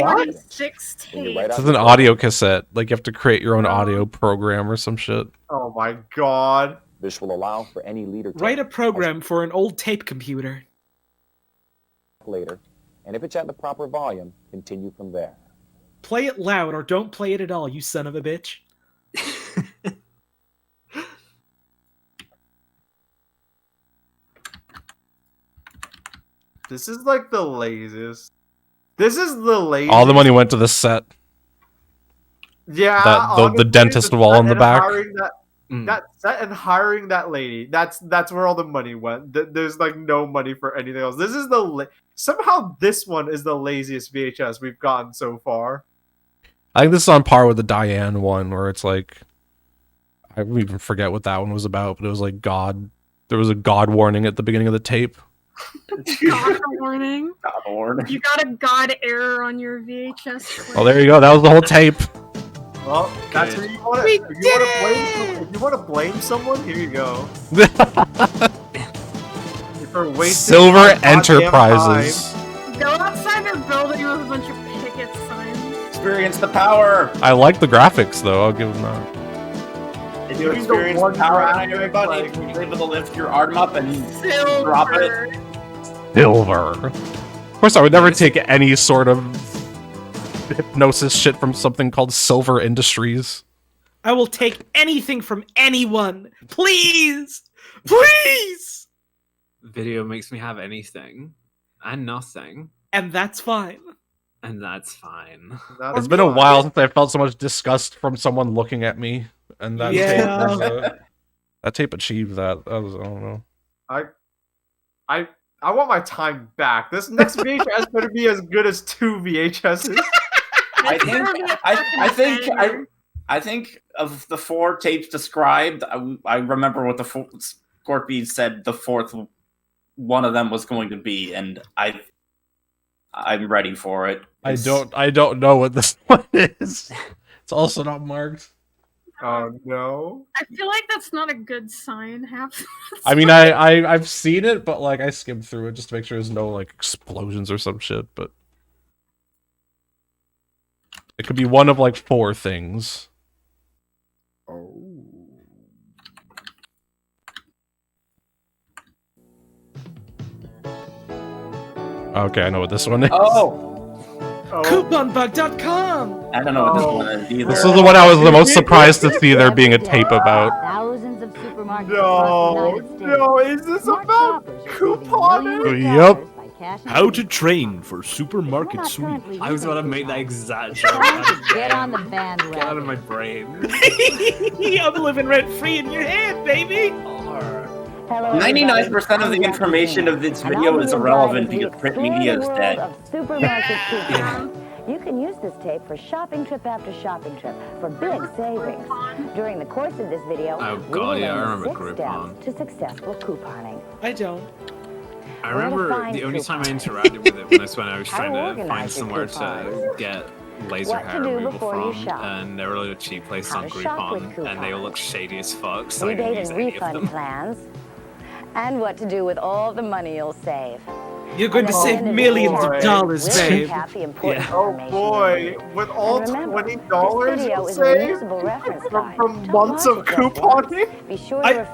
What? 16. This is an audio cassette. Like, you have to create your own audio program or some shit. Oh my god. This will allow for any leader to Write a program for an old tape computer. later, and if it's at the proper volume, continue from there. Play it loud or don't play it at all, you son of a bitch. This is like the laziest. This is the laziest. All the money went to the set. Yeah, The honestly, dentist the wall set in the and back. hiring that set and hiring that lady. That's where all the money went. There's like no money for anything else. This is somehow this one is the laziest VHS we've gotten so far. I think this is on par with the Diane one, where it's like, I even forget what that one was about, but it was like God. There was a God warning at the beginning of the tape. God warning. God warning. You got a God error on your VHS. Oh, there you go. That was the whole tape. Well, that's where you want to. If you want to blame someone, here you go. For wasting Silver my goddamn Enterprises. Go outside their building with a bunch of picket signs. experience the power. I like the graphics though. I'll give them that. Did you experience the power on everybody? Were you able to lift your arm up and drop it? Silver. Of course, I would never take any sort of hypnosis shit from something called Silver Industries. I will take anything from anyone. Please! Please! Video makes me have anything. And nothing. And that's fine. And that's fine. It's been a while since I felt so much disgust from someone looking at me. And that that tape achieved that. That was, I don't know. I want my time back. This next VHS better be as good as 2 VHSs. I think of the 4 tapes described, I remember what the Scorpies said the 4th one of them was going to be, and I'm ready for it. I don't know what this one is. It's also not marked. Oh no! I feel like that's not a good sign. Half. I mean, I've seen it, but like I skimmed through it just to make sure there's no like explosions or some shit. But it could be one of like 4 things. Oh. Okay, I know what this one is. Couponbug.com! I don't know what this one is either. This is the one I was the most surprised to see there being a tape about. Thousands of supermarkets No, no, is this about couponing? Yep. How to train for supermarket sweep. I was about to make that exact joke. Get on the bandwagon. Get out of my brain. I'm living rent free in your head, baby! 99% of the information of this video is irrelevant because print media is dead. Supermarket coupons. You can use this tape for shopping trip after shopping trip for big savings. During the course of this video, Oh we god, will yeah, I learn remember 6 steps Groupon. to successful couponing. I don't. I remember the only time I interacted with it was when I was trying to find somewhere to get laser hair removal from, and there were a lot of cheap places on Groupon, and they all look shady as fuck, so I didn't Rebate use and any of refund them. plans. And what to do with all the money you'll save. You're going to save millions of dollars, babe. Oh boy, with all $20 you'll save from months of couponing?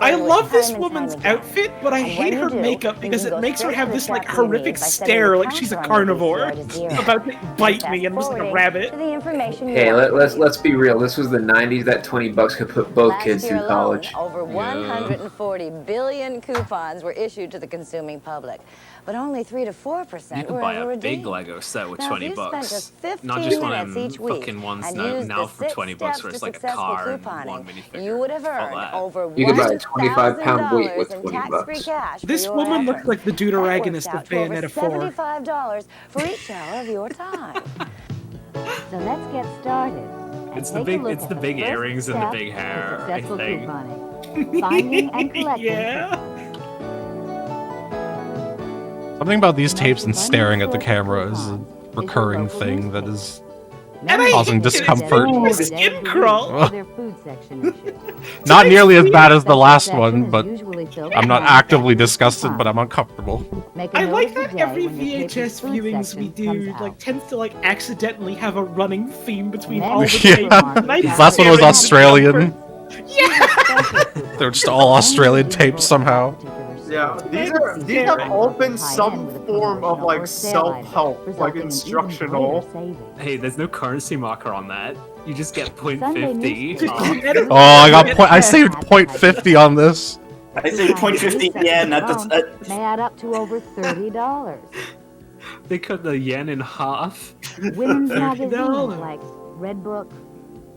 I love this woman's outfit, but I hate her makeup because it makes her have this like horrific stare like she's a carnivore about to bite me and I'm just like a rabbit. Hey, let's be real. This was the 90s. That $20 could put both kids through college. Over 140 billion coupons were issued to the consuming public, but only 3 to 4% You can were buy ever a big redeemed. Lego set with Now, if 20 you spent bucks. just 15 Not just one of minutes them each week fucking ones and now, used now the for 6 20 bucks steps where it's to like a successful car and couponing, one minifigure. you would have Fuck earned that. over You could buy a 25-pound weight $1,000 with in 20 tax-free bucks. cash for This your woman efforts. looks like the That deuteragonist works of out to over Bayonetta 4. $75 for each hour of your time. So let's get started. It's the big earrings and the big hair, I Successful think. couponing. Finding and collecting. Yeah. Something about these tapes and staring at the camera is a recurring thing that is causing discomfort. Skin crawl. Not nearly as bad as the last one, but I'm not actively disgusted, but I'm uncomfortable. I like that every VHS viewings we do like tends to like accidentally have a running theme between all the tapes. This last one was Australian. They're just all Australian tapes somehow. Yeah, these have all been some form of like self-help, like instructional. Hey, there's no currency marker on that. You just get 0.50. Oh, I saved 0.50 on this. I saved 0.50 yen. That's May add up to over $30. They cut the yen in half. Women's magazines $30. like Red Book,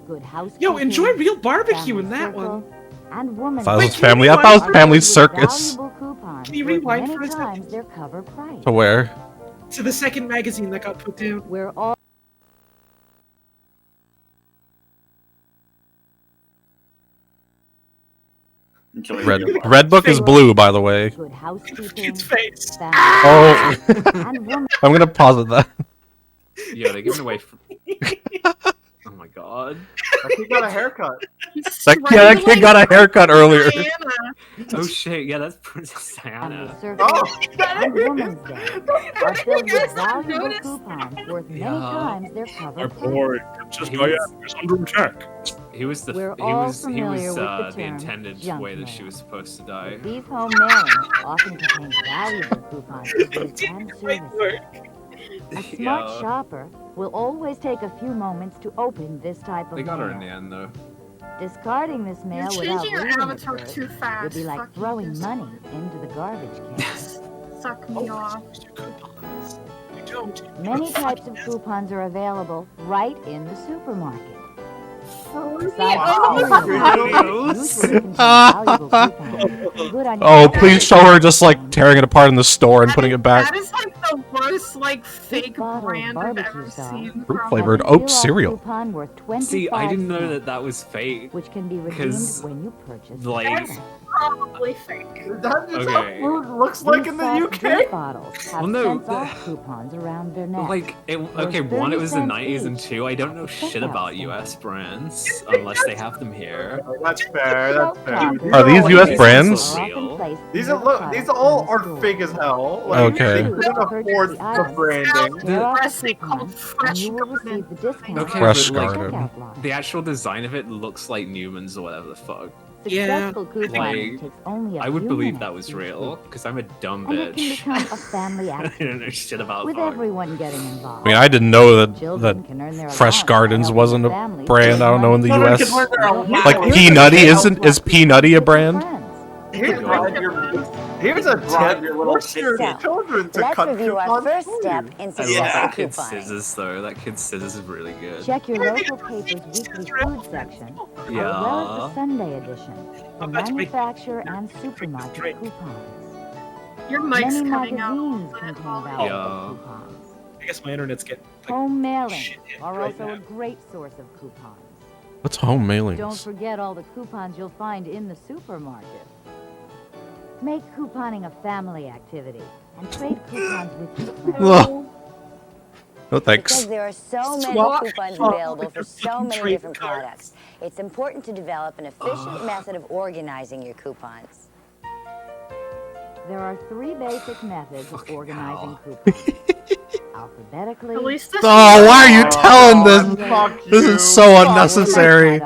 Good Housekeeping. Yo, enjoy real barbecue in that one. And woman. Thought it was family. I thought it was Family Circus. Can you rewind for a second? Their cover price. To where? To the second magazine that got put down. We're all Red Book is blue, by the way. Good Housekeeping. Its face. Oh, I'm gonna pause at that. Yo, they're giving away. Oh my god. That kid got a haircut. That kid got a haircut earlier. Diana Oh shit, yeah, that's Princess Diana. And Woman's Day are filled with valuable coupons worth many times their cover Our price. boy, Princess Diana is under attack. He was the We're he all was familiar with the the term intended junk way that mail. she was supposed to die. These home mailings often contain valuable coupons for goods and services. A smart Yeah. shopper will always take a few moments to open this type of They got her in mail. the end though. Discarding this mail You're without changing your reading it avatar first too fast. would be like Fuck you, throwing Chris. money into the garbage can. Suck me off. Many types of coupons are available right in the supermarket. Oh, please show her just like tearing it apart in the store and putting it back. That is like the worst like fake brand I've ever seen. Fruit flavored oat cereal. See, I didn't know that that was fake. Which can be redeemed Because, when you purchase like, That's probably fake. That is Okay. how food looks like in the UK. Bottles have Well, no, cents off coupons around their neck. like, okay, Worth one, it was the 30 90s, and cents two, I don't know shit about US brands unless they have them here. That's fair. That's fair. Are these Like, US these brands? real. These are look. These all are fake as hell. Like, Okay. They couldn't afford the branding. Okay, Fresh but, like, garden. the actual design of it looks like Newman's or whatever the fuck. Successful couponing Like, takes only a I would few believe minutes that was real, because I'm a dumb and it can bitch. become a family I activity don't know shit about with fuck. everyone getting I involved. mean, I didn't know that Children can earn their Fresh allowance by Gardens helping wasn't a families brand. I don't know in the Children US. can learn their allowance. Like Peanutty is Peanutty a brand? Here's a tip. your little Force your shit. children to Let's cut review our coupons first too. step in I love successful that kid's couponing. scissors though. That kid's scissors is really good. Check your local paper's weekly food section, as well as the Yeah. Sunday edition, for manufacturer and supermarket coupons. Your mic's Many cutting out. magazines contain valuable Yeah. coupons. I guess my internet's getting. Home mailings are right also now. a great source of coupons. What's home Don't mailings? forget all the coupons you'll find in the supermarket. Make couponing a family activity and trade coupons with your friends. Ugh. No Because thanks. there are so many Swap coupons shop available with for your so fucking many trading different cards. products, it's important to develop an efficient method of organizing your coupons. There are three basic methods of organizing coupons. Alphabetically. At least this Oh, why are you telling Fuck this? This you. is so unnecessary.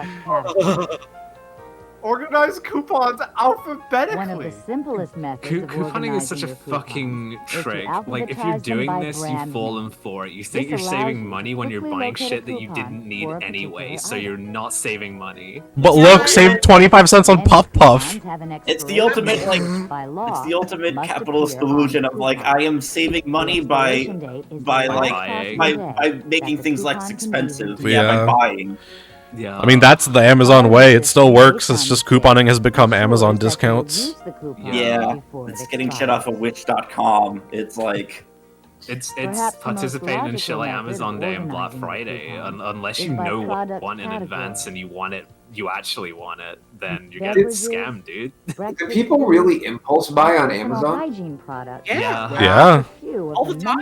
Organize coupons alphabetically. One of the simplest methods of Couponing is such a organizing your fucking coupons is to trick. Like, if you're alphabetize them doing by this, you've brand fallen name. for it. You think This you're allows saving you to money when you're quickly buying locate a shit that you coupon didn't need for a anyway, particular so item. you're not saving money. But look, save 25 cents on Puff Puff. It's the ultimate like it's the ultimate capitalist delusion of like I am saving money by making things less expensive. Yeah. By buying. Yeah. I mean, that's the Amazon way. It still works. It's just couponing has become Amazon discounts. Yeah. It's getting shit off of Witch.com. It's like It's Perhaps the most participating in shit logical like method Amazon of Day and Black organizing Friday. Unless is you by know what you product want in category. advance and you want it, you actually want it, then you're Beverages, getting scammed, dude. Do people really impulse buy on personal Amazon? hygiene products. Yeah. Yeah. All the time.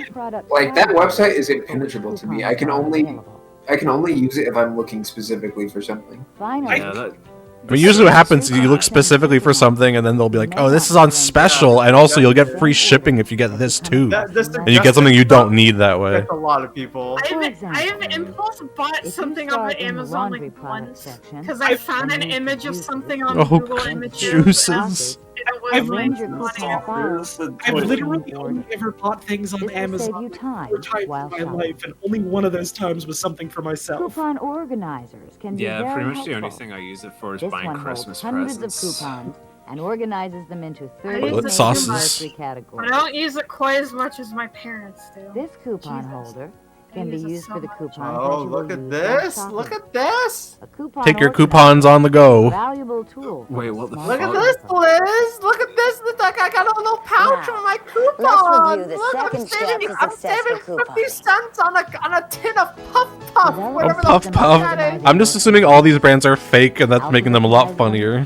Like that website is impenetrable to me. I can only use it if I'm looking specifically for something. Finally, I mean, usually what happens is you look specifically for something, and then they'll be like, "Oh, this is on special," and also you'll get free shipping if you get this too, and you get something you don't need that way. That's a lot of people. I've impulse bought something off of Amazon like once because I found an image of something on Oh, Google Images. juices. I've I've literally only ever bought things on Amazon four times in my life, and only one of those times was something for myself. coupon organizers can be Yeah, very pretty much the only helpful. thing I use it for is This buying one holds Christmas hundreds presents. of coupons and organizes them into 30 use major it sauces. grocery But categories. I don't use it quite as much as my parents do. This coupon holder can be use it used so for the much. coupons Oh, that you look will at use this! while Look shopping. at this! A coupon Take your organizer coupons on the is a go. valuable tool. for Wait, what the small Look at fuck? this, Liz! Look at this! Look, I got a little pouch Now, on my coupon! let's review the Look, second step to I'm successful saving 50 couponing. cents on a tin of Puff Puff! Develop Oh, Whatever Puff the Puff. fuck that is! I'm just assuming all these brands are fake, and that's making them a lot funnier.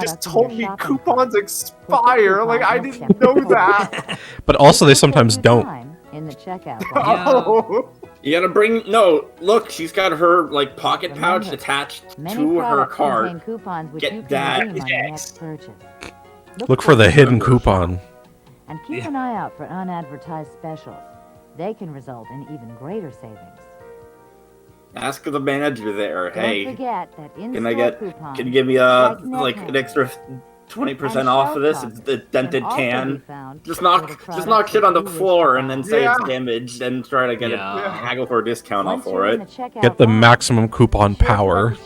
just told me coupons expire. Like, I didn't know that. But also, they sometimes don't. In the checkout. Oh. You gotta bring look, she's got her like pocket pouch Remember, attached many to her products card. contain coupons which you Get can that. redeem on your next purchase. Look for the hidden coupon. And keep an eye out for unadvertised specials. They can result in even greater savings. Ask the manager there. Don't Hey, forget that can coupons you give me like an extra 20% off of this? It's the dented can. Just knock shit on the floor and then say it's damaged and try to get it haggle for a discount off for it. Get the maximum coupon power.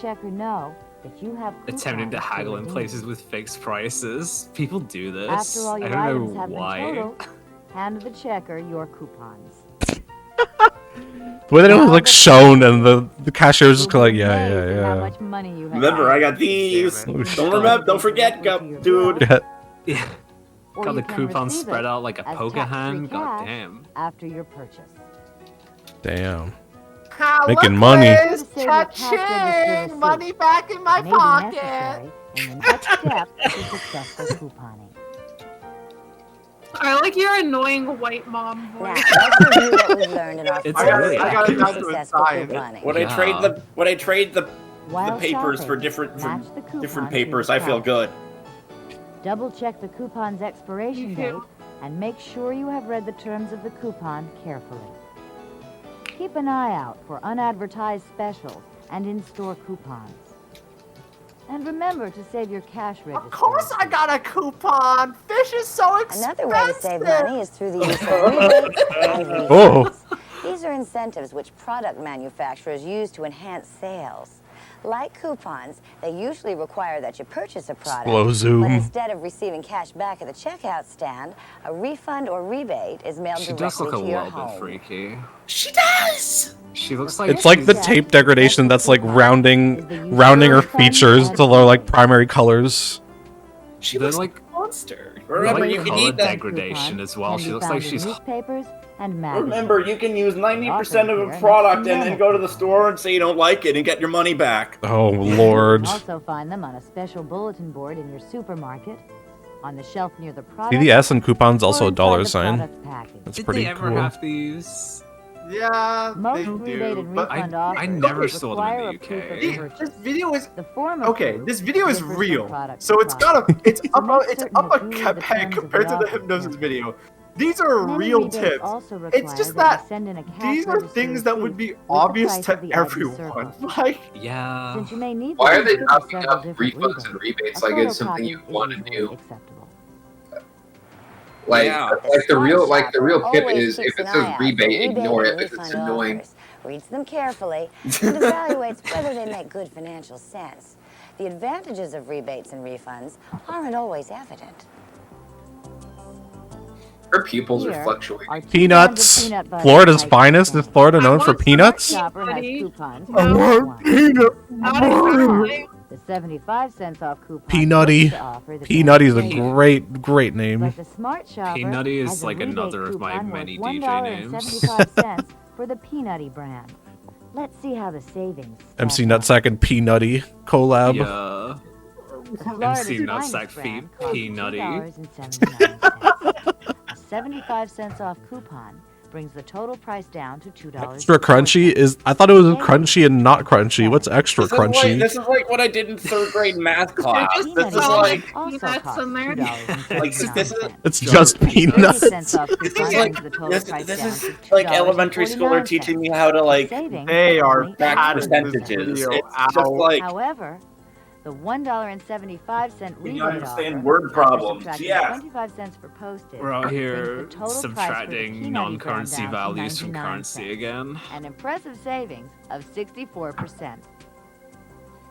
Attempting to haggle in places with fixed prices. People do this. After all your I don't items know have why. been totaled, hand the checker your coupons. The way that it was like shown and the cashier was just kind of like, yeah. Remember, I got these. Don't forget, dude. Yeah. Got the coupon spread out like a poker hand. God damn. After your purchase. Damn. Look, Making money. Liz, cha-ching! Money back in my pocket. And the next step is successful couponing. I like your annoying white mom voice. It's really when I trade the papers for different papers, I feel good. Double check the coupon's expiration date and make sure you have read the terms of the coupon carefully. Keep an eye out for unadvertised specials and in-store coupons. And remember to save your cash register. Of course I got a coupon! Fish is so expensive! Another way to save money is through the use of rebates and refunds. Oh. These are incentives which product manufacturers use to enhance sales. Like coupons, they usually require that you purchase a product, Slow zoom. but instead of receiving cash back at the checkout stand, a refund or rebate is mailed She does directly look a to your little bit home. freaky. She does! She looks like It's like the tape degradation that's like rounding her features to their like primary colors. She looks like a monster. Remember, like you can color eat that. degradation as well. She looks like she's. Newspapers and magazines. Remember, you can use 90% of a product and then go to the store and say you don't like it and get your money back. Oh lord. You can also find them on a special bulletin board in your supermarket, on the shelf near the product. See the S in coupons also or a dollar inside the sign. product package. That's Did pretty they ever cool. have these? Yeah, Most they rebate do. and But refund I offers never saw them in require the a proof of UK. purchase. This video is The form of okay. proof This video is differs from real, product so to it's product. it's up make it's certain up a that you read the peg terms of compared the to the offer hypnosis carefully. video. These are Many real rebates tips. also It's require just that that you send in a cash these are register things that would be receipt with the obvious price to of the item everyone. circled. Like, Yeah. Since you may need Why them are they to topping several up different refunds and rebates a like it's something photocopy you is want to usually do? acceptable. Like, Yeah. the real tip Always is keeps if it an says eye out for rebate, ignore rebate it and if it's refund annoying. offers, reads them carefully, and evaluates whether they make good financial sense. The advantages of rebates and refunds aren't always evident. Her pupils are Here fluctuating. are 2 Peanuts. cans of peanut butter Florida's and finest. Is Florida known for want some peanuts? Shopper has Buddy. coupons. I want peanut butter. The 75 cents off coupon. Peanutty. looks to offer the Peanutty's a best great name. But the smart shopper Peanutty is has a like rebate another of my coupon many worth DJ names. $1.75 for the Peanutty brand. Let's see how the savings. MC stack up. Nutsack and Peanutty collab. Yeah. Florida's MC Nutsack finest feet brand costs Peanutty. $2.79. A 75 cents off coupon brings the total price down to $2. Extra crunchy is. I thought it was crunchy and not crunchy. What's extra crunchy? This is like what I did in 3rd grade math class. Just This is throw like also peanuts costs in there. like this is It's just 30 peanuts. cents off This coupon is like brings the total this price this down is to like elementary schooler $2.49. teaching me how to like Savings They of are only back padding this percentages. video It's just out. like However, the $1.75 rebate you understand offer, word after problems. subtracting Yeah. 25 cents for postage, We're out brings here the total price for the subtracting Peanutty non-currency brand down to values from 99 currency cents. again. An impressive savings of 64%.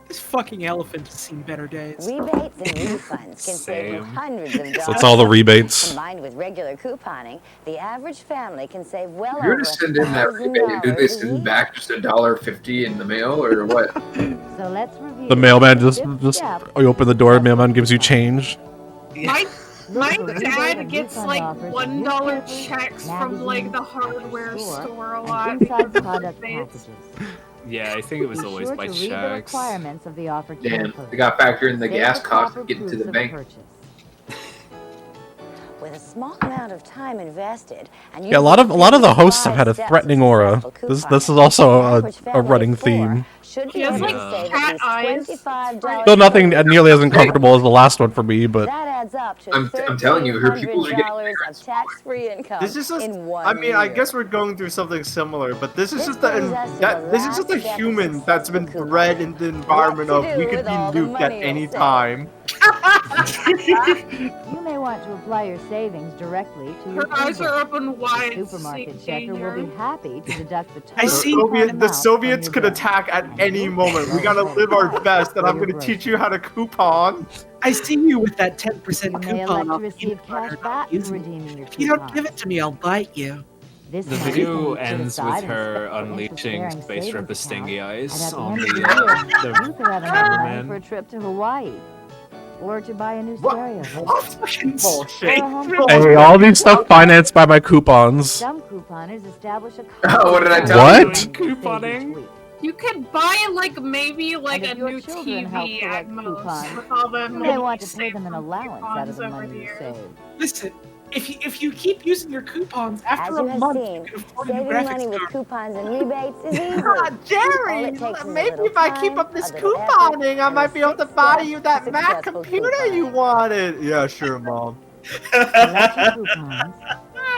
This fucking elephant has seen better days. Rebates and refunds can save you Same. hundreds of dollars. So it's all the rebates. Combined with regular couponing, the average family can save well If you're over to send in that rebate, do they send back just $1.50 in the mail or what? So let's review The mailman just step. you open the door. Mailman gives you change. My dad gets like $1 checks from like the hardware store a lot. Inside product packages. Yeah, I think it was Be always sure by to read the checks. requirements of the offer Damn, carefully. they got to factor in the Save gas the cost proper of getting to proofs the of bank. purchase. With a small amount of time invested, and Yeah, a lot of the hosts have had a threatening aura. This is also a running theme. should be He has able like to save cat at eyes. least $25 Still nothing nearly as uncomfortable as the last one for me, but That adds up to I'm telling you, her pupils are getting $1,300 of tax-free income This is just. in 1 I mean, year. I guess we're going through something similar, but this is just brings us to the this is just a last step human that's been bred in the environment of we could be nuked at any time. You may want to apply your savings directly to your Her eyes are open wide. The supermarket see checker will be danger. happy to deduct the The Soviets could attack at any moment. We gotta live our best, and I'm gonna teach you how to coupon. I see you with that 10% You may coupon elect to off receive cash back for redeeming your If you don't coupon. give it to me, I'll bite you. This The money video can be put ends with aside in a her special unleashing interest-bearing Space savings Ripper stingy account, eyes and at the on end the of the year, you could have enough money cameraman. for a trip to Hawaii. Or to buy a new stereo. Bullshit. hey, all these stuff financed by my coupons. Some couponers establish a Oh, what did I tell What? you? Couponing? You could buy like maybe like And a if your new children help TV at collect most coupons, with all the you money may want you to pay save them an from allowance out of coupons the over money you years. save. Listen, if you keep using your coupons, As after you a have month, seen, you can afford a new saving graphics money with card. coupons and rebates is easy. Ah, Jerry, All it takes is a maybe little if I keep time, up this a little couponing, effort, I and might the be able to 6 buy steps you that to Mac successful computer couponing. you wanted. Yeah, sure, Mom. Collect your coupons,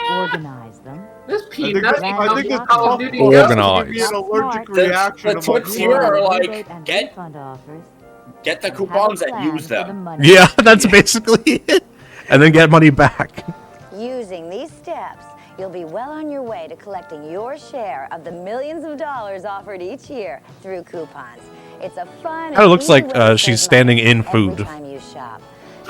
organize them. This I peanut. think this Call of Duty Organized. give me an allergic Smart. reaction The to my tips here are Rebate like and get refund offers. the and have a coupons and plan use for the them. money. Yeah, that's basically it. And then get money back. Using these steps, you'll be well on your way to collecting your share of the millions of dollars offered each year through coupons. It's a fun Kinda and looks easy like, way to she's save standing money in every food. time you shop.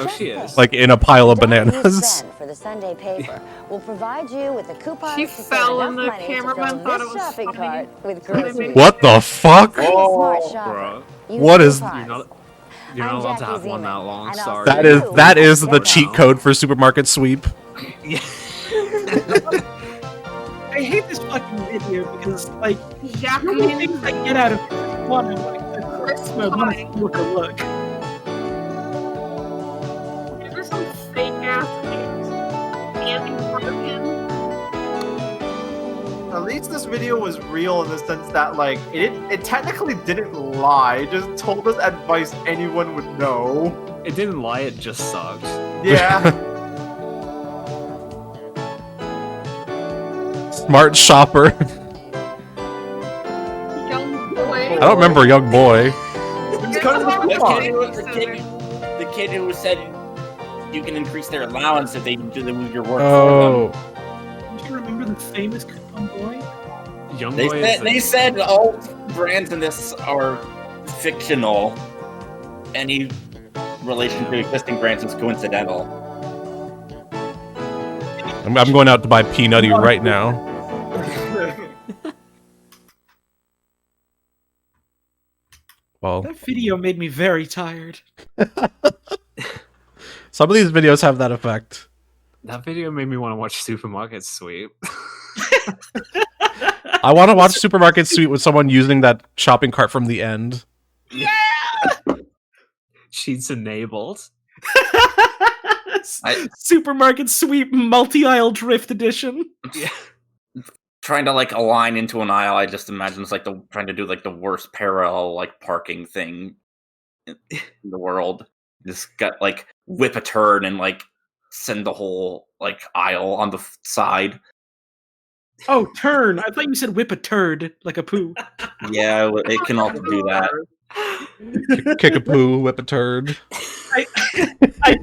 Oh, she is. Like in a pile of The dollar you bananas. spend for the Sunday paper will provide you with the coupons She to save fell enough and the money to cameraman fill thought this it was shopping funny. cart with So they groceries. made What the fuck? Be a smart Oh, shopper. bro. Use What is- coupons. You're not I'm allowed to Jackie have one that Zeman, long. and I'll Sorry. see That you is at the checkout. cheat code for supermarket sweep. I hate this fucking video because, like, Jackie the only things I get out of it is one, I want to look a look. These are some fake ass things. Anti-Republican. At least this video was real in the sense that, like, it technically didn't lie. It just told us advice anyone would know. It didn't lie, it just sucked. Yeah. Smart shopper. Young boy. I don't remember young boy. The kid who said you can increase their allowance if they do your work Oh. for them. Do you remember the famous coupon boy? Young They boy said, is they said all brands in this are fictional. Any relation to existing brands is coincidental. I'm going out to buy Peanutty right now. Well, That video made me very tired. some of these videos have that effect. That video made me want to watch Supermarket Sweep. I want to watch Supermarket Sweep with someone using that shopping cart from the end. Cheats enabled. Supermarket Sweep multi-aisle drift edition. Trying to like align into an aisle, I just imagine it's like trying to do like the worst parallel like parking thing in the world. Just got like whip a turn and like send the whole like aisle on the side. Oh, turn. I thought you said whip a turd, like a poo. Yeah, it can also do that. Kick a poo, whip a turd. I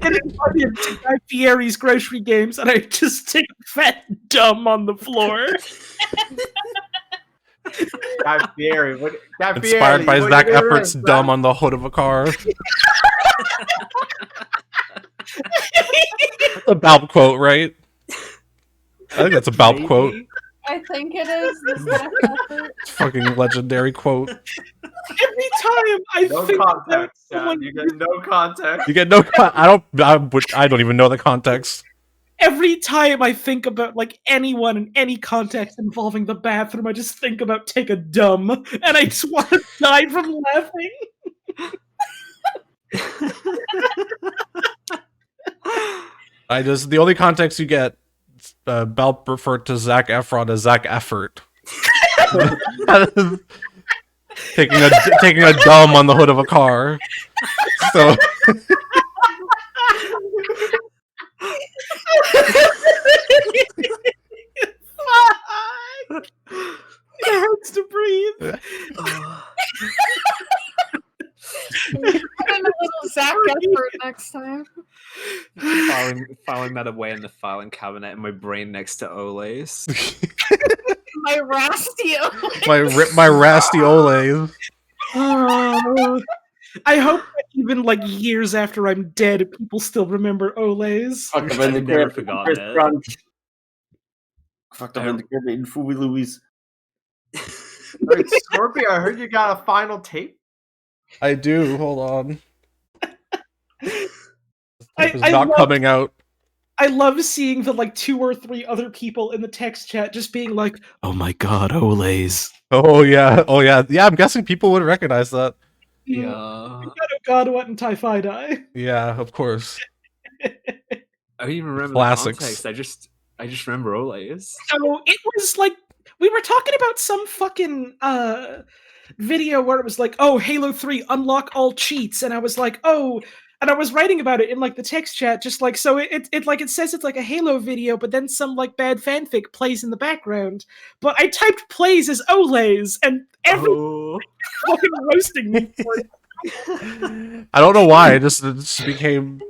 did it in Guy Fieri's grocery games, and I just take fat dumb on the floor. Guy Fieri. Guy Inspired Fieri, by what Zach you doing, Effort's son? dumb on the hood of a car. That's a Balp quote, right? I think that's a Balp quote. I think it is. This Zach Efron. It's a fucking legendary quote. Every time I No think about context, someone, you get no context. You get no. I don't even know the context. every time I think about like anyone in any context involving the bathroom, I just think about take a dumb, and I just want to die from laughing. The only context you get, Belp referred to Zac Efron as Zac Effort. taking a dumb on the hood of a car. So It hurts to breathe. Put in a little Zac effort next time. Filing that away in the filing cabinet in my brain next to Ole's. My rasty Olays. my rasty Olays. I hope that even like years after I'm dead, people still remember Olays. Fucked up in the never crib. forgot Chris it. Crunch. Fucked up in the crib eating Fooey Louie's. Wait, Scorpio, I heard you got a final tape. I do. Hold on. It's I not love- coming out. I love seeing the like 2 or 3 other people in the text chat just being like, "Oh my god, Olays." Oh yeah. Yeah, I'm guessing people would recognize that. Yeah. Oh god, what in Tie-Fi-Dye? Yeah, of course. I don't even remember Classics. the context. I just remember Ole's. So it was like we were talking about some fucking video where it was like, "Oh, Halo 3 unlock all cheats," and I was like, "Oh," and I was writing about it in like the text chat, just like so it like it says it's like a Halo video, but then some like bad fanfic plays in the background. But I typed plays as Olays, and everyone fucking roasting me for it. I don't know why. It just became.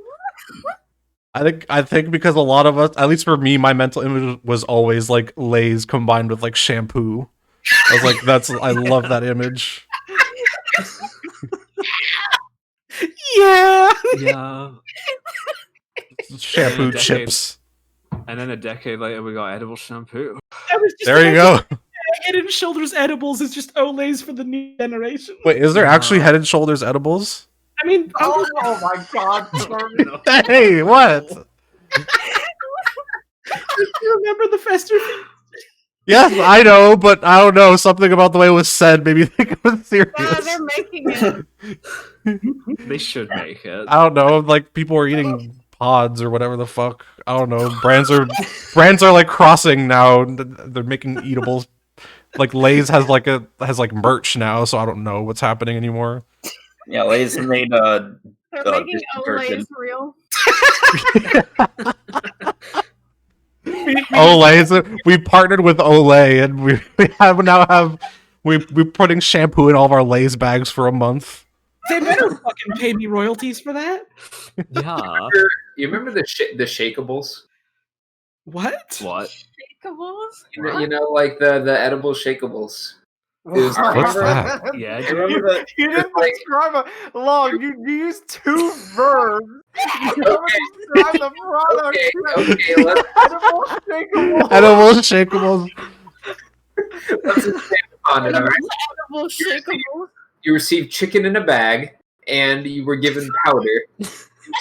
I think because a lot of us, at least for me, my mental image was always like Lay's combined with like shampoo. I was like, I love that image. Yeah. Yeah. Shampoo And a decade- chips. And then a decade later, we got edible shampoo. I was just There you go. Head and Shoulders edibles is just Olays for the new generation. Wait, is there actually Head and Shoulders edibles? I mean, Oh my god, Scorpio. Hey, what? Do you remember the Fester? Yes, I know, but I don't know. Something about the way it was said made me think it was serious. Yeah, they're making it. They should make it. I don't know. Like people are eating pods or whatever the fuck. I don't know. Brands are like crossing now. They're making eatables. Like Lay's has like merch now, so I don't know what's happening anymore. Yeah, Lay's made They're making Olays real. Olay, we partnered with Olay, and we're putting shampoo in all of our Lay's bags for a month. They better fucking pay me royalties for that. Yeah. You remember the shakeables? What? What? Shakeables? You know, like the edible shakeables. It was What's that? Yeah, I remember that. You didn't describe it long. You used 2 verbs. You describe the product. Okay, let's Edible shakeable. Edible shakeables. let's expand upon it. All right. Edible shakeables. You received chicken in a bag, and you were given powder. You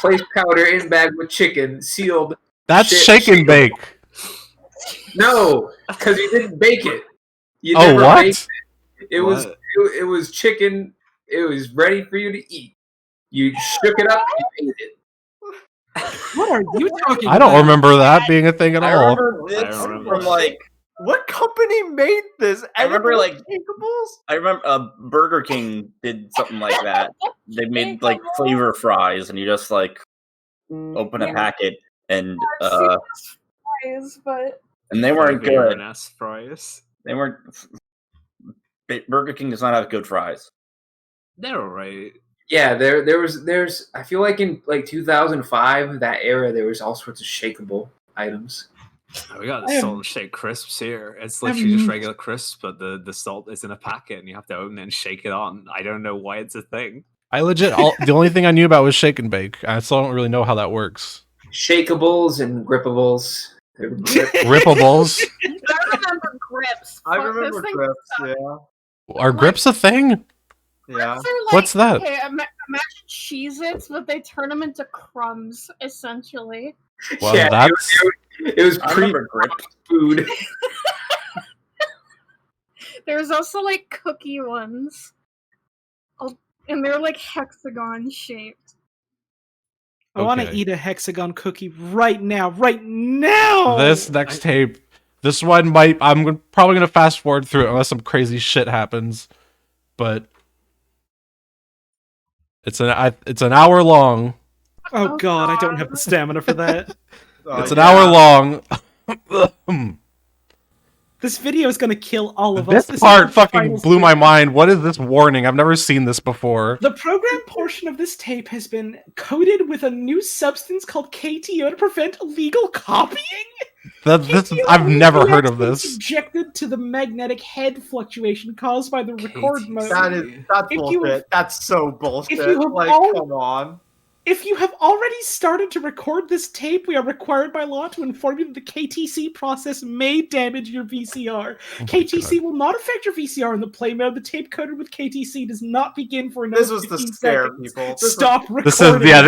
placed powder in bag with chicken, sealed. That's shake and bake. No, because you didn't bake it. You Oh, never what? baked it. It was chicken. It was ready for you to eat. You shook it up and you ate it. What are you talking I don't remember that being a thing at I all. remember this from like. What company made this? I remember Edible like shakeables? I remember Burger King did something like that. They made like flavor fries, and you just like open a packet, and Fries, but they weren't good. Ass fries. They weren't. Burger King does not have good fries. They're alright. Yeah, there's. I feel like in like 2005, that era, there was all sorts of shakeable items. Oh, we got the salt and shake crisps here. It's literally just regular crisps, but the salt is in a packet, and you have to open it and shake it on. I don't know why it's a thing. I legit. The only thing I knew about was shake and bake. I still don't really know how that works. Shakeables and grippables. Rippables. I remember grips. I Fuck, remember this thing grips, sucks. yeah. Are grips a thing? Yeah. Grips are like, What's that? Okay, imagine Cheez-Its, but they turn them into crumbs, essentially. Well, Yeah, that's it was I remember grip. food. There's also like cookie ones. And they're like hexagon shaped. I want to eat a hexagon cookie right now. Right now! This next tape, this one I'm probably going to fast forward through it unless some crazy shit happens. But it's an hour long. Oh god, I don't have the stamina for that. It's an hour long. This video is gonna kill all of us. This part fucking blew my mind. What is this warning? I've never seen this before. The program portion of this tape has been coated with a new substance called KTO to prevent illegal copying. I've never heard of this. Subjected to the magnetic head fluctuation caused by the record mode. That's bullshit. That's so bullshit. Come on. If you have already started to record this tape, we are required by law to inform you that the KTC process may damage your VCR. KTC will not affect your VCR in the play mode. The tape coated with KTC does not begin for another 15 seconds. This was the scare, people. Stop recording. This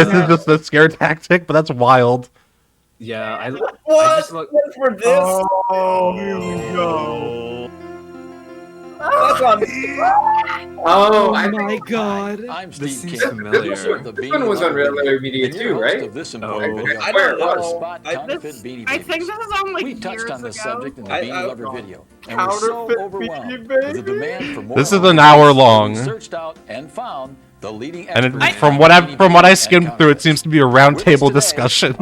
is just the scare tactic, but that's wild. Yeah, I just look for this. Oh, here we go. Oh my god. I'm This Steve seems King. familiar. This one was on Real Media too, right? I don't know. I think this is on like we touched on this subject in the Beanie Lover video, and we're Counterfeit so overwhelmed with the demand for more. This is an hour long. Searched out and found the leading And experts from what I skimmed through, it seems to be a roundtable discussion.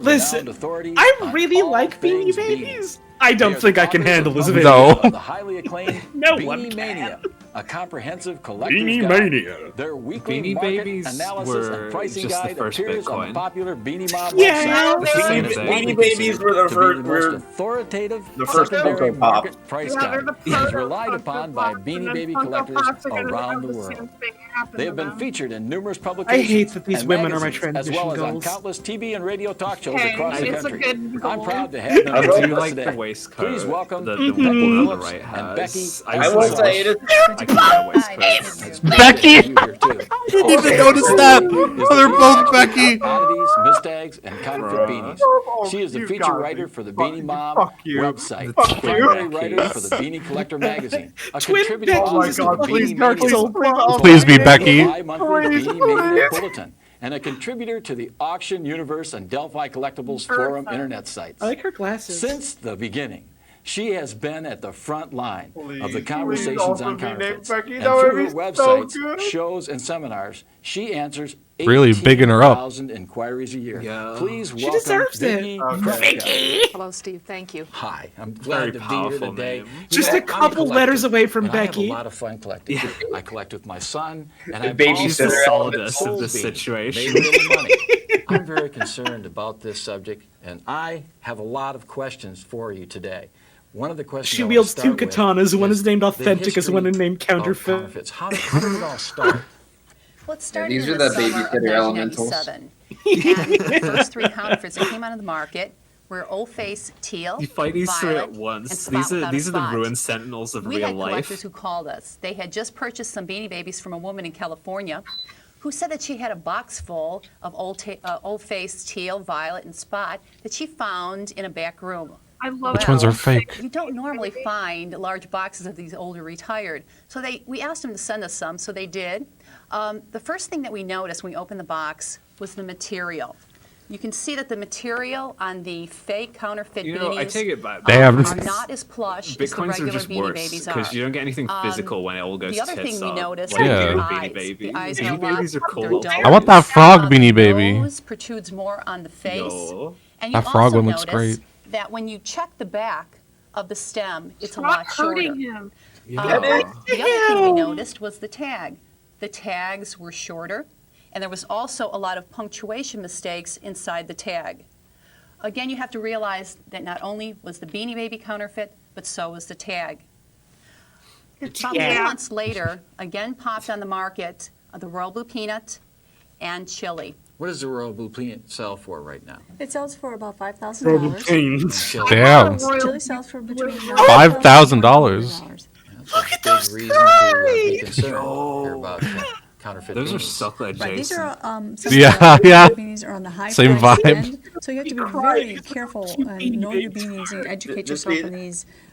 Listen, I really like Beanie Babies. I don't think I can handle this video. No. The highly acclaimed No Beanie one Mania, a comprehensive collector's Beanie guide. Mania. Their weekly Beanie market Babies analysis were and pricing just the guide first appears on Bitcoin. the popular Beanie Mob Yeah, website. Beanie Babies were the most authoritative Funko Pop. market price guide. It is relied upon by Beanie Baby collectors around the world. They have been featured in numerous publications. I hate that these and women are my magazines, as transition well as on goals. countless TV and radio talk shows Hey, across the it's a country. good goal. I'm proud to have them I with do us like today. the waistcoat. Please welcome the Becky one on the Phillips right and Becky. has. I will say it is. I can wear waistcoats. Becky! I didn't even notice that. Oh, they're both Becky. Oddities, mistags, and counterfeit beanies. She is the You feature got writer me. for the Beanie Mob Fuck you. website, Fuck primary you. writer for the Beanie Collector magazine, a Twin contributing Becky. Oh my author to god, the please, Beanie Dark Mania, Souls, Please be Becky. bi-monthly Please, Beanie Mania please. Bulletin, and a contributor to the Auction Universe and Delphi Collectibles Forum internet sites. I like her glasses. Since the beginning, she has been at the front line of the Please conversations also on be named counterfeits. Becky. And That would through be her so websites, good. shows, and seminars, she answers Really bigging her up. 18,000 inquiries a year. Yeah. Please She welcome deserves it. Vicky. Vicky! Hello, Steve. Thank you. Hi, I'm Very glad to be here powerful today. name. Just a I'm couple collective, letters away from and I have Becky. a lot of fun collecting. I collect with my son, and I She's the solidest of this situation. I'm very concerned about this subject, and I have a lot of questions for you today. One of the questions She I wields wanna two start with katanas. One is is named the authentic, as one is history named of counterfeit. counterfeits. How did it all start? Well, it started these in are the the summer of babysitter elementals. 1997. And the first three counterfeits that came onto the market were Old Face, Teal, You fight these three Violet, at once. and Spot Without a These are the Spot. ruined sentinels of We real had life. collectors who called us. They had just purchased some Beanie Babies from a woman in California who said that she had a box full of Old Face, Teal, Violet, and Spot that she found in a back room. I love Which ones are fake? You don't normally find large boxes of these older retired. So we asked them to send us some, so they did. The first thing that we noticed when we opened the box was the material. You can see that the material on the fake counterfeit beanies I take it back. Damn. are not as plush as the Bitcoins are regular just Beanie worse Babies are. because you don't get anything physical when it all goes The other tits thing we up. noticed Like Yeah. are the the Beanie eyes. Babies. The eyes are Beanie a lot, Babies are they're cool. duller. I want that frog The Beanie Baby. nose protrudes more on the face. Yo. And you That frog also one looks notice great. that when you check the back of the stem, it's a Stop lot shorter. hurting him. The other thing we noticed was the tag. The tags were shorter, and there was also a lot of punctuation mistakes inside the tag. Again, you have to realize that not only was the Beanie Baby counterfeit, but so was the tag. About 2 months later, again popped on the market the Royal Blue Peanut and Chili. What does the Royal Blue Peanut sell for right now? It sells for about $5,000. Damn. Chili sells for between $5,000. Look at those big reason to be concerned here about counterfeit Those are beanies. sucker adjacent. Right, these are Yeah, yeah. beanies are on the high Same price vibe. end, so you have to be very careful and know your beanies and educate yourself on these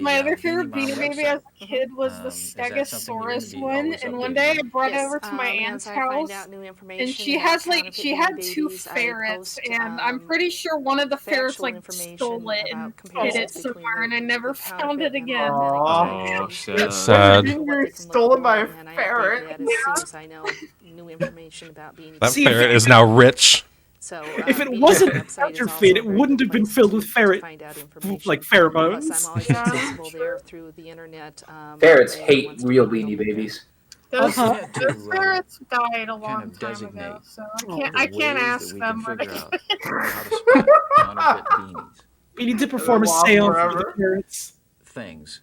My other favorite Beanie Baby as a kid was the Stegosaurus one, and one day I brought it over to my aunt's house, and she had two ferrets, and I'm pretty sure one of the ferrets like stole it and hid it somewhere, and I never found it again. Oh, shit. That's sad. You stolen my ferret. As soon as I know new information about Beanie That Baby. ferret is now rich. So, If it wasn't counterfeit, it wouldn't have been filled with ferret, like pheromones. I'm always accessible there through the internet. Ferrets hate real Beanie Babies. Those ferrets died a long time ago, so I can't ask them. We need to perform a sale for the ferrets. Things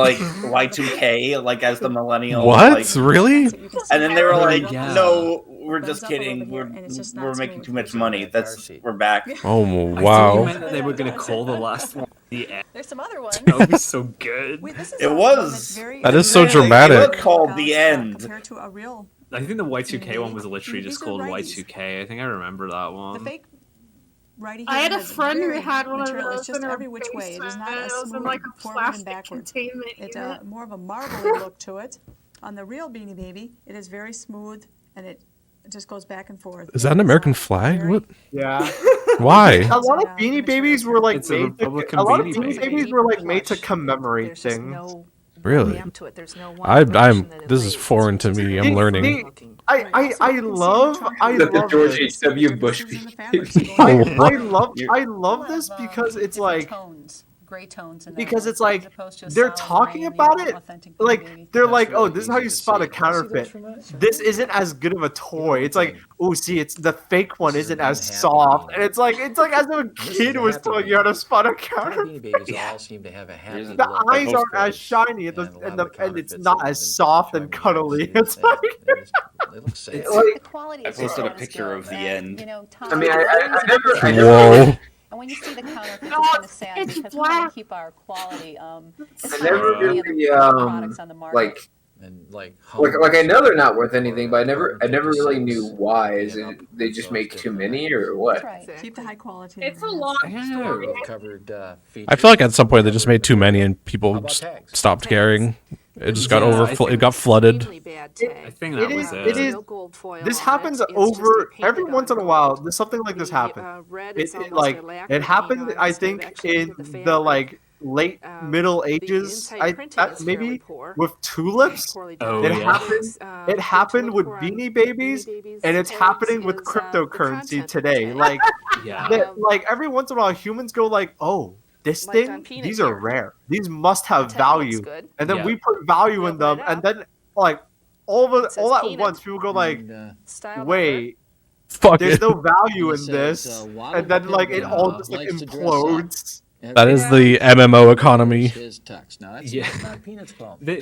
like Y2K, like as the millennial. What? Like, Really? and then they were like, Yeah. "No, we're just Bends up a little kidding. bit here, and it's just not We're making smooth. too much money. We're back." Oh I thought you wow. meant that they were gonna call the last one the end. There's some other ones. That would be so good. It was. That is so It dramatic. was called the end. Compared to a real, I think the Y2K one was literally just These are called righties. Y2K. I think I remember that one. the fake Righty I had a has friend who very had one of material. those It's just in her every which way. It is not basement. a It was in smooth like a forward and plastic backwards. containment It's unit. more of a marbly look to it. On the real Beanie Baby, it is very smooth and it just goes back and forth. Is that an American flag? What? Yeah. Why? A lot of Beanie Babies were like It's a made. Republican A lot of Beanie Beanie Baby. Babies were like made to commemorate things. Really? to it. There's no one I'm. direction that it This is foreign to me. I'm learning. I love the George this. H.W. Bush. I love this because it's like gray tones in because there, it's like as opposed to a they're solid talking gray, about you know, it authentic like they're like, oh, this is how you easy to spot see. a counterfeit. This isn't as good of a toy. It's like, oh, see, it's the fake one isn't as soft, and it's like as if a kid was telling you how to spot a counterfeit. Beanie Babies all seem to have a happy The look. eyes aren't as shiny, and it's not as soft and cuddly. It's like the quality I is posted a not as picture good. of the And, end. You know, Tom, I mean, I Oh, never. Whoa. And when you see the counterfeit, it's kind of sad it's because we want black. to keep our quality. It's I not never like any of the really products on the market. like I know they're not worth anything, but I never really knew why. Is it they just make too many or what? Right. Keep the high quality. It's a long story. Covered, I feel like at some point they just made too many and people just stopped caring. It just got It got flooded. I think that was It is. This happens over every once in a while. There's something like this happen. It happened. I think in the like late Middle Ages. Maybe with tulips. Oh, It yeah. happened. It happened with Beanie Babies, and it's happening with cryptocurrency today. Like, like every once in a while, humans go like, oh. This thing, these are rare. These must have value, and then we put value in them, and then like all at once, people go like, "Wait, Fuck there's it. no value in this," and then like it all just like implodes. That is the MMO economy. Yeah.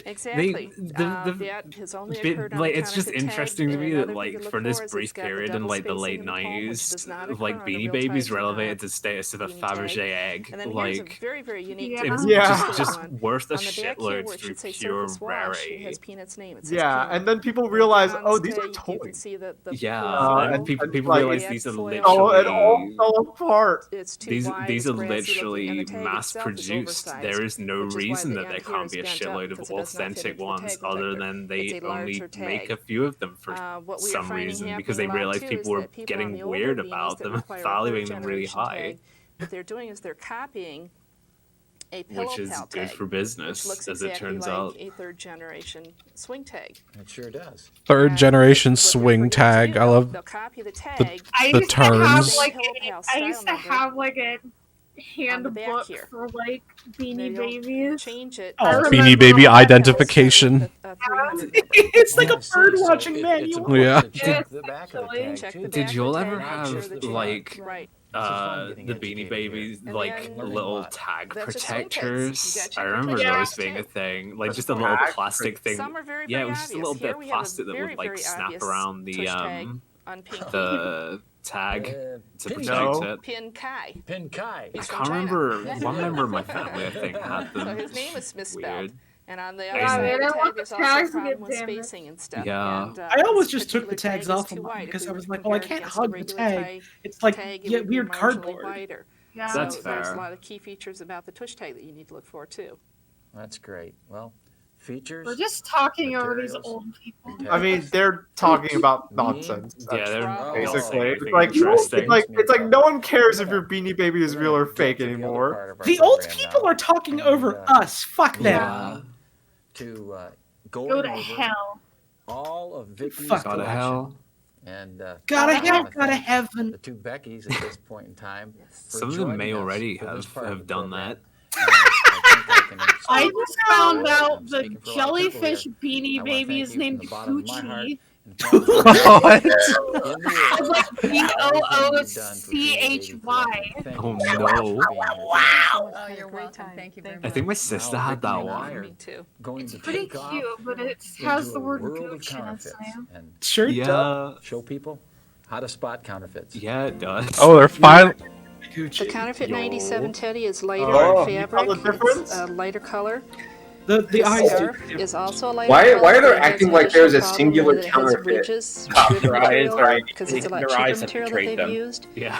Exactly. That has only occurred on like the it's just counterfeit interesting to tag, me and that another thing like to look for this for is brief it's got the period in double like the spacing late in the palm, which does 90s, not like occur on a Beanie real Babies type, relegated to status of a Beanie Fabergé tag. egg. And then here's a Like very, very unique Yeah. difference Yeah. with just one. worth a On the back here shitload where it through should say pure surface wash, it rarity. has Peanut's name. It says Yeah, Peanut. and then people realize, On oh, these are today, you can toys. see the Yeah, foil, and people and, people like, realize the these are foil. It all literally fell apart. It's too these wide, these it's are brassy looking, and literally the tag mass itself is produced. oversized, There is no which is why reason the that there end here can't is be a bent up, shitload of because it does not fit authentic into the ones, tag other protector. than It's they a only larger make tag. a few of them for What we are some finding reason because happening they a lot, realize too, people is were that people on getting the older weird beanies about that them, require a valuing third them really generation high, tag, what they're doing is they're copying a pillow which is pal good tag, for business, which looks as it exactly turns like out. a third generation swing tag. It sure does. Third generation swing tag. I love They'll copy the the, tag. I the used to have turns. like Pillow a, pal I style used to number have like a on the back handbook here. for like Beanie They don't Babies. change it. I Beanie remember Baby all that. identification. It's like a bird watching manual. Yeah. It's The back of the actually- tag Check too. the Did back you all of the ever tag, make sure have that you like right. the Beanie Babies And like then- little tag That's just swing tags. You protectors? gotta I check the remember protectors those being a too. thing, like just a little Tag plastic thing. Some are very, Yeah, it very was just a obvious. little Here bit of we have a plastic that very, would like very snap obvious around the tush tag on Pinky. the tag to Pin protect No. it. Pin Kai. Pin Kai. I He's from can't China. remember. One member of my family, I think, had So them. his name is misspelled. Weird. And on the Yeah, other side man, of I the tag, want there's the also a tags to problem get with damaged. spacing and stuff. Yeah. And, I always this just took the particular tags tag is off too of mine wide. If because we I were was to like, well, I compare it can't against the hug the regular tag. It's like tag, it yeah, would be weird marginally cardboard. wider. Yeah. That's So there's a fair. lot of key features about the tush tag that you need to look for too. That's great. Well, features. We're just talking over these materials, old people. I mean, they're talking about nonsense. Yeah, they're Basically, saying it's anything like interesting. it's like no one cares if your Beanie Baby is real or fake anymore. The old people are talking over us. Fuck them. Yeah. To Go to hell. all of Vicky's Fuck Go to collection. hell. And Gotta I hell, wanna gotta thank heaven. the two Beckys at this point in time. for Some of them may joining us already for this part of have the done program. that. I just found out the speaking for a lot of people jellyfish here. Beanie I wanna Baby thank is you from named the bottom of my heart Coochie. What? It's like BOOCHY. Oh no! Wow! Oh, you're welcome. Thank you very much. I think my sister had that one. Me too. Going to It's pretty take off cute, but it has into the a word world of gooch in its counterfeits name. and Sure Yeah. does. show people how to spot counterfeits. Yeah, it does. Oh, they're fine. The counterfeit Yo. 97 Teddy is lighter Oh, in you fabric. tell the difference? It's a lighter color. The eyes do. Scarf is also a lighter Why color. are they It has acting an like there's a additional problem singular in that it has counterfeit? ridges, Their ribbed eyes material, are- because it's a lot their cheaper eyes have material that betrayed they've them. used. Yeah.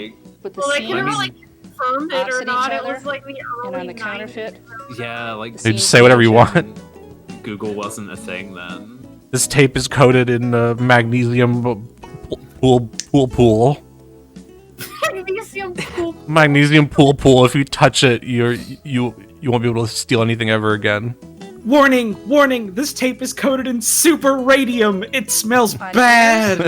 like with the Well, they seams can never like confirm it or opposite not. each It other, was like the and early on the counterfeit. yeah, like They just say whatever you want. Google wasn't a thing then. This tape is coated in magnesium pool. Magnesium pool. Magnesium pool. If you touch it, you won't be able to steal anything ever again. Warning, warning, this tape is coated in super radium. It smells bad.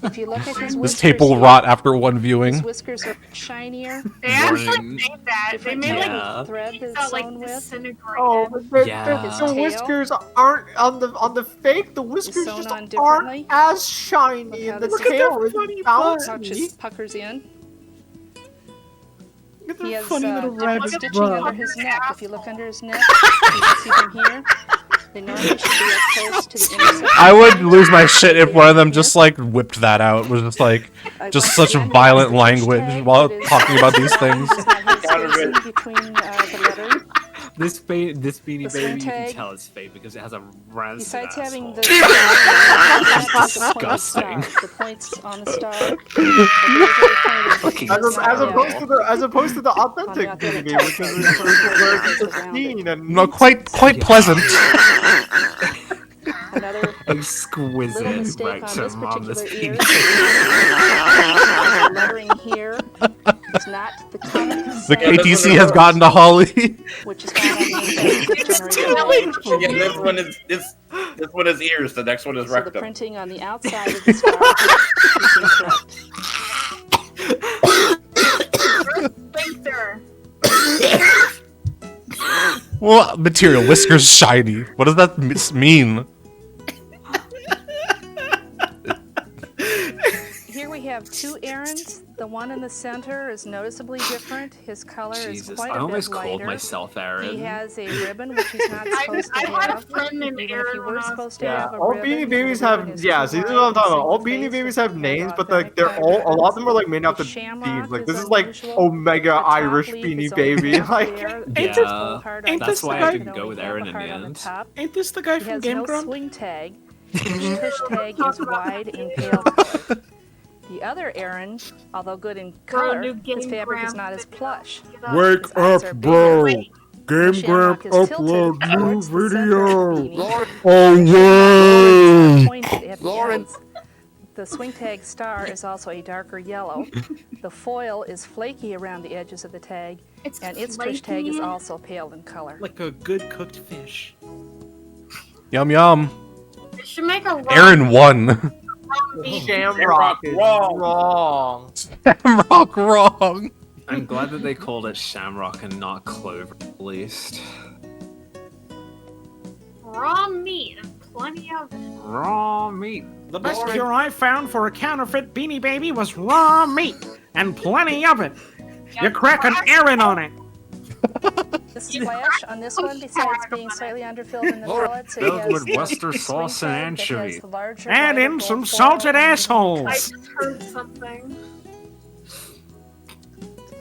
If you look at his whiskers, This tape will rot after one viewing. his whiskers are shinier. They actually Warning. made that. They Different made type like of thread that it's like sewn with. disintegrated. Oh, but the, Yeah. the whiskers aren't on the fake. The whiskers sewn just on aren't differently. as shiny, and the Look at tail that is funny Pouch bouncy. just puckers in. Look at He that has funny little rabbit stitching bug. under his neck. If you look under his neck, you can see them here. They normally should be as close to the intersection. I would lose my shit if one of them just like whipped that out. It was just like just such violent language while talking about these things. Between the lettering. This Beanie The Baby, swing you can tag. tell it's fake because it has a rancid Besides having the disgusting. the points on the star. As opposed to the authentic Beanie, which is where it's pristine and No, quite pleasant. Another exquisite little mistake on this rectum on this particular ear. Beanie. The lettering here is not the comic. The KTC has gotten to Holly. Which is found on the Yeah, this one is ears. The next one is So the rectum. printing on the outside of the star is incorrect. Well, material whiskers shiny. What does that mean? Here we have two errands. The one in the center is noticeably different. His color Jesus, is quite I a almost bit called lighter. myself Aaron. He has a ribbon, which he's not supposed to I had a have. friend named Even if Aaron you when were I was supposed to Yeah, have a all ribbon. Beanie Babies the ribbon have, is yeah, too see, this is wide what I'm talking and about. All single Beanie face Babies with have no names, but like, authentic they're all, a lot of them are like made after Shamrock themes. Like, is this is like unusual. Omega The top Irish leaf Beanie is only Baby. half Like, there. Ain't There's this- a full heart on ain't the this the side. guy- You can only Go with have Aaron a in heart the on end. top. Ain't this the guy He from has Game no Grumps? swing tag. His tush tag is wide and pale color. The other Aaron, although good in color, new his Game fabric is Grumps not as plush. Wake His eyes up, are bro! bigger. Game Shamrock Grump is tilted upload new towards the center of the video! beanie. Oh It's yeah! pointed at the ends. The swing tag star is also a darker yellow. The foil is flaky around the edges of the tag, and its tush tag is flaky. also pale in color. Like a good cooked fish. Yum yum. They should make a Aaron won. Shamrock is wrong. Shamrock wrong. I'm glad that they called it Shamrock and not Clover, at least. raw meat and plenty of it. Raw meat. The best cure I found for a counterfeit Beanie Baby was raw meat, and plenty of it. You crack an Aaron on it. This is flash. On this one, besides being slightly underfilled in the pellets, it Filled has with Western a sauce swing and tag that has anchovy. the larger, Add lighter in some gold foil salted and assholes. I just heard something.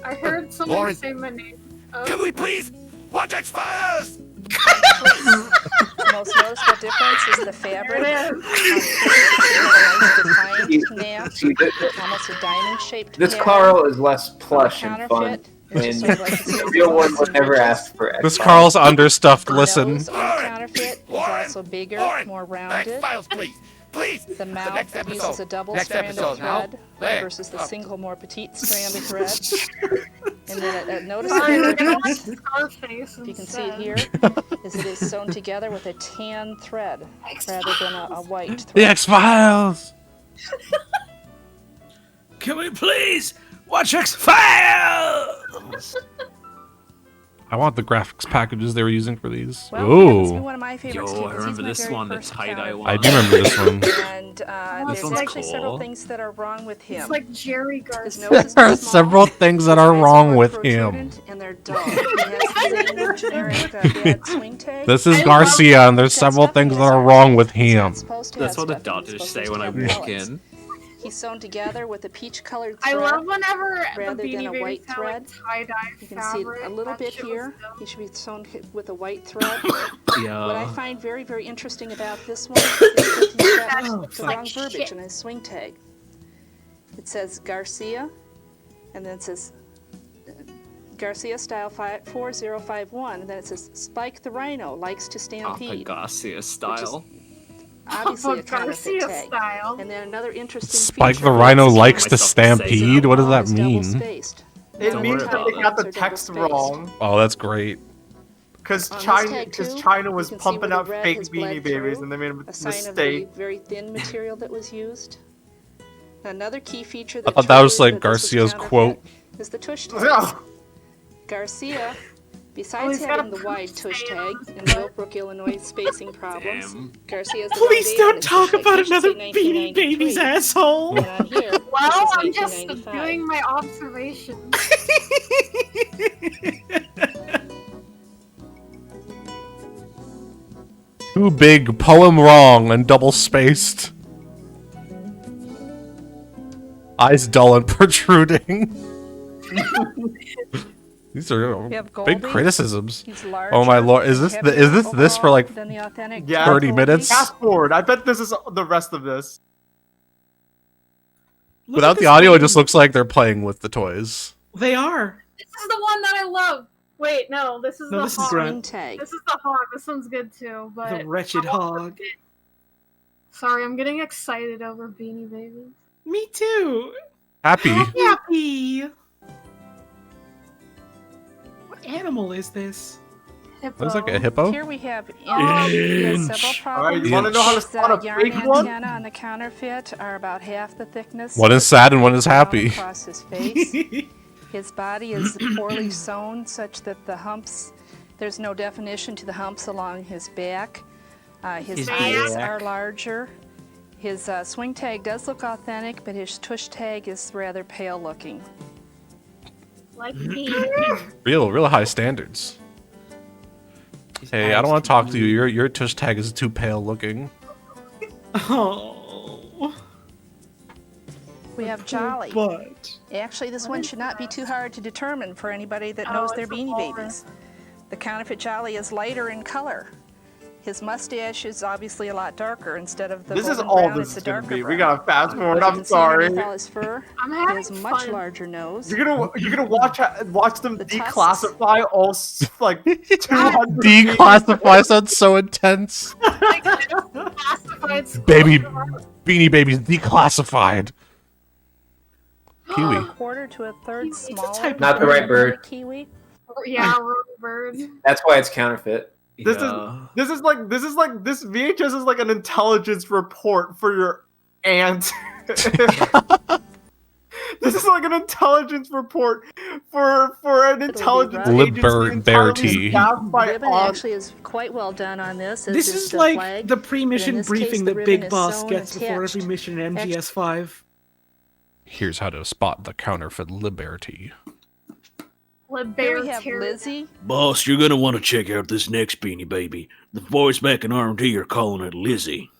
I heard somebody Lauren. say my name. Oh. Can we please watch X-Files? The most noticeable difference is the fabric. Almost a diamond-shaped This pattern. Carl is less plush and fun. Counterfeit. And It's just sort of like the real one would never ask for This X-Files. Carl's understuffed. Listen. Nose on the counterfeit is also bigger, more rounded. X-Files, please. Please. The mouth next uses episode. a double Next strand of episode, now. thread There. versus the Up. single, more petite strand of thread. And then a Sorry, noticeable we're gonna difference, like Scarface if you can see it instead. here, is it is sewn together with a tan thread rather than a white thread. The X-Files. Can we please watch X-Files? I want the graphics packages they were using for these. Well, he happens to be Ooh. one of my favorites Yo, too, I 'cause he's remember my this very one, the first tie-dye counterfeit. one. I do remember this one. And This there's one's actually several cool. things that are wrong with him. It's like Jerry His Garcia. nose is There are too small, several things that are his eyes wrong more with him. protrudent, and they're dull. He has the same generic bad swing tag. This is Garcia, and there's several things that are wrong with him. Supposed to That's have what the stuff, he's doctors supposed say to when I have walk pellets. in. He's sewn together with a peach-colored I thread. love whenever the rather than Beanie a Babies white have thread. like tie-dye You can see fabric. a little That bit shit was here. dope. He should be sewn with a white thread. Yeah. What I find very, very interesting about this one is that he's got the wrong verbiage in his swing tag. It says Garcia, and then it says Garcia style 4051, and then it says Spike the Rhino likes to stampede. Garcia style. Obviously a counterfeit Garcia tag. style. And then another interesting Spike feature the Rhino is likes to myself to say stampede? What does that is double mean? spaced. It Don't means worry that about they it. got the They're text double-spaced. wrong. Oh, that's great. Because On this China, tag, too, China you was can see pumping where the out red fake has Beanie bled Babies, through, and they made a a sign of the mistake. very thin material that was used. Another key feature that I thought that was triggered like that this was Garcia's counterfeit quote. is the tush tags. Garcia, besides he's got having a the wide tush tag and the Oak Brook, Illinois spacing problems, Garcia has the Please one don't date talk on about his tush tag, another Beanie Babies, asshole. and on here, Well, this is I'm just 1995. doing my observations. Too big, poem wrong, and double spaced. Eyes dull and protruding. These are We have big Goldie. criticisms. He's Oh my larger lord, is and this this for heavier like than the authentic 30 minutes? Fast forward. I bet this is the rest of this. Without the audio, it just looks like they're playing with the toys. They are. This is the one that I love. Wait, no, this is No, the this is hog. Grunt. This is the hog. This one's good too, but The wretched hog. sorry, I'm getting excited over Beanie Babies. Me too. Happy. Happy. What animal is this? Looks like a hippo. Here we have several problems. Alright, you want to know how to spot a yarn fake one? antenna on the counterfeit are about half the thickness. One is sad and one is happy. Across his face. His body is poorly sewn such that the humps, there's no definition to the humps along his back. His eyes are larger. His swing tag does look authentic, but his tush tag is rather pale looking. Like me. Real high standards. Hey, I don't want to talk to you. Your tush tag is too pale looking. Oh. We have Jolly. But actually, this one should not be too hard to determine for anybody that knows their Beanie Babies. The counterfeit Jolly is lighter in color. His mustache is obviously a lot darker instead of the This is golden all brown, this it's is a gonna darker be. brown. We gotta fast forward. You I'm can see sorry. underneath all his fur. He has a much larger nose. You're gonna watch them declassify all like 200 Declassify sounds so intense. Baby, Beanie Babies declassified. Kiwi. A quarter to a third smaller. Not the right bird. Kiwi. Yeah, rose bird. That's why it's counterfeit. This is like this VHS is like an intelligence report for your aunt. This is like an intelligence report for an intelligence agency Liberty. staffed by Ribbon aunts. actually is quite well done on this. this as is the like flag. the But in pre-mission this briefing case, the that ribbon Big is Boss sewn gets before every attached. mission in MGS5. Here's how to spot the counterfeit Liberty. Here we have Lizzie. Boss, you're gonna want to check out this next Beanie Baby. The voice back in R&D are calling it Lizzie.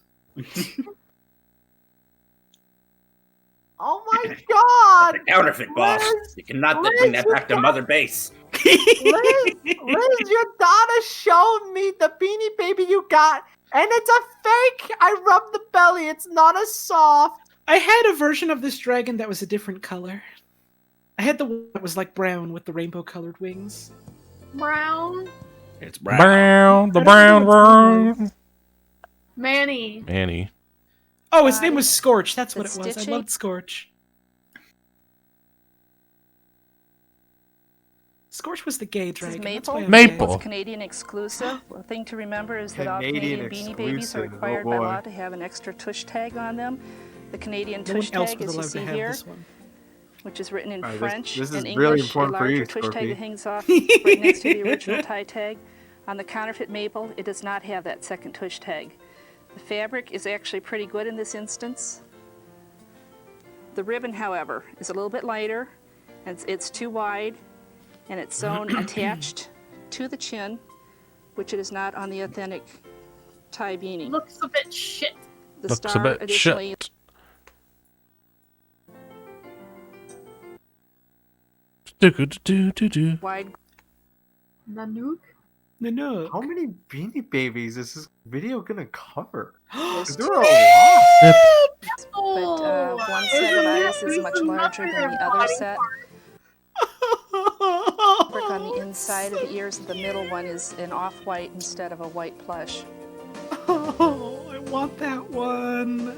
Oh my god! Counterfeit, boss. You cannot bring that back to Mother Base. Liz, your daughter showed me the Beanie Baby you got, and it's a fake! I rubbed the belly, it's not a soft. I had a version of this dragon that was a different color. I had the one that was like brown with the rainbow-colored wings. Brown. It's Brown, the brown. Manny. Manny. Oh, his name was Scorch. That's what it was. I stitching. loved Scorch. Scorch was the gay This is dragon. Maple. That's why I'm Maple. gay. It's Canadian exclusive. One thing to remember is that all Canadian Canadian Beanie Babies are exclusive, required oh by boy. law to have an extra tush tag on them. The Canadian No one tush else tag, was as you allowed to see have here, this one. which is written in Alright, French this is and really English. A important for larger you, tush tag Scorpy. that hangs off right next to the original tie tag. On the counterfeit Maple, it does not have that second tush tag. The fabric is actually pretty good in this instance. The ribbon, however, is a little bit lighter, and it's too wide, and it's sewn attached to the chin, which it is not on the authentic tie beanie. Looks a bit shit. The Looks a star bit additionally shit. Do-do-do-do-do. wide. Nanook. No. How many Beanie Babies is this video gonna cover? There's There are a lot. But one set of eyes is much larger than the other set. Fabric on the inside of the ears of the middle one is an off-white instead of a white plush. Oh, I want that one.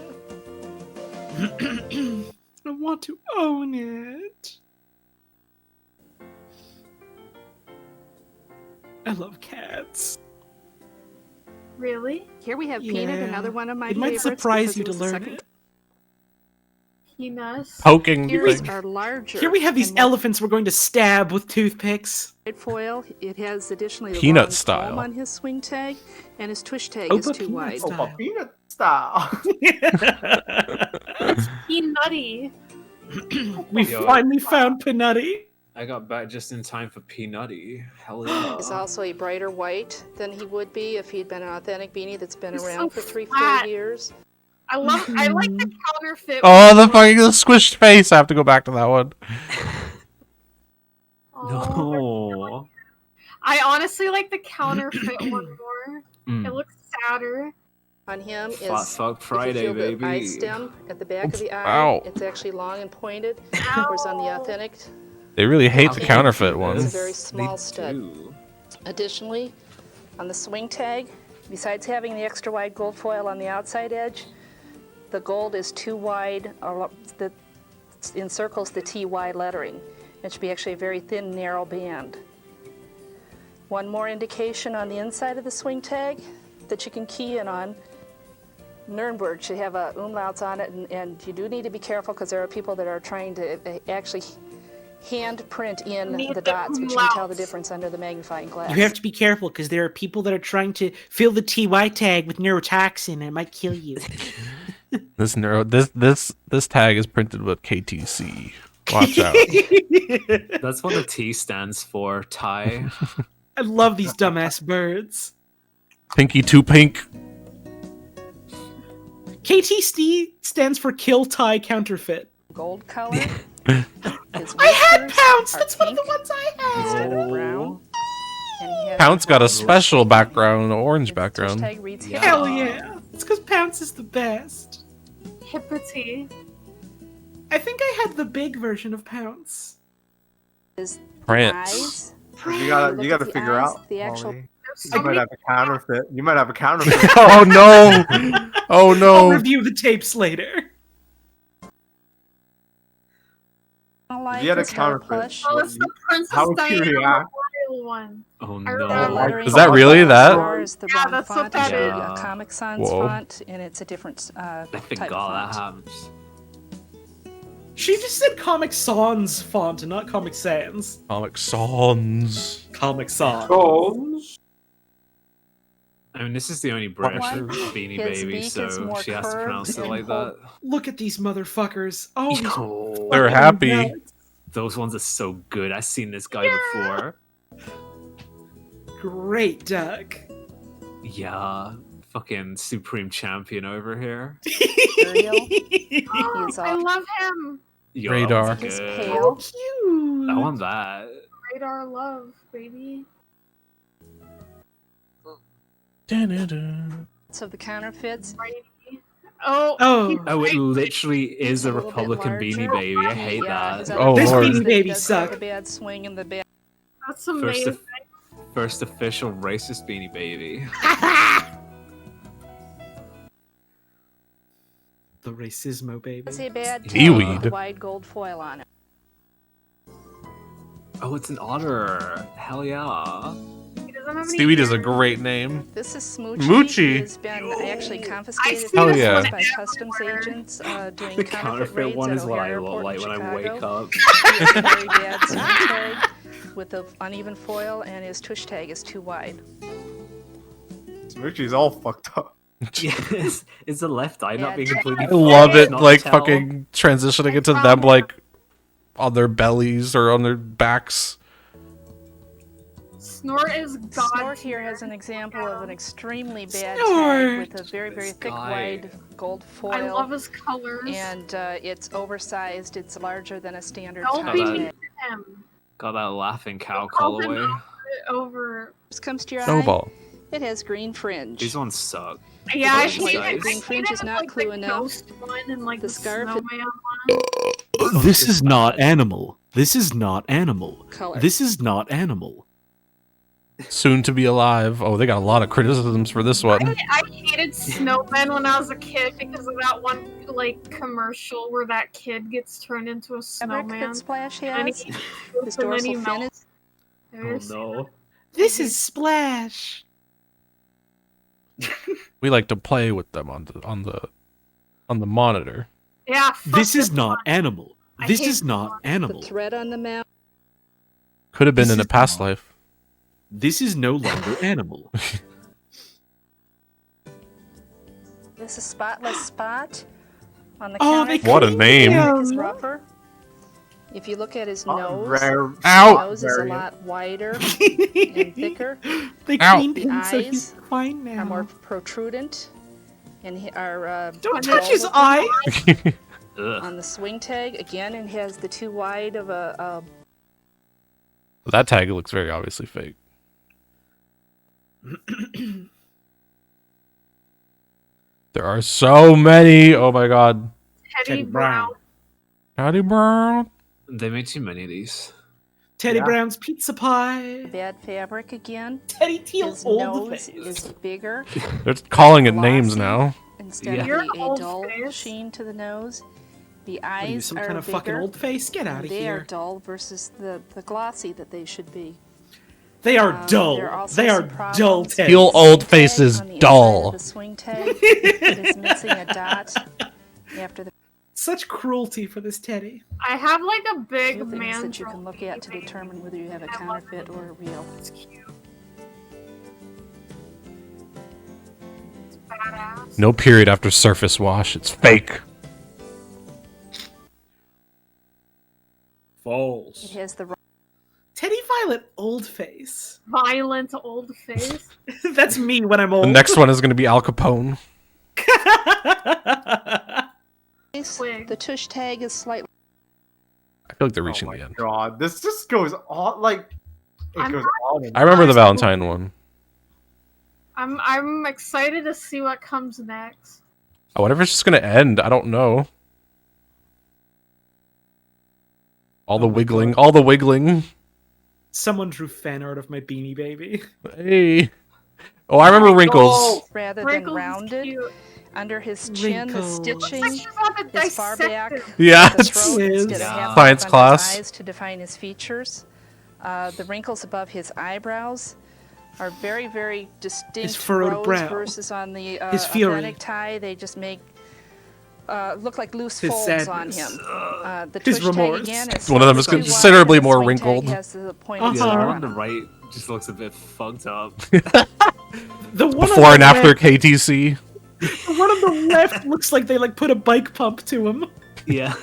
I want to own it. I love cats. Really? Here we have Peanut, another one of my It might favorites. surprise because you it to was the learn second it. Penis. Poking Ears thing. are larger. Here we have these and more elephants we're going to stab with toothpicks. wide foil. It has additionally the Peanut long style. comb on his swing tag, and his tush tag Opa is too Peanut wide. style. Opa Peanut style. It's peanutty. We Yo. finally found Peanutty. I got back just in time for Peanutty. Hell yeah. He's also a brighter white than he would be if he'd been an authentic beanie that's been He's around so for 3-4 flat. years. I like the counterfeit. Oh, one the more. fucking squished face. I have to go back to that one. No. I honestly like the counterfeit one more. Mm. It looks sadder. On him is Fat fuck Friday, if you feel the eye baby. stem at the back of the eye. Ow. It's actually long and pointed, whereas on the authentic, They really hate the it's counterfeit a one. very small stud. Additionally, on the swing tag, besides having the extra wide gold foil on the outside edge, the gold is too wide, that encircles the TY lettering. It should be actually a very thin, narrow band. One more indication on the inside of the swing tag that you can key in on. Nuremberg should have umlauts on it, and you do need to be careful because there are people that are trying to actually hand print in the dots, but you can tell the difference under the magnifying glass. You have to be careful because there are people that are trying to fill the TY tag with neurotoxin and it might kill you. This tag is printed with KTC. Watch out. That's what the T stands for, Ty. I love these dumbass birds. Pinky too pink. KTC stands for Kill Tie Counterfeit. Gold color. I had Pounce! That's one of the ones I had! Instead of brown. And he has Pounce got a special background, an orange tush background. tag reads here. Hell yeah! It's because Pounce is the best. Hippity. I think I had the big version of Pounce. Is Prance. You gotta figure out. the actual. Molly. You might have a counterfeit. You might have a counterfeit. Oh no! Oh I'll no! review the tapes later. If you had a counterfeit, Oh, it's the Princess how would you Diana react? Memorial one. Oh I remember. Is that really that? Yeah, that's what that is. A Comic Sans Whoa. font, and it's a different I type forgot of that font. happens. She just said Comic Sans font and not Comic Sans. Comic Sans. Comic Sans. I mean, this is the only British Why? Beanie His Baby, beak is so more she has to pronounce it curved like and that. Look at these motherfuckers. Oh, Yo. They're happy. Those ones are so good. I've seen this guy before. Great duck. Yeah. Fucking supreme champion over here. I love him. Yo, Radar. that was He's good. pale. Cute. I want that. Radar love, baby. So the counterfeits. Oh. Oh, it literally is a little bit Republican Beanie larger. Baby. I hate Yeah, his that. other This ones Beanie that Baby does have suck. The bad swing and the bad. That's First, amazing. first official racist Beanie Baby. The racismo baby. Has a bad VIEWINGZ. with wide gold foil on it. Oh, it's an otter. Hell yeah. He doesn't have any Seaweed is a hair. great name. This is Smoochie. Moochie. He has been actually confiscated Hell from yeah. us by customs agents doing The counterfeit counterfeit raids one at is what I O'Hare look Airport like in when I wake Chicago. up. He has a very bad swing tag with the uneven foil, and his tush tag is too wide. Smoochie's all fucked up. Yes, it's the left eye not being completely. I love it, not like tell. fucking transitioning into them like on their bellies or on their backs. Snort is god. Snort here has an example of an extremely bad Snort. tag with a very, very thick, guy. wide gold foil. I love his colors. And it's oversized. It's larger than a standard Don't tie be that- mean tag. to him. Got that laughing cow Call him colorway. over. This comes to your Snowball. eye. It has green fringe. These ones suck. Yeah, I Those hate white it. green fringe is not clue enough. Ghost one and like The the scarf- snowman one. This is not animal. This is not animal. Color. This is not animal. Soon to be alive. Oh, they got a lot of criticisms for this one. I hated snowmen when I was a kid because of that one like commercial where that kid gets turned into a Fabric snowman. that Splash And has. he His and then he dorsal fin melts. is Oh no. This is Splash. We like to play with them on the monitor. Yeah. This is not animal. I This hate is not animal. The thread on the map. Could have been This in a is past not- life. This is no longer animal. This is Spotless Spot on the Oh, counter. they What a name. His rougher. If you look at his nose, rare- his Ow. nose is a Variant. lot wider and thicker. They Ow. cleaned The him so he's eyes fine now. are more protrudent and are Don't touch his dull eye. on the swing tag. Again, it has the too wide of a That tag looks very obviously fake. There are so many. Oh my god. Teddy Brown. Teddy Brown. They made too many of these. Teddy Yeah. Brown's pizza pie. bad fabric again. Teddy Teal His old nose face. is bigger They're calling it names now. instead Yeah. of You're an a old dull face. sheen to the nose. The What are you, eyes some are kind of bigger. fucking old face? Get out of They are here. dull versus the glossy that they should be. They are dull. There are also They are some problems dull with Teddy. Teal the old swing face tag is on the inside dull. of the swing tag. It is missing a dot after the Such cruelty for this Teddy. I have like a big few things man. that you can look at to determine whether you have a counterfeit or a real. It's cute. It's badass. No period after surface wash. It's fake. False. It has the Teddy Violet old face. Violent old face. That's me when I'm The old. next one is going to be Al Capone. the tush tag is slightly. I feel like they're reaching Oh my the end. god, this just goes on like it goes on. And I remember the Valentine one. I'm excited to see what comes next. I wonder if it's just going to end. I don't know. All the wiggling. All the wiggling. Someone drew fan art of my Beanie Baby. Hey. Oh, I remember Wrinkles. Rather Wrinkles than is rounded. cute. Under his chin, Wrinkles. the Looks like stitching she's about to is far dissect back. it. Yeah, The it's throat instead of half science up on class. His eyes to define his features. The wrinkles above his eyebrows are very, very distinct. furrowed rows brow. versus on the His fury. authentic tie, they just make look like loose His folds sadness. on him. The His tush tag remorse. again is One of them is slightly considerably wider. The more swing tag wrinkled. has the pointed Yeah, star the one on on the it. right just looks a bit fucked up. The one Before on and the after left, KTC. the one on the left looks like they put a bike pump to him. Yeah.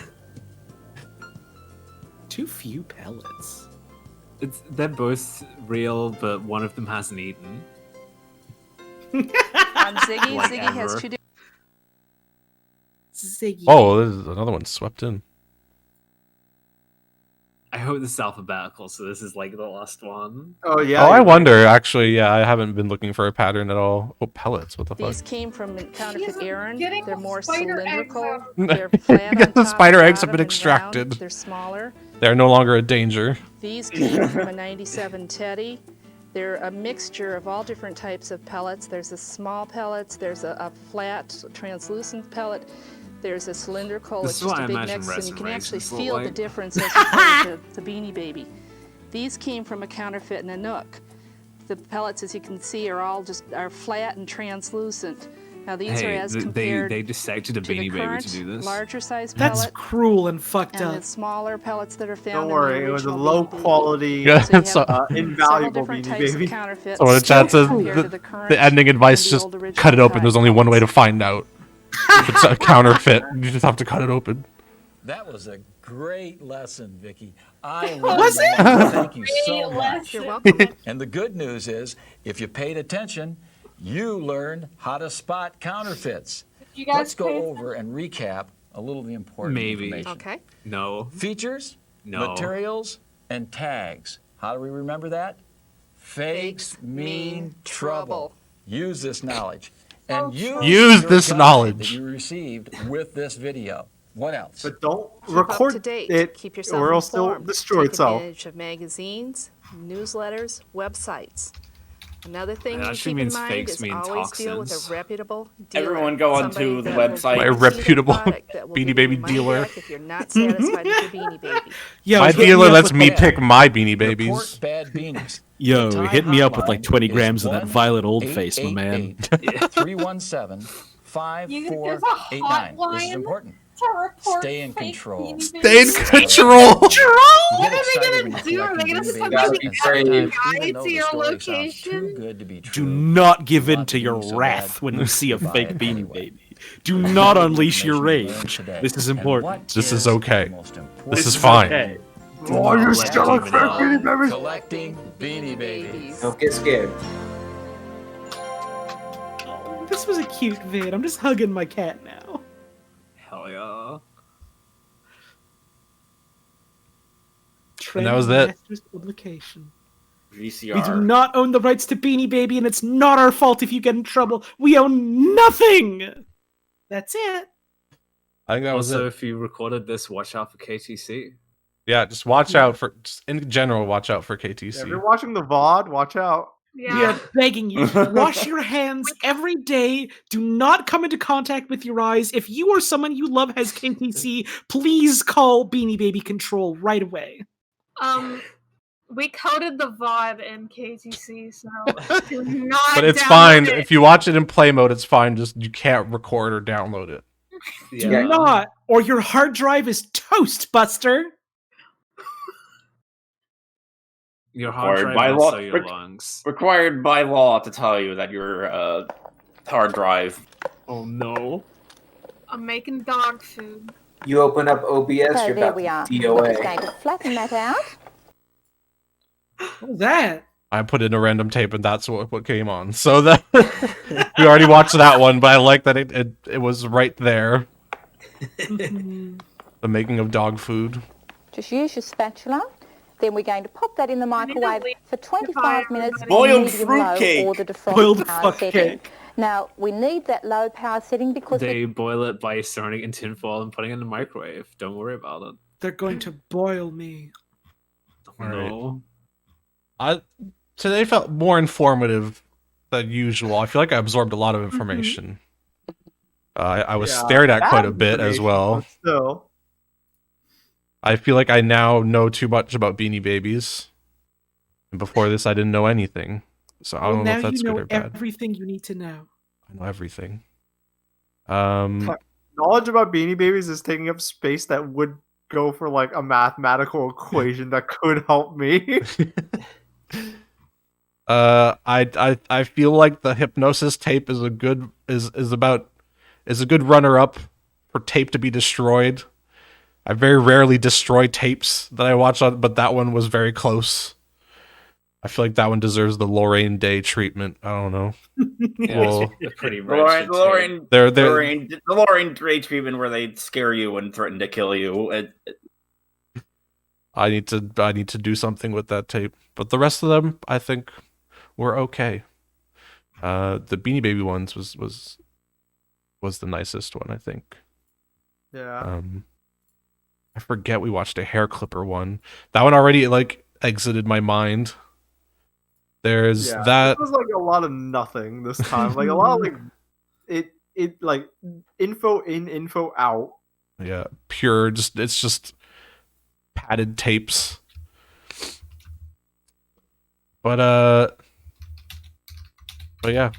Too few pellets. They're both real, but one of them hasn't eaten. On Ziggy, Like Ziggy has ever. two different. Ziggy. Oh, this is another one swept in. I hope this is alphabetical, so this is like the last one. Oh yeah. Oh, I you're wonder. Actually, yeah, I haven't been looking for a pattern at all. Oh, pellets. What the fuck? These came from counterfeit She's Aaron. getting They're the more spider eggs cylindrical. out. They're flat on The top, spider eggs have bottom, been and round. extracted. They're smaller. They're no longer a danger. These came from a 97 Teddy. They're a mixture of all different types of pellets. There's a small pellets, there's a flat, translucent pellet, there's a cylindrical, This it's is just what a I big imagine mix, and you resin can actually raisins look feel the like. difference as compared to the Beanie Baby. These came from a counterfeit Nanook. The pellets, as you can see, are flat and translucent. Now these are Hey, as they compared dissected a to the Beanie Baby current to do this. larger size That's pellet cruel and fucked and up. the smaller pellets that are found Don't in the worry, it was a original low Beanie Baby. quality, Yeah, So you have so- invaluable several different Beanie types Baby. of counterfeits So in the chat says compared to the current the ending advice and the just old original cut it open. cut There's only one way to pellets. find out. If it's a counterfeit, you just have to cut it open. That was a great lesson, Vicky. I Was learned it? a lot. Thank you so Great much. lesson. You're welcome. And the good news is, if you paid attention, you learned how to spot counterfeits. You guys Let's go paid- over and recap a little of the important Maybe. information. Okay. No. Features, No. materials, and tags. How do we remember that? Fakes mean trouble. Use this knowledge. And Use your this guide knowledge. that you received with this video. What else? But don't Keep up record to date. it, Keep yourself or else it'll informed. destroy Take itself. advantage of magazines, newsletters, websites. Another thing That to actually keep in means mind fakes is mean always deal with toxins. a reputable dealer. Everyone go Somebody onto the that will website. My guarantee the reputable product that will Beanie give you Baby your money dealer. back if you're not satisfied with your Beanie Baby. Yo, My hit me dealer up lets with me like- pick my Beanie Babies. Report bad beanies. Yo, The hit Thai me up with like hotline 20 is grams of that violet old face, my man. 317-5489. This is important. To report Stay in fake control. Beanie Stay in Babies. control. What You are get they excited when gonna you're do? Are they collecting gonna Beanie send Babies, me and guide sometimes, to even though the your story sounds location? too good to be Do true, not give you in want to the your Beanie so wrath bad, when you see a buy fake it Beanie anyway. Baby. Do Here's not the unleash your information you learned rage. today. This is And important. what This is okay. the most important This is is fine. okay. Oh, you're still a fake Beanie Babies. Collecting Beanie Babies. Don't get scared. Oh, this was a cute vid. I'm just hugging my cat now. Hell yeah. And that was it. Trendmaster's publication. VCR. We do not own the rights to Beanie Baby, and it's not our fault if you get in trouble. We own nothing. That's it. I think that was Also, it. if you recorded this, watch out for KTC. Yeah, just watch out for, just in general, watch out for KTC. Yeah, if you're watching the VOD, watch out. We are begging you. Wash your hands every day. Do not come into contact with your eyes. If you or someone you love has KTC, please call Beanie Baby Control right away. We coded the VOD in KTC, so do not. But it's download fine. it. If you watch it in play mode, it's fine. Just you can't record or download it. Do not, or your hard drive is toast, Buster. Your hard Required drive by and law. also your lungs. Required by law to tell you that your hard drive. Oh no. I'm making dog food. You open up OBS, So you're there about we to are. DOA. We're just going to flatten that out. What was that? I put in a random tape, and that's what came on. So that we already watched that one, but I like that it was right there. The making of dog food. Just use your spatula. Then we're going to pop that in the microwave for 25 minutes. Boiled medium fruitcake. low or the defrost Boiled power fuck setting. cake. Now, we need that low power setting because They boil it by throwing it in tinfoil and putting it in the microwave. Don't worry about it. They're going to boil me. No. Today felt more informative than usual. I feel like I absorbed a lot of information. I was stared at quite a bit as well. But still. I feel like I now know too much about Beanie Babies. And before this, I didn't know anything. So I don't know now if that's you know good or bad. everything you need to know. I know everything. Knowledge about Beanie Babies is taking up space that would go for like a mathematical equation that could help me. I feel like the Hypnosis tape is a good is a good runner up for tape to be destroyed. I very rarely destroy tapes that I watch on, but that one was very close. I feel like that one deserves the Lorraine Day treatment. I don't know. Yeah, Well, it's pretty They're- the Lorraine Gray treatment where they scare you and threaten to kill you. I need to do something with that tape. But the rest of them, I think, were okay. The Beanie Baby ones was the nicest one, I think. Yeah. I forget we watched a hair clipper one. That one already like exited my mind. There's that. It was like a lot of nothing this time. Like a lot of like it like info in, info out. Yeah, pure. It's just padded tapes. But yeah,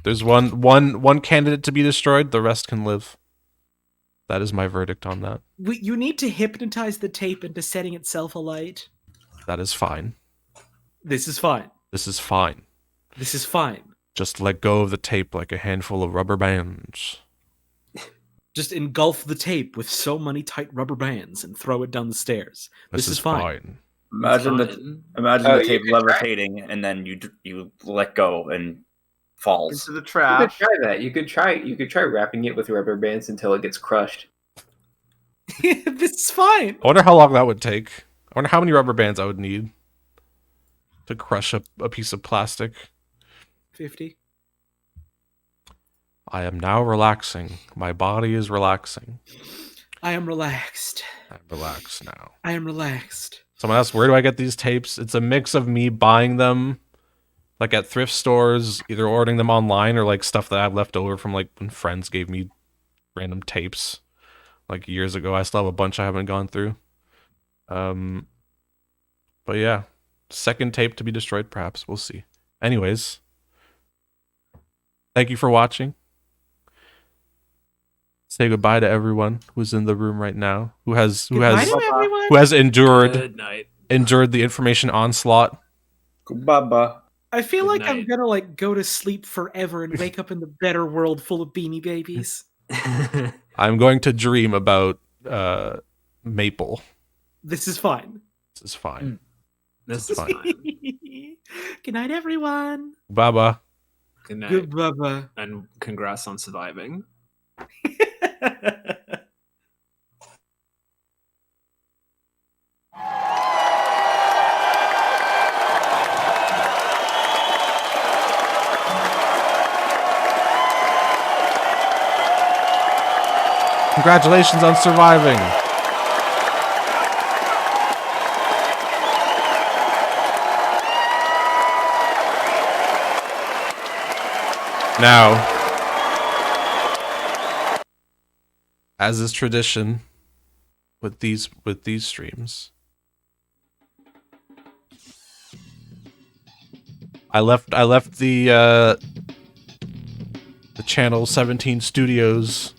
there's one candidate to be destroyed. The rest can live. That is my verdict on that. You need to hypnotize the tape into setting itself alight. That is fine. This is fine. This is fine. This is fine. Just let go of the tape like a handful of rubber bands. Just engulf the tape with so many tight rubber bands and throw it down the stairs. This is fine. Imagine Oh, the you tape could try- levitating and then you let go and falls into the You trash. could try that. You could try wrapping it with rubber bands until it gets crushed. This is fine. I wonder how long that would take. I wonder how many rubber bands I would need to crush a piece of plastic. 50. I am now relaxing. My body is relaxing. I am relaxed. I'm relaxed now. I am relaxed. Someone asked, where do I get these tapes? It's a mix of me buying them like at thrift stores, either ordering them online or like stuff that I've left over from like when friends gave me random tapes like years ago. I still have a bunch I haven't gone through. But yeah, second tape to be destroyed, perhaps. We'll see. Anyways, thank you for watching. Say goodbye to everyone who's in the room right now, who has endured the information onslaught. Goodbye. I feel like I'm gonna like go to sleep forever and wake up in the better world full of Beanie Babies. I'm going to dream about Maple. This is fine. This is fine. This is fine. Good night, everyone. Bye-bye. Good night. Goodbye. And congrats on surviving. Congratulations on surviving. Now, as is tradition with these streams, I left the channel 17 studios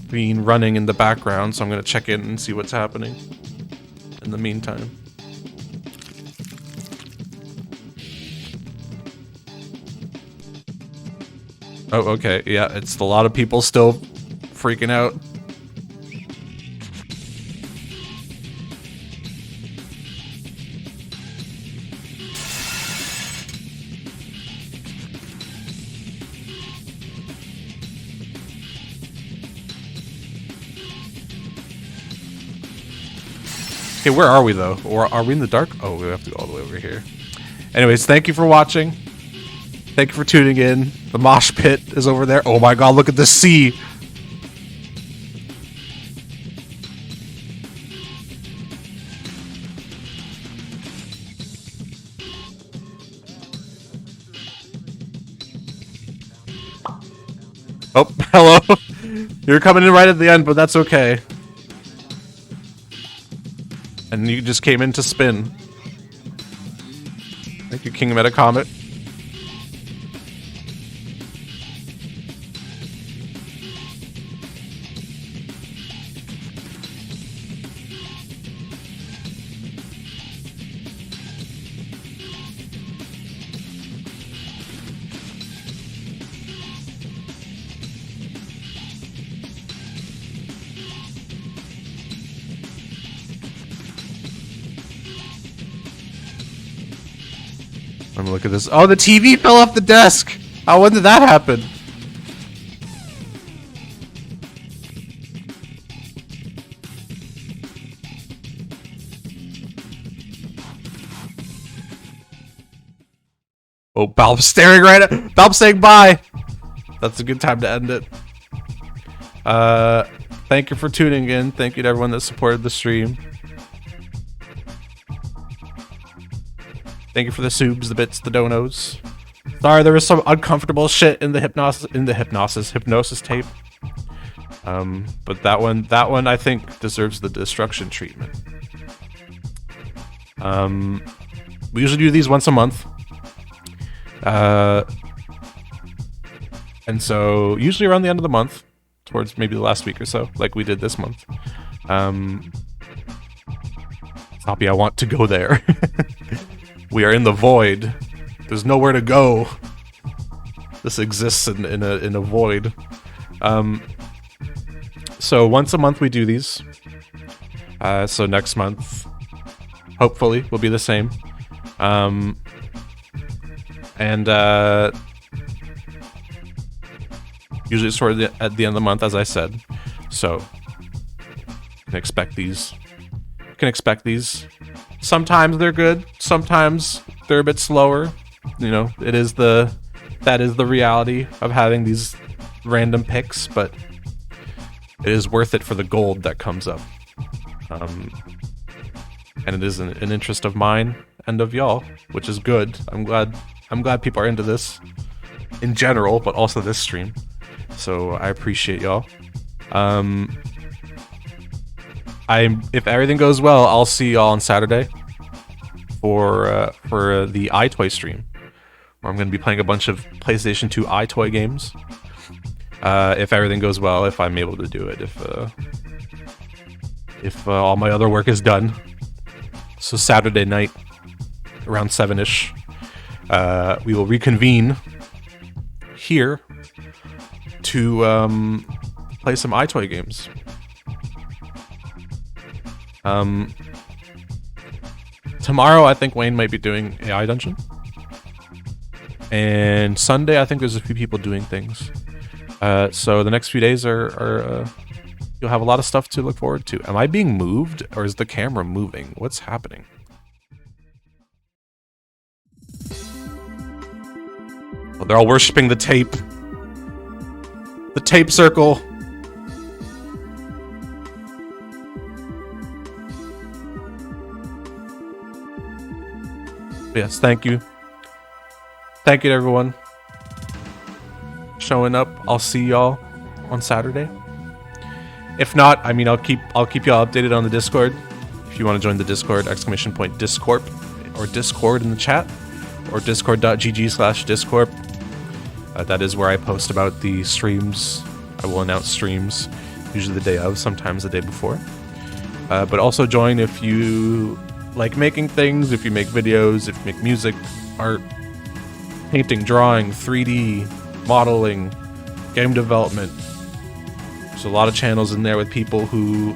being running in the background, so I'm gonna check in and see what's happening in the meantime. Oh, okay, yeah, it's a lot of people still freaking out. Okay, where are we though? Or are we in the dark? Oh, we have to go all the way over here. Anyways, thank you for watching. Thank you for tuning in. The mosh pit is over there. Oh my god, look at the sea. Oh, hello. You're coming in right at the end, but that's okay. And you just came in to spin. Thank you, King Metacomet. Let me look at this. Oh, the TV fell off the desk! Oh, when did that happen? Oh, Balb's staring right at... Balb's saying bye! That's a good time to end it. Thank you for tuning in. Thank you to everyone that supported the stream. Thank you for the subs, the bits, the donos. Sorry, there was some uncomfortable shit in the hypnosis tape. But that one I think deserves the destruction treatment. We usually do these once a month. And so usually around the end of the month, towards maybe the last week or so, like we did this month. Soppy, I want to go there. We are in the void. There's nowhere to go. This exists in a void. So once a month we do these. So next month, hopefully, will be the same. Usually it's toward at the end of the month, as I said. So you can expect these. Sometimes they're good. Sometimes they're a bit slower. You know, that is the reality of having these random picks, but it is worth it for the gold that comes up. And it is an interest of mine and of y'all, which is good. I'm glad people are into this in general, but also this stream. So I appreciate y'all. If everything goes well, I'll see y'all on Saturday for the iToy stream, where I'm going to be playing a bunch of PlayStation 2 iToy games. If everything goes well, if I'm able to do it, if all my other work is done. So Saturday night, around 7-ish, we will reconvene here to play some iToy games. Tomorrow, I think Wayne might be doing AI Dungeon. And Sunday, I think there's a few people doing things. So the next few days are you'll have a lot of stuff to look forward to. Am I being moved, or is the camera moving? What's happening? Well, they're all worshipping the tape. The tape circle. Yes, thank you. Thank you to everyone showing up. I'll see y'all on Saturday. If not, I mean, I'll keep y'all updated on the Discord. If you want to join the Discord, !Discorp or Discord in the chat, or discord.gg/Discorp. That is where I post about the streams. I will announce streams, usually the day of, sometimes the day before. But also join if you like making things, if you make videos, if you make music, art, painting, drawing, 3D, modeling, game development. There's a lot of channels in there with people who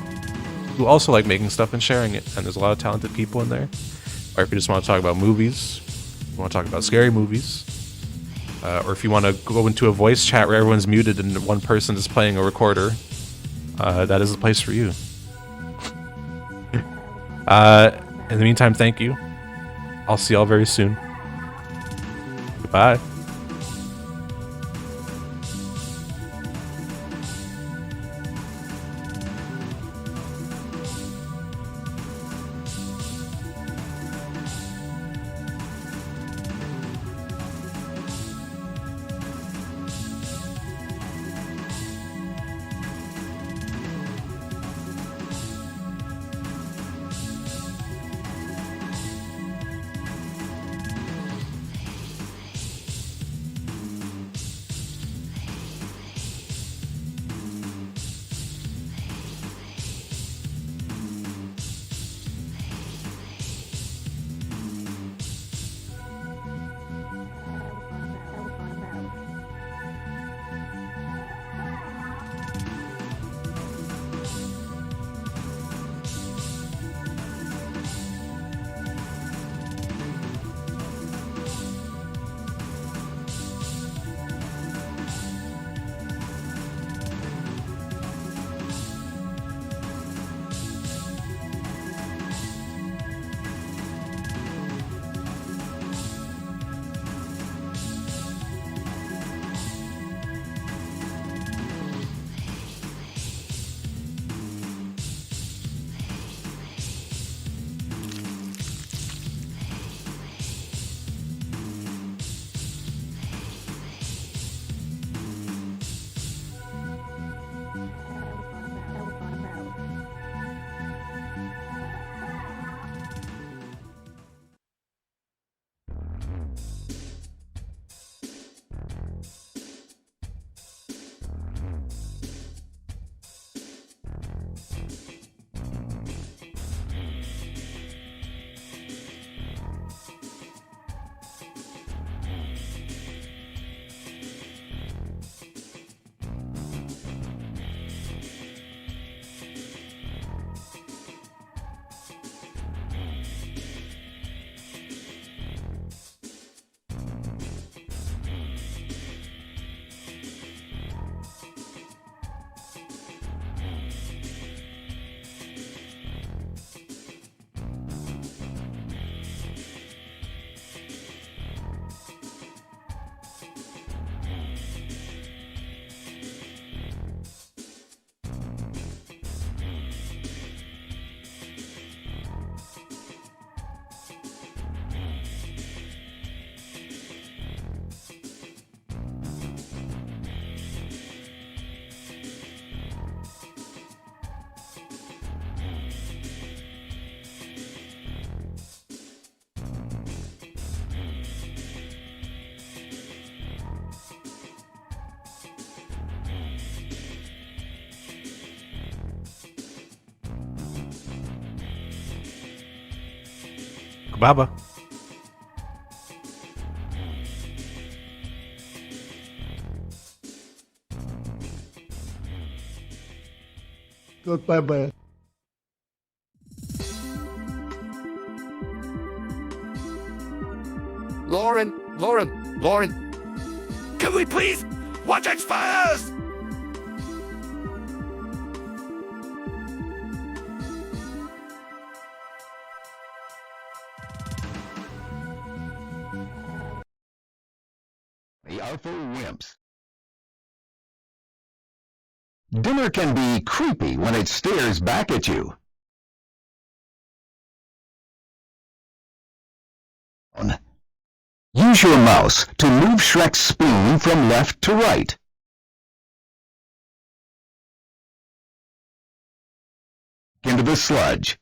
also like making stuff and sharing it, and there's a lot of talented people in there. Or if you just want to talk about movies, you want to talk about scary movies, or if you want to go into a voice chat where everyone's muted and one person is playing a recorder, that is the place for you. In the meantime, thank you. I'll see y'all very soon. Goodbye. Baba. Goodbye. Lauren, can we please watch X-Files? They are for wimps. Dinner can be creepy when it stares back at you. Use your mouse to move Shrek's spoon from left to right. Into the sludge.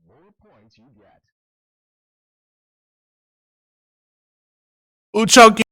The more points you get. Ooh, chunky.